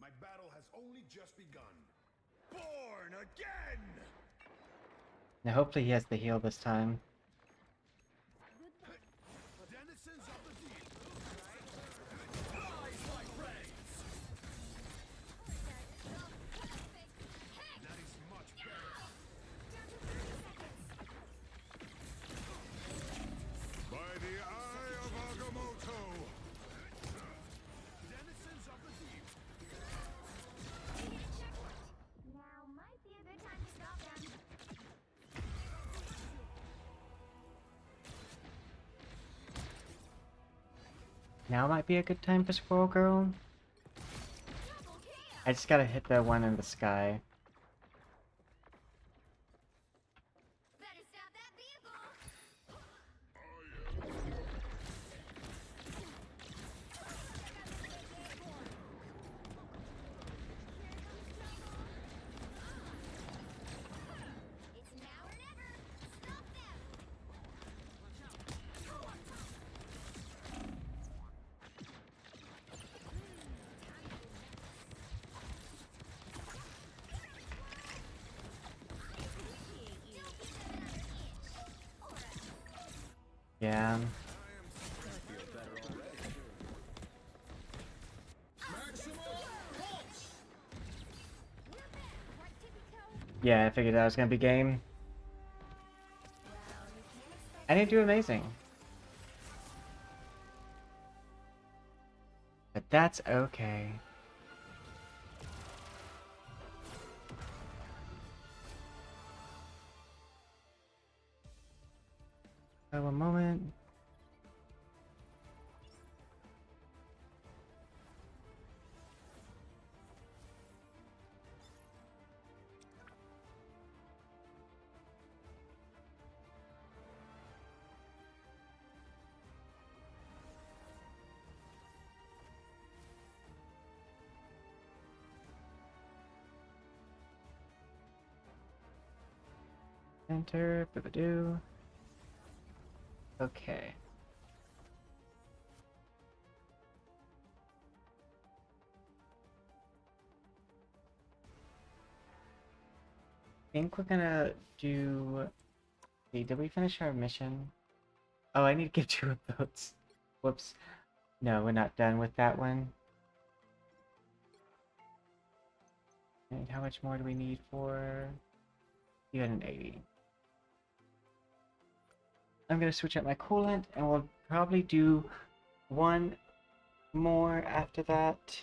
My battle has only just begun. Born again! Now hopefully he has the heal this time. Denizens of the deep. Rise like rays. That is much better. By the eye of Agamotto. Denizens of the deep. Now might be a good time to stop them. Now might be a good time for Squirrel Girl. I just gotta hit the one in the sky. Better stop that vehicle! It's now or never! Stop them! Yeah. Yeah, I figured that was gonna be game. I didn't do amazing. But that's okay. Oh, a moment. Enter, boop-a-doo. Okay. Think we're gonna do... Wait, did we finish our mission? Oh, I need to give 2 of those. Whoops. No, we're not done with that one. And how much more do we need for... You had an 80. I'm gonna switch out my coolant, and we'll probably do one more after that.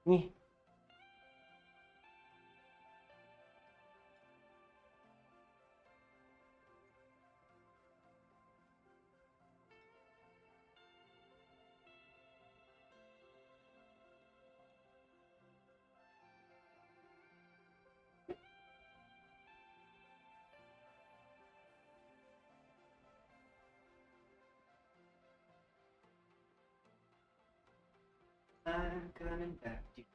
Yeah. I'm coming back to you.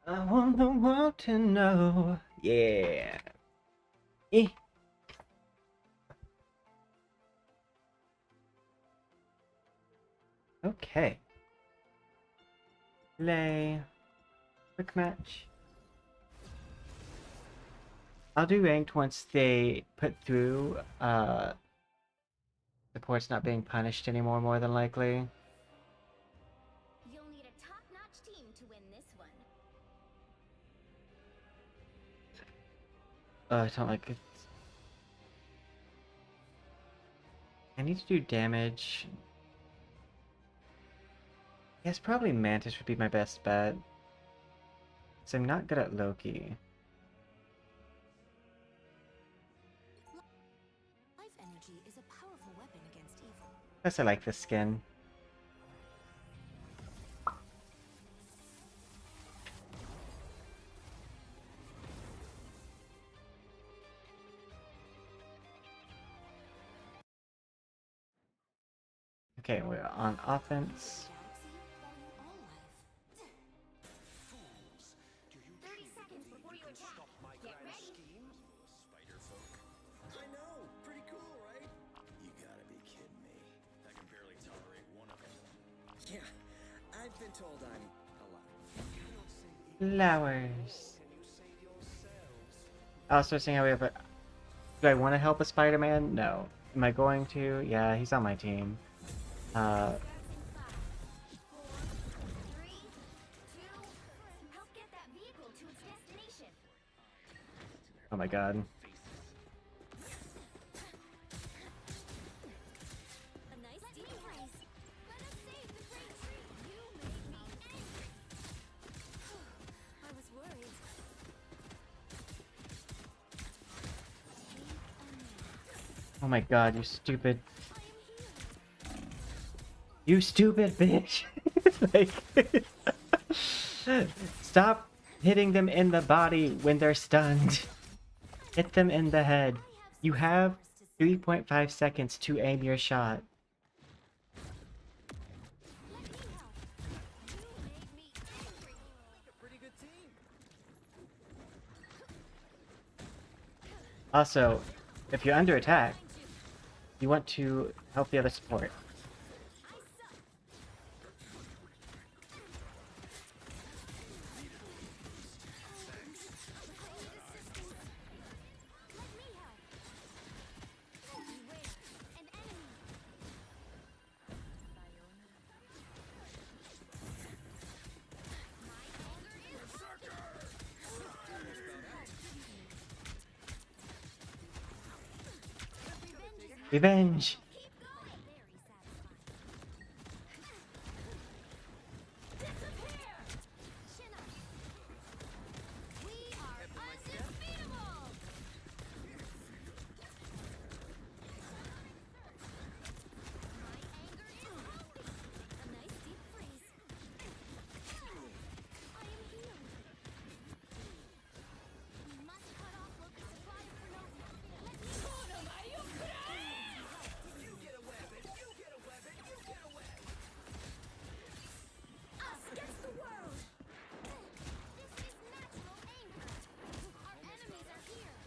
I want the world to know. Yeah. Eh. Okay. Play. Quick match. I'll do ranked once they put through support's not being punished anymore, more than likely. You'll need a top-notch team to win this one. I don't like it. I need to do damage. Yes, probably Mantis would be my best bet. So I'm not good at Loki. Life energy is a powerful weapon against evil. Plus I like this skin. Okay, we're on offense. Galaxy value all life. 30 seconds before you attack. Get ready. Spider folk. I know! Pretty cool, right? You gotta be kidding me. I can barely tolerate one of them. Yeah, I've been told I'm allowed. Flowers. Also seeing how we have a... Do I want to help a Spider-Man? No. Am I going to? Yeah, he's on my team. Starts in 5, 4, 3, 2. Help get that vehicle to its destination. Oh my god. A nice deep freeze. Let us save the great tree. You made me angry. I was worried. Oh my god, you stupid... I am healed. You stupid bitch! Like... Stop hitting them in the body when they're stunned. Hit them in the head. You have 3.5 seconds to aim your shot. Let me help. You made me angry. A pretty good team. Also, if you're under attack, you want to help the other support. I suck. Let me help. Beware, an enemy. My anger is Revenge! keep going. Very satisfying. Disappear. Chin up. We are undefeatable. My anger is healthy. A nice deep freeze. I am healed. We must cut off Loki's supply of Pronova. Let me You get a weapon, you get a weapon, you get a weapon! us against the world. This is natural anger. Our enemies are here.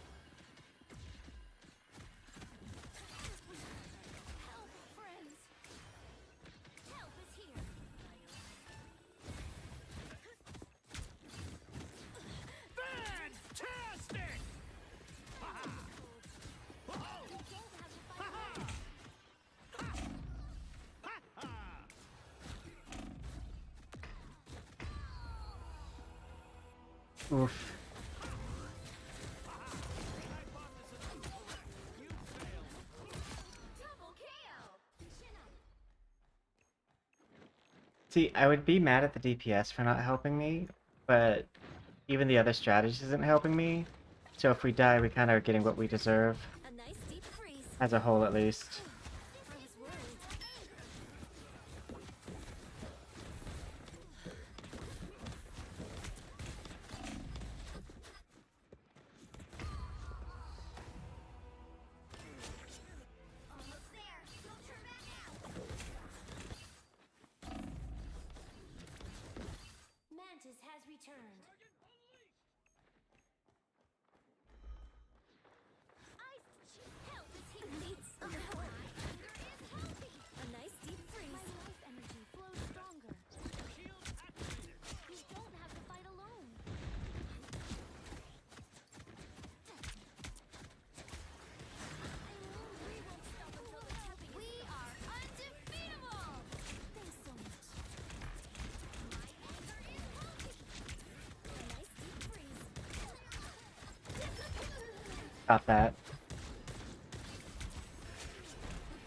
Help, friends. Help is here. Fantastic! We don't have to fight alone. Oof. See, I would be mad at the DPS for not helping me, but even the other strategy isn't helping me. So if we die, we kind of are getting what we deserve. A nice deep freeze. As a whole, at least. I was worried. Almost there. Don't turn back now. Mantis has returned. Help is here. Needs some help. A nice deep freeze. My life energy flows stronger. You don't have to fight alone. We are undefeatable. Thanks so much. A nice deep freeze. Got that.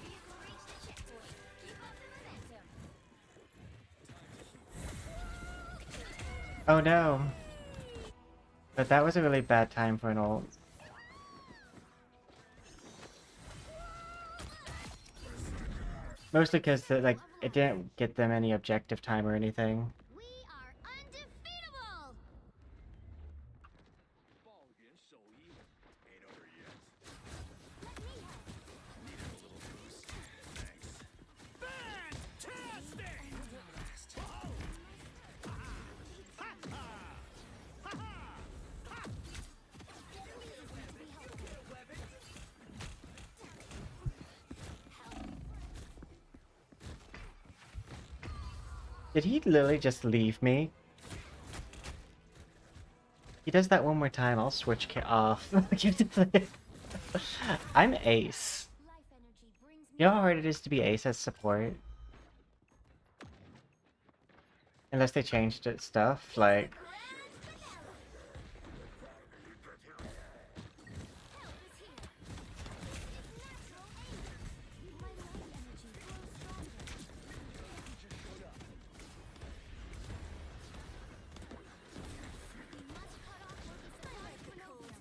Vehicle reached the checkpoint. Keep up the momentum. Oh no! But that was a really bad time for an ult. Mostly because like it didn't get them any objective time or anything. We are undefeatable. Ball again, so even. Ain't over yet. Let me help. Need a little boost. Thanks. Fantastic! Did he literally just leave me? He does that one more time, I'll switch off. I'm ace. Life energy brings me. You know how hard it is to be ace as support? Unless they changed stuff, like... My life energy flows stronger. We must cut off what is the microbiome.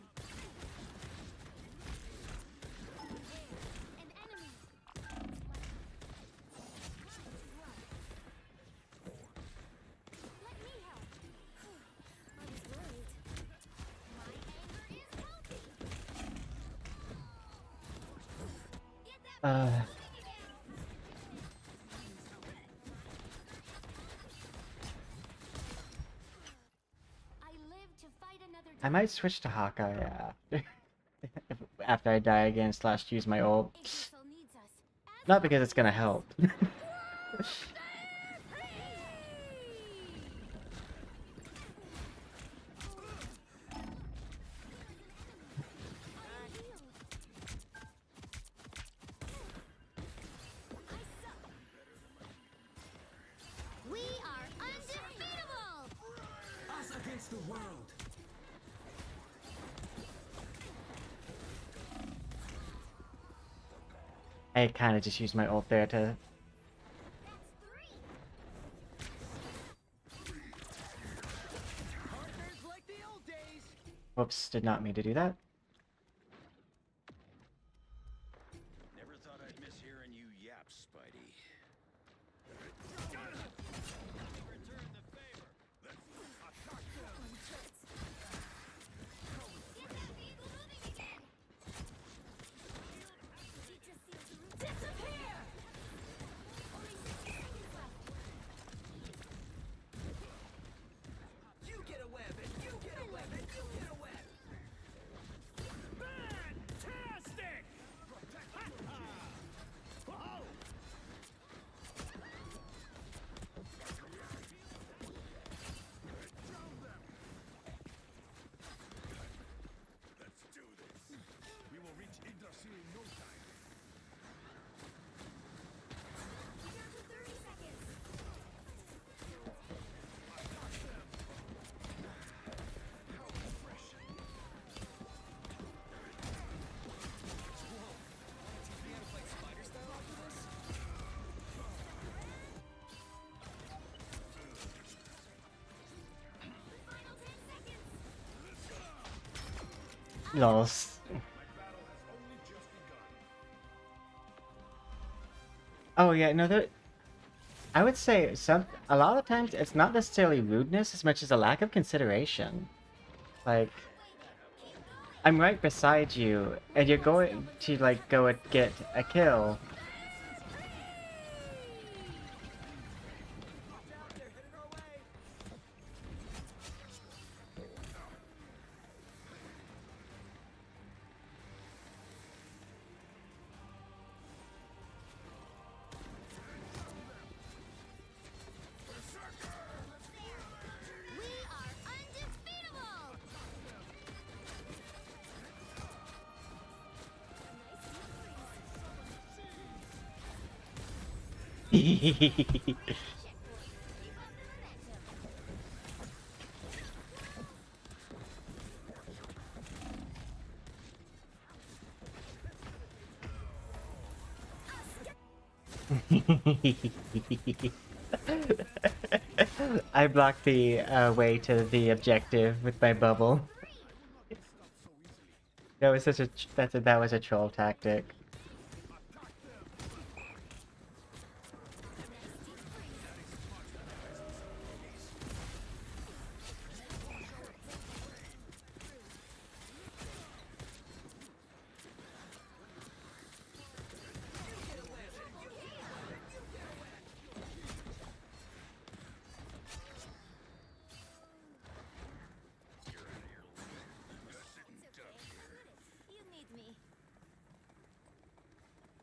An enemy. Let me help. I was worried. My anger is healthy. Get that moving again. I live to fight another day. I might switch to Hawkeye after, after I die again / use my ult. Yggdrasil needs us. As Not because it's gonna help. We are undefeatable. Us against the world. I kind of just used my ult there to... Partners like the old days. Whoops, did not mean to do that. Never thought I'd miss hearing you yap, Spidey. Return the favor. Get that vehicle moving again. Disappear! Only 60 seconds left. You get a web, and you get a web, and you get a web. Lols. Oh yeah, no, I would say a lot of times it's not necessarily rudeness as much as a lack of consideration. Like, I'm right beside you, and you're going to like go and get a kill. We are undefeatable! I blocked the way to the objective with my bubble. That was such a that was a troll tactic. You need me.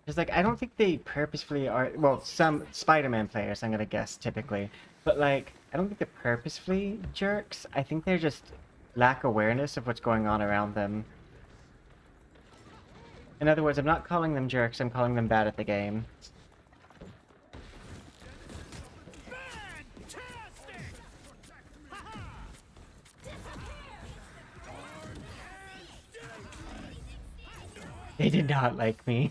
It's like I don't think they purposefully are. Well, some Spider-Man players, I'm gonna guess typically, but like I don't think they're purposefully jerks. I think they're just lack awareness of what's going on around them. In other words, I'm not calling them jerks. I'm calling them bad at the game. They did not like me.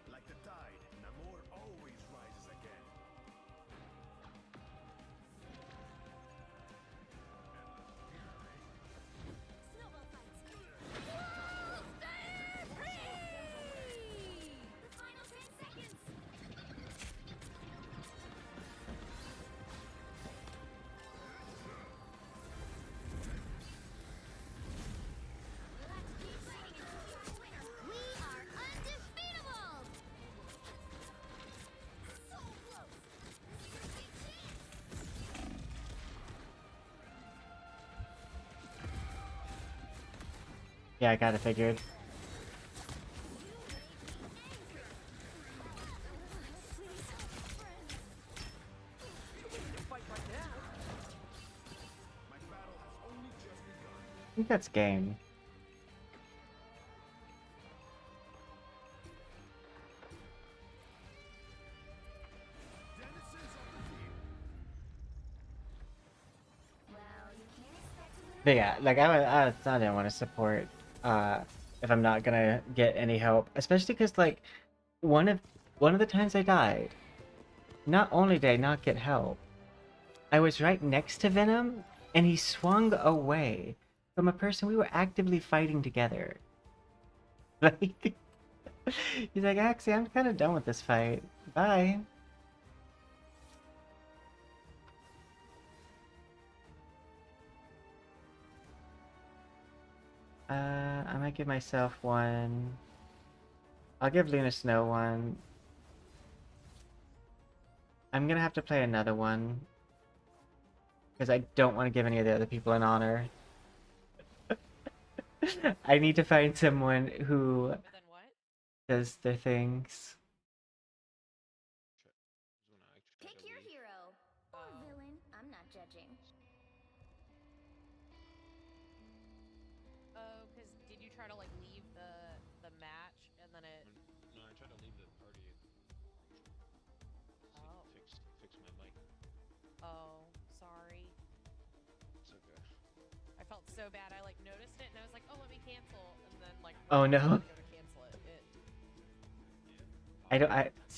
Like the tide, Namor always rises again. Snowball fights. The final 10 seconds. Let's keep fighting until we are a winner. We are undefeatable! So close. This is your big chance. Yeah, I got it figured. I think that's game. But yeah, like I didn't want to support if I'm not gonna get any help, especially because like one of the times I died, not only did I not get help, I was right next to Venom, and he swung away from a person we were actively fighting together. Like he's like, actually, I'm kind of done with this fight. Bye. I might give myself one. I'll give Luna Snow one. I'm gonna have to play another one. Because I don't want to give any of the other people an honor. I need to find someone who does their things. Pick your hero. Or villain. I'm not judging. Oh, because did you try to like leave the match and then it? No, I tried to leave the party. Oh. Fix my mic. Oh, sorry. It's okay. I felt so bad. I like noticed it and I was like, oh, let me cancel, and then like. Oh no. Go to cancel it. I don't.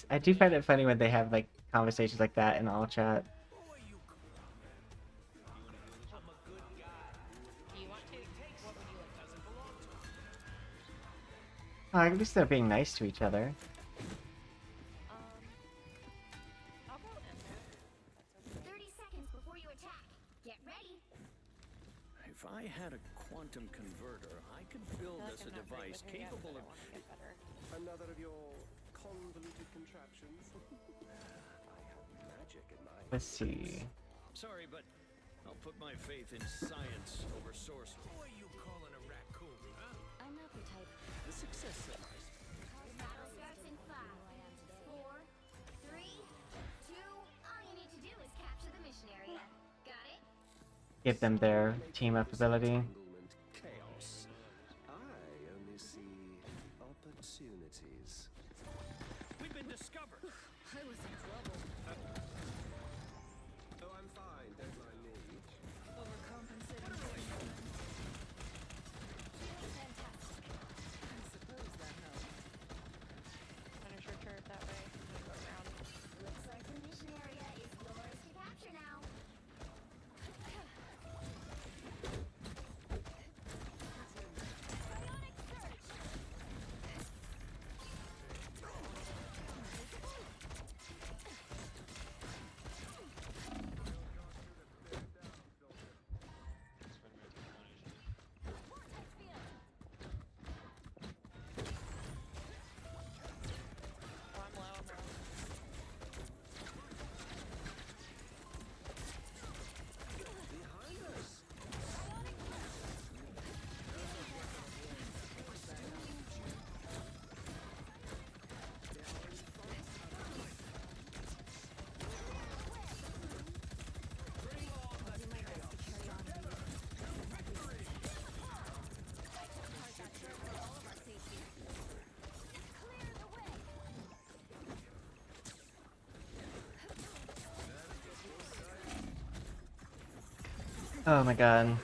I do find it funny when they have like conversations like that in all chat. Do you want to? What would you like? Oh, at least they're being nice to each other. I'll go in there. 30 seconds before you attack. Get ready. If I had a quantum converter, I could build us a device capable of... Another of your convoluted contraptions. I have magic in my... Let's see. Sorry, but I'll put my faith in science over sorcery. Who are you calling a raccoon, huh? I'm not the type. The success settles. Battle starts in 5, 4, 3, 2. All you need to do is capture the mission area. Got it? Give them their team up ability. Chaos. I only see opportunities. We've been discovered. I was in trouble. Oh, I'm fine. Don't mind me. Overcompensating. Fantastic. I suppose that helps. Finish your turret that way. Go around. Looks like the mission area is yours to capture now. Bionic search. Vortex field. Oh, I'm low. Behind us. Oh my god.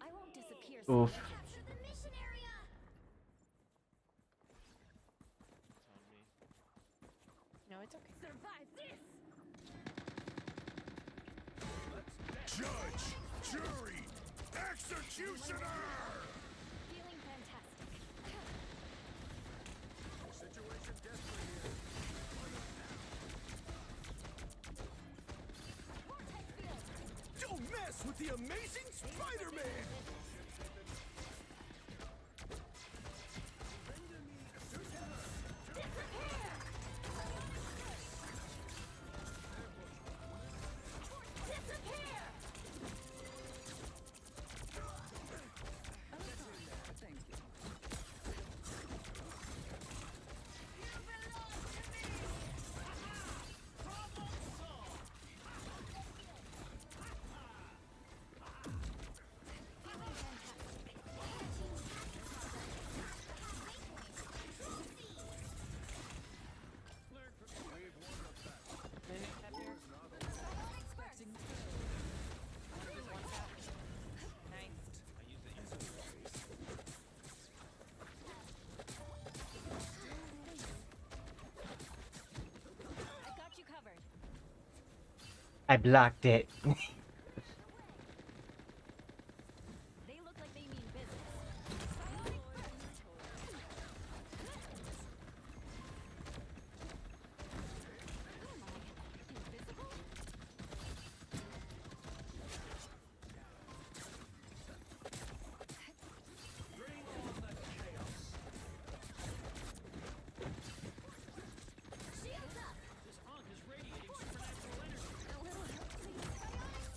I won't disappear. Oof. Capture the mission area. It's on me. No, it's okay. Survive this. Judge, jury, executioner! Feeling fantastic. Situation desperate here. Vortex field. Don't mess with the amazing Spider-Man! Disappear. Disappear. Thank you. I've got you covered. I blocked it. They look like they mean business. Invisible? Shields up. This hunk is radiating supernatural energy. A little help, please.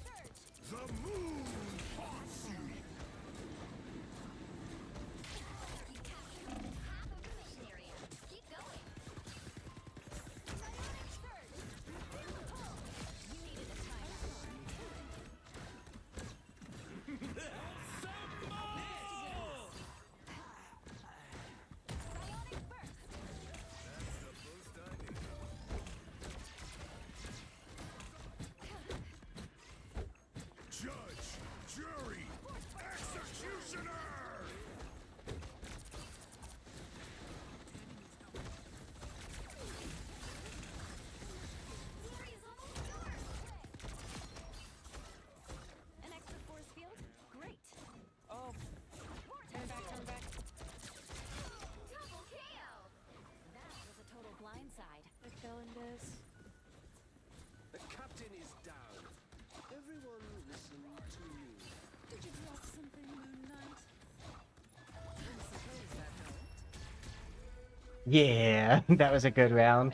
Yeah, that was a good round.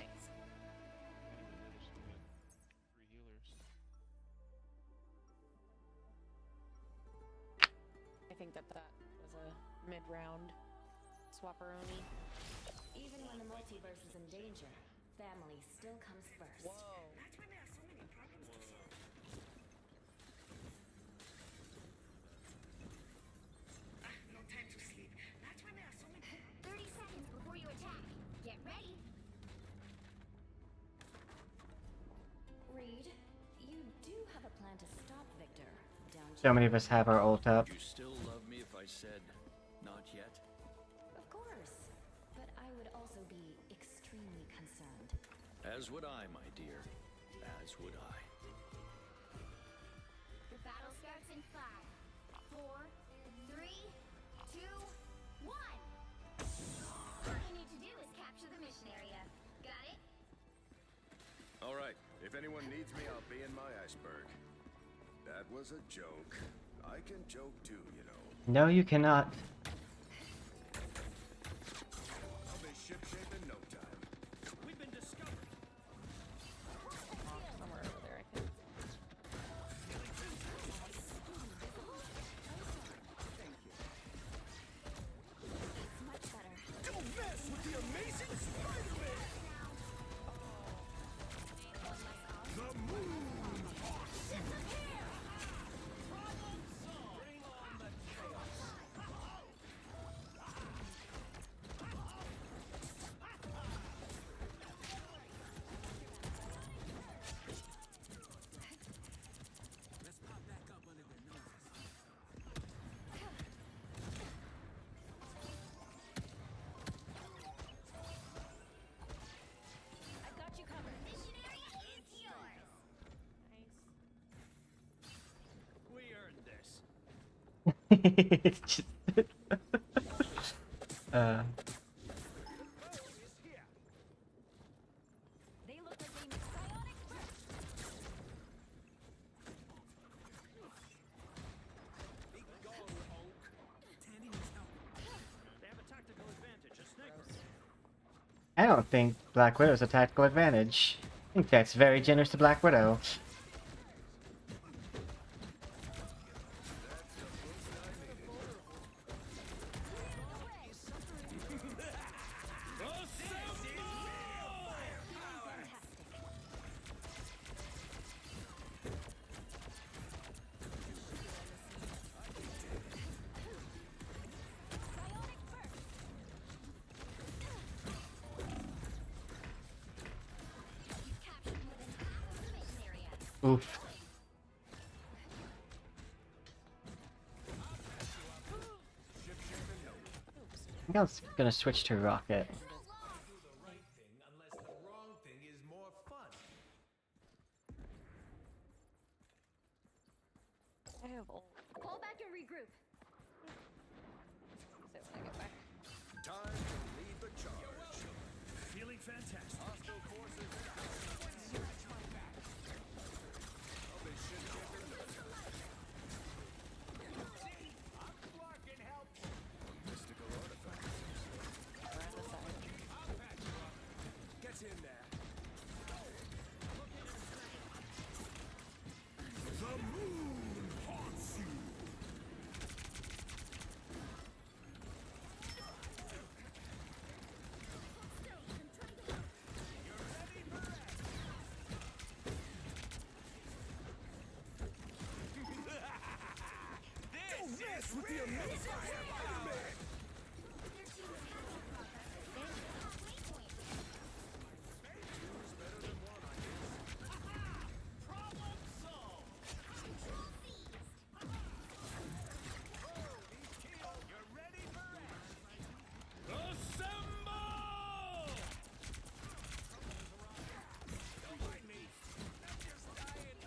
I think that was a mid-round swapperoni. Even when the multiverse is in danger, family still comes first. Whoa. That's when there are so many problems to solve. 30 seconds before you attack. Get ready. Reed, you do have a plan to stop Victor, don't you? So many of us have our ult up. Would you still love me if I said not yet? Of course. But I would also be extremely concerned. As would I, my dear. As would I. The battle starts in 5, 4, 3, 2, 1. All you need to do is capture the mission area. Got it? All right. If anyone needs me, I'll be in my iceberg. That was a joke. I can joke too, you know. No, you cannot. I'll be shipshape in no time. We've been discovered. Somewhere over there, I think. It's much better. Don't mess with the amazing Spider-Man! The moon! Bring on the chaos! Let's pop back up under their noses. I've got you covered. Mission area is yours. We earned this. It's just uh, They look like they need psionic burst. Be gone, Hulk. Tandy needs help. They have a tactical advantage, a sniper. I don't think Black Widow's a tactical advantage. I think that's very generous to Black Widow. You've captured more than half of the mission area. Oof. I think I was gonna switch to Rocket. Do the right thing unless the wrong thing is more fun. I have ult. Pull back and regroup. Say when I get back. Time to lead the charge. Feeling fantastic. Hostile forces I'll be shipshape in no time. Mystical artifact. Around the side. Get in there. The moon haunts you. Don't mess with the amazing Spider-Man! Your team is happy, Parker. They're on waypoint. Problem solved! Control seized. You're ready for action! Assemble! Don't mind me. I'm just dying.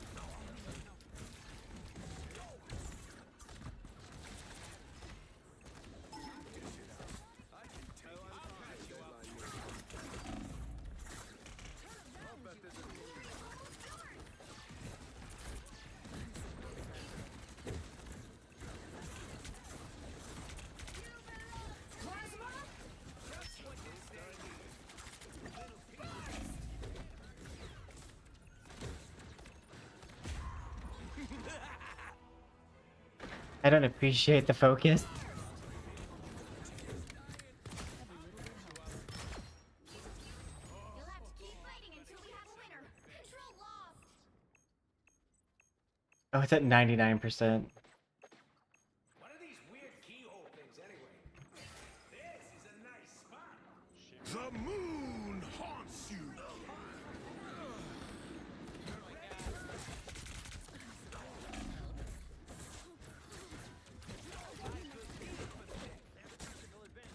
I don't appreciate the focus. You'll have to keep fighting until we have a winner. Control lost. Oh, it's at 99%. What are these weird keyhole things anyway? This is a nice spot. The moon haunts you.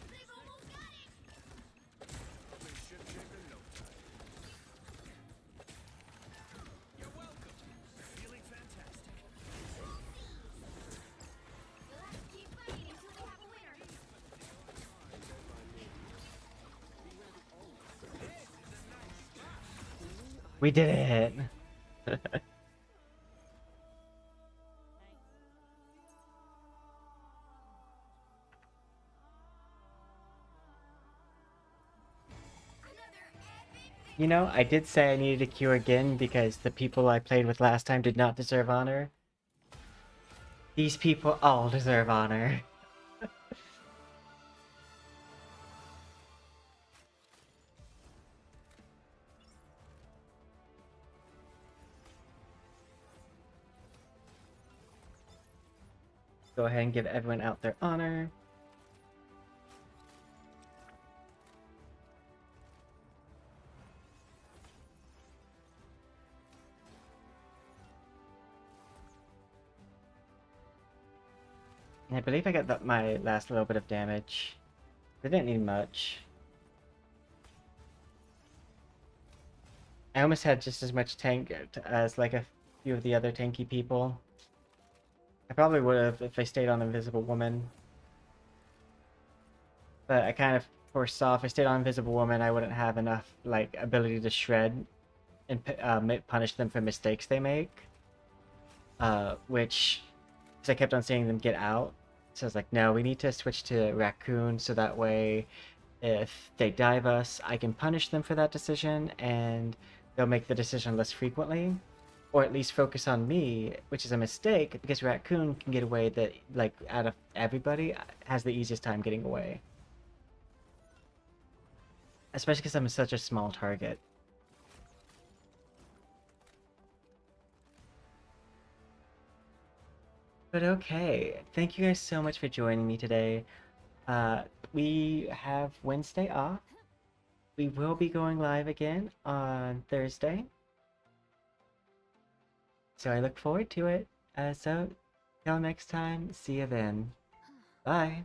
They've almost got it. You're welcome. Feeling fantastic. You'll have to keep fighting until we have a winner. We did it! You know, I did say I needed a queue again because the people I played with last time did not deserve honor. These people all deserve honor. Go ahead and give everyone out their honor. And I believe I got my last little bit of damage. I didn't need much. I almost had just as much tank as like a few of the other tanky people. I probably would have if I stayed on Invisible Woman. But I kind of foresaw if I stayed on Invisible Woman, I wouldn't have enough like ability to shred and punish them for mistakes they make. Which, because I kept on seeing them get out. So I was like, no, we need to switch to Raccoon so that way if they dive us, I can punish them for that decision and they'll make the decision less frequently. Or at least focus on me, which is a mistake because Raccoon can get away that, like, out of everybody, has the easiest time getting away. Especially because I'm such a small target. But okay, thank you guys so much for joining me today. We have Wednesday off. We will be going live again on Thursday. So I look forward to it. So, till next time, see you then. Bye.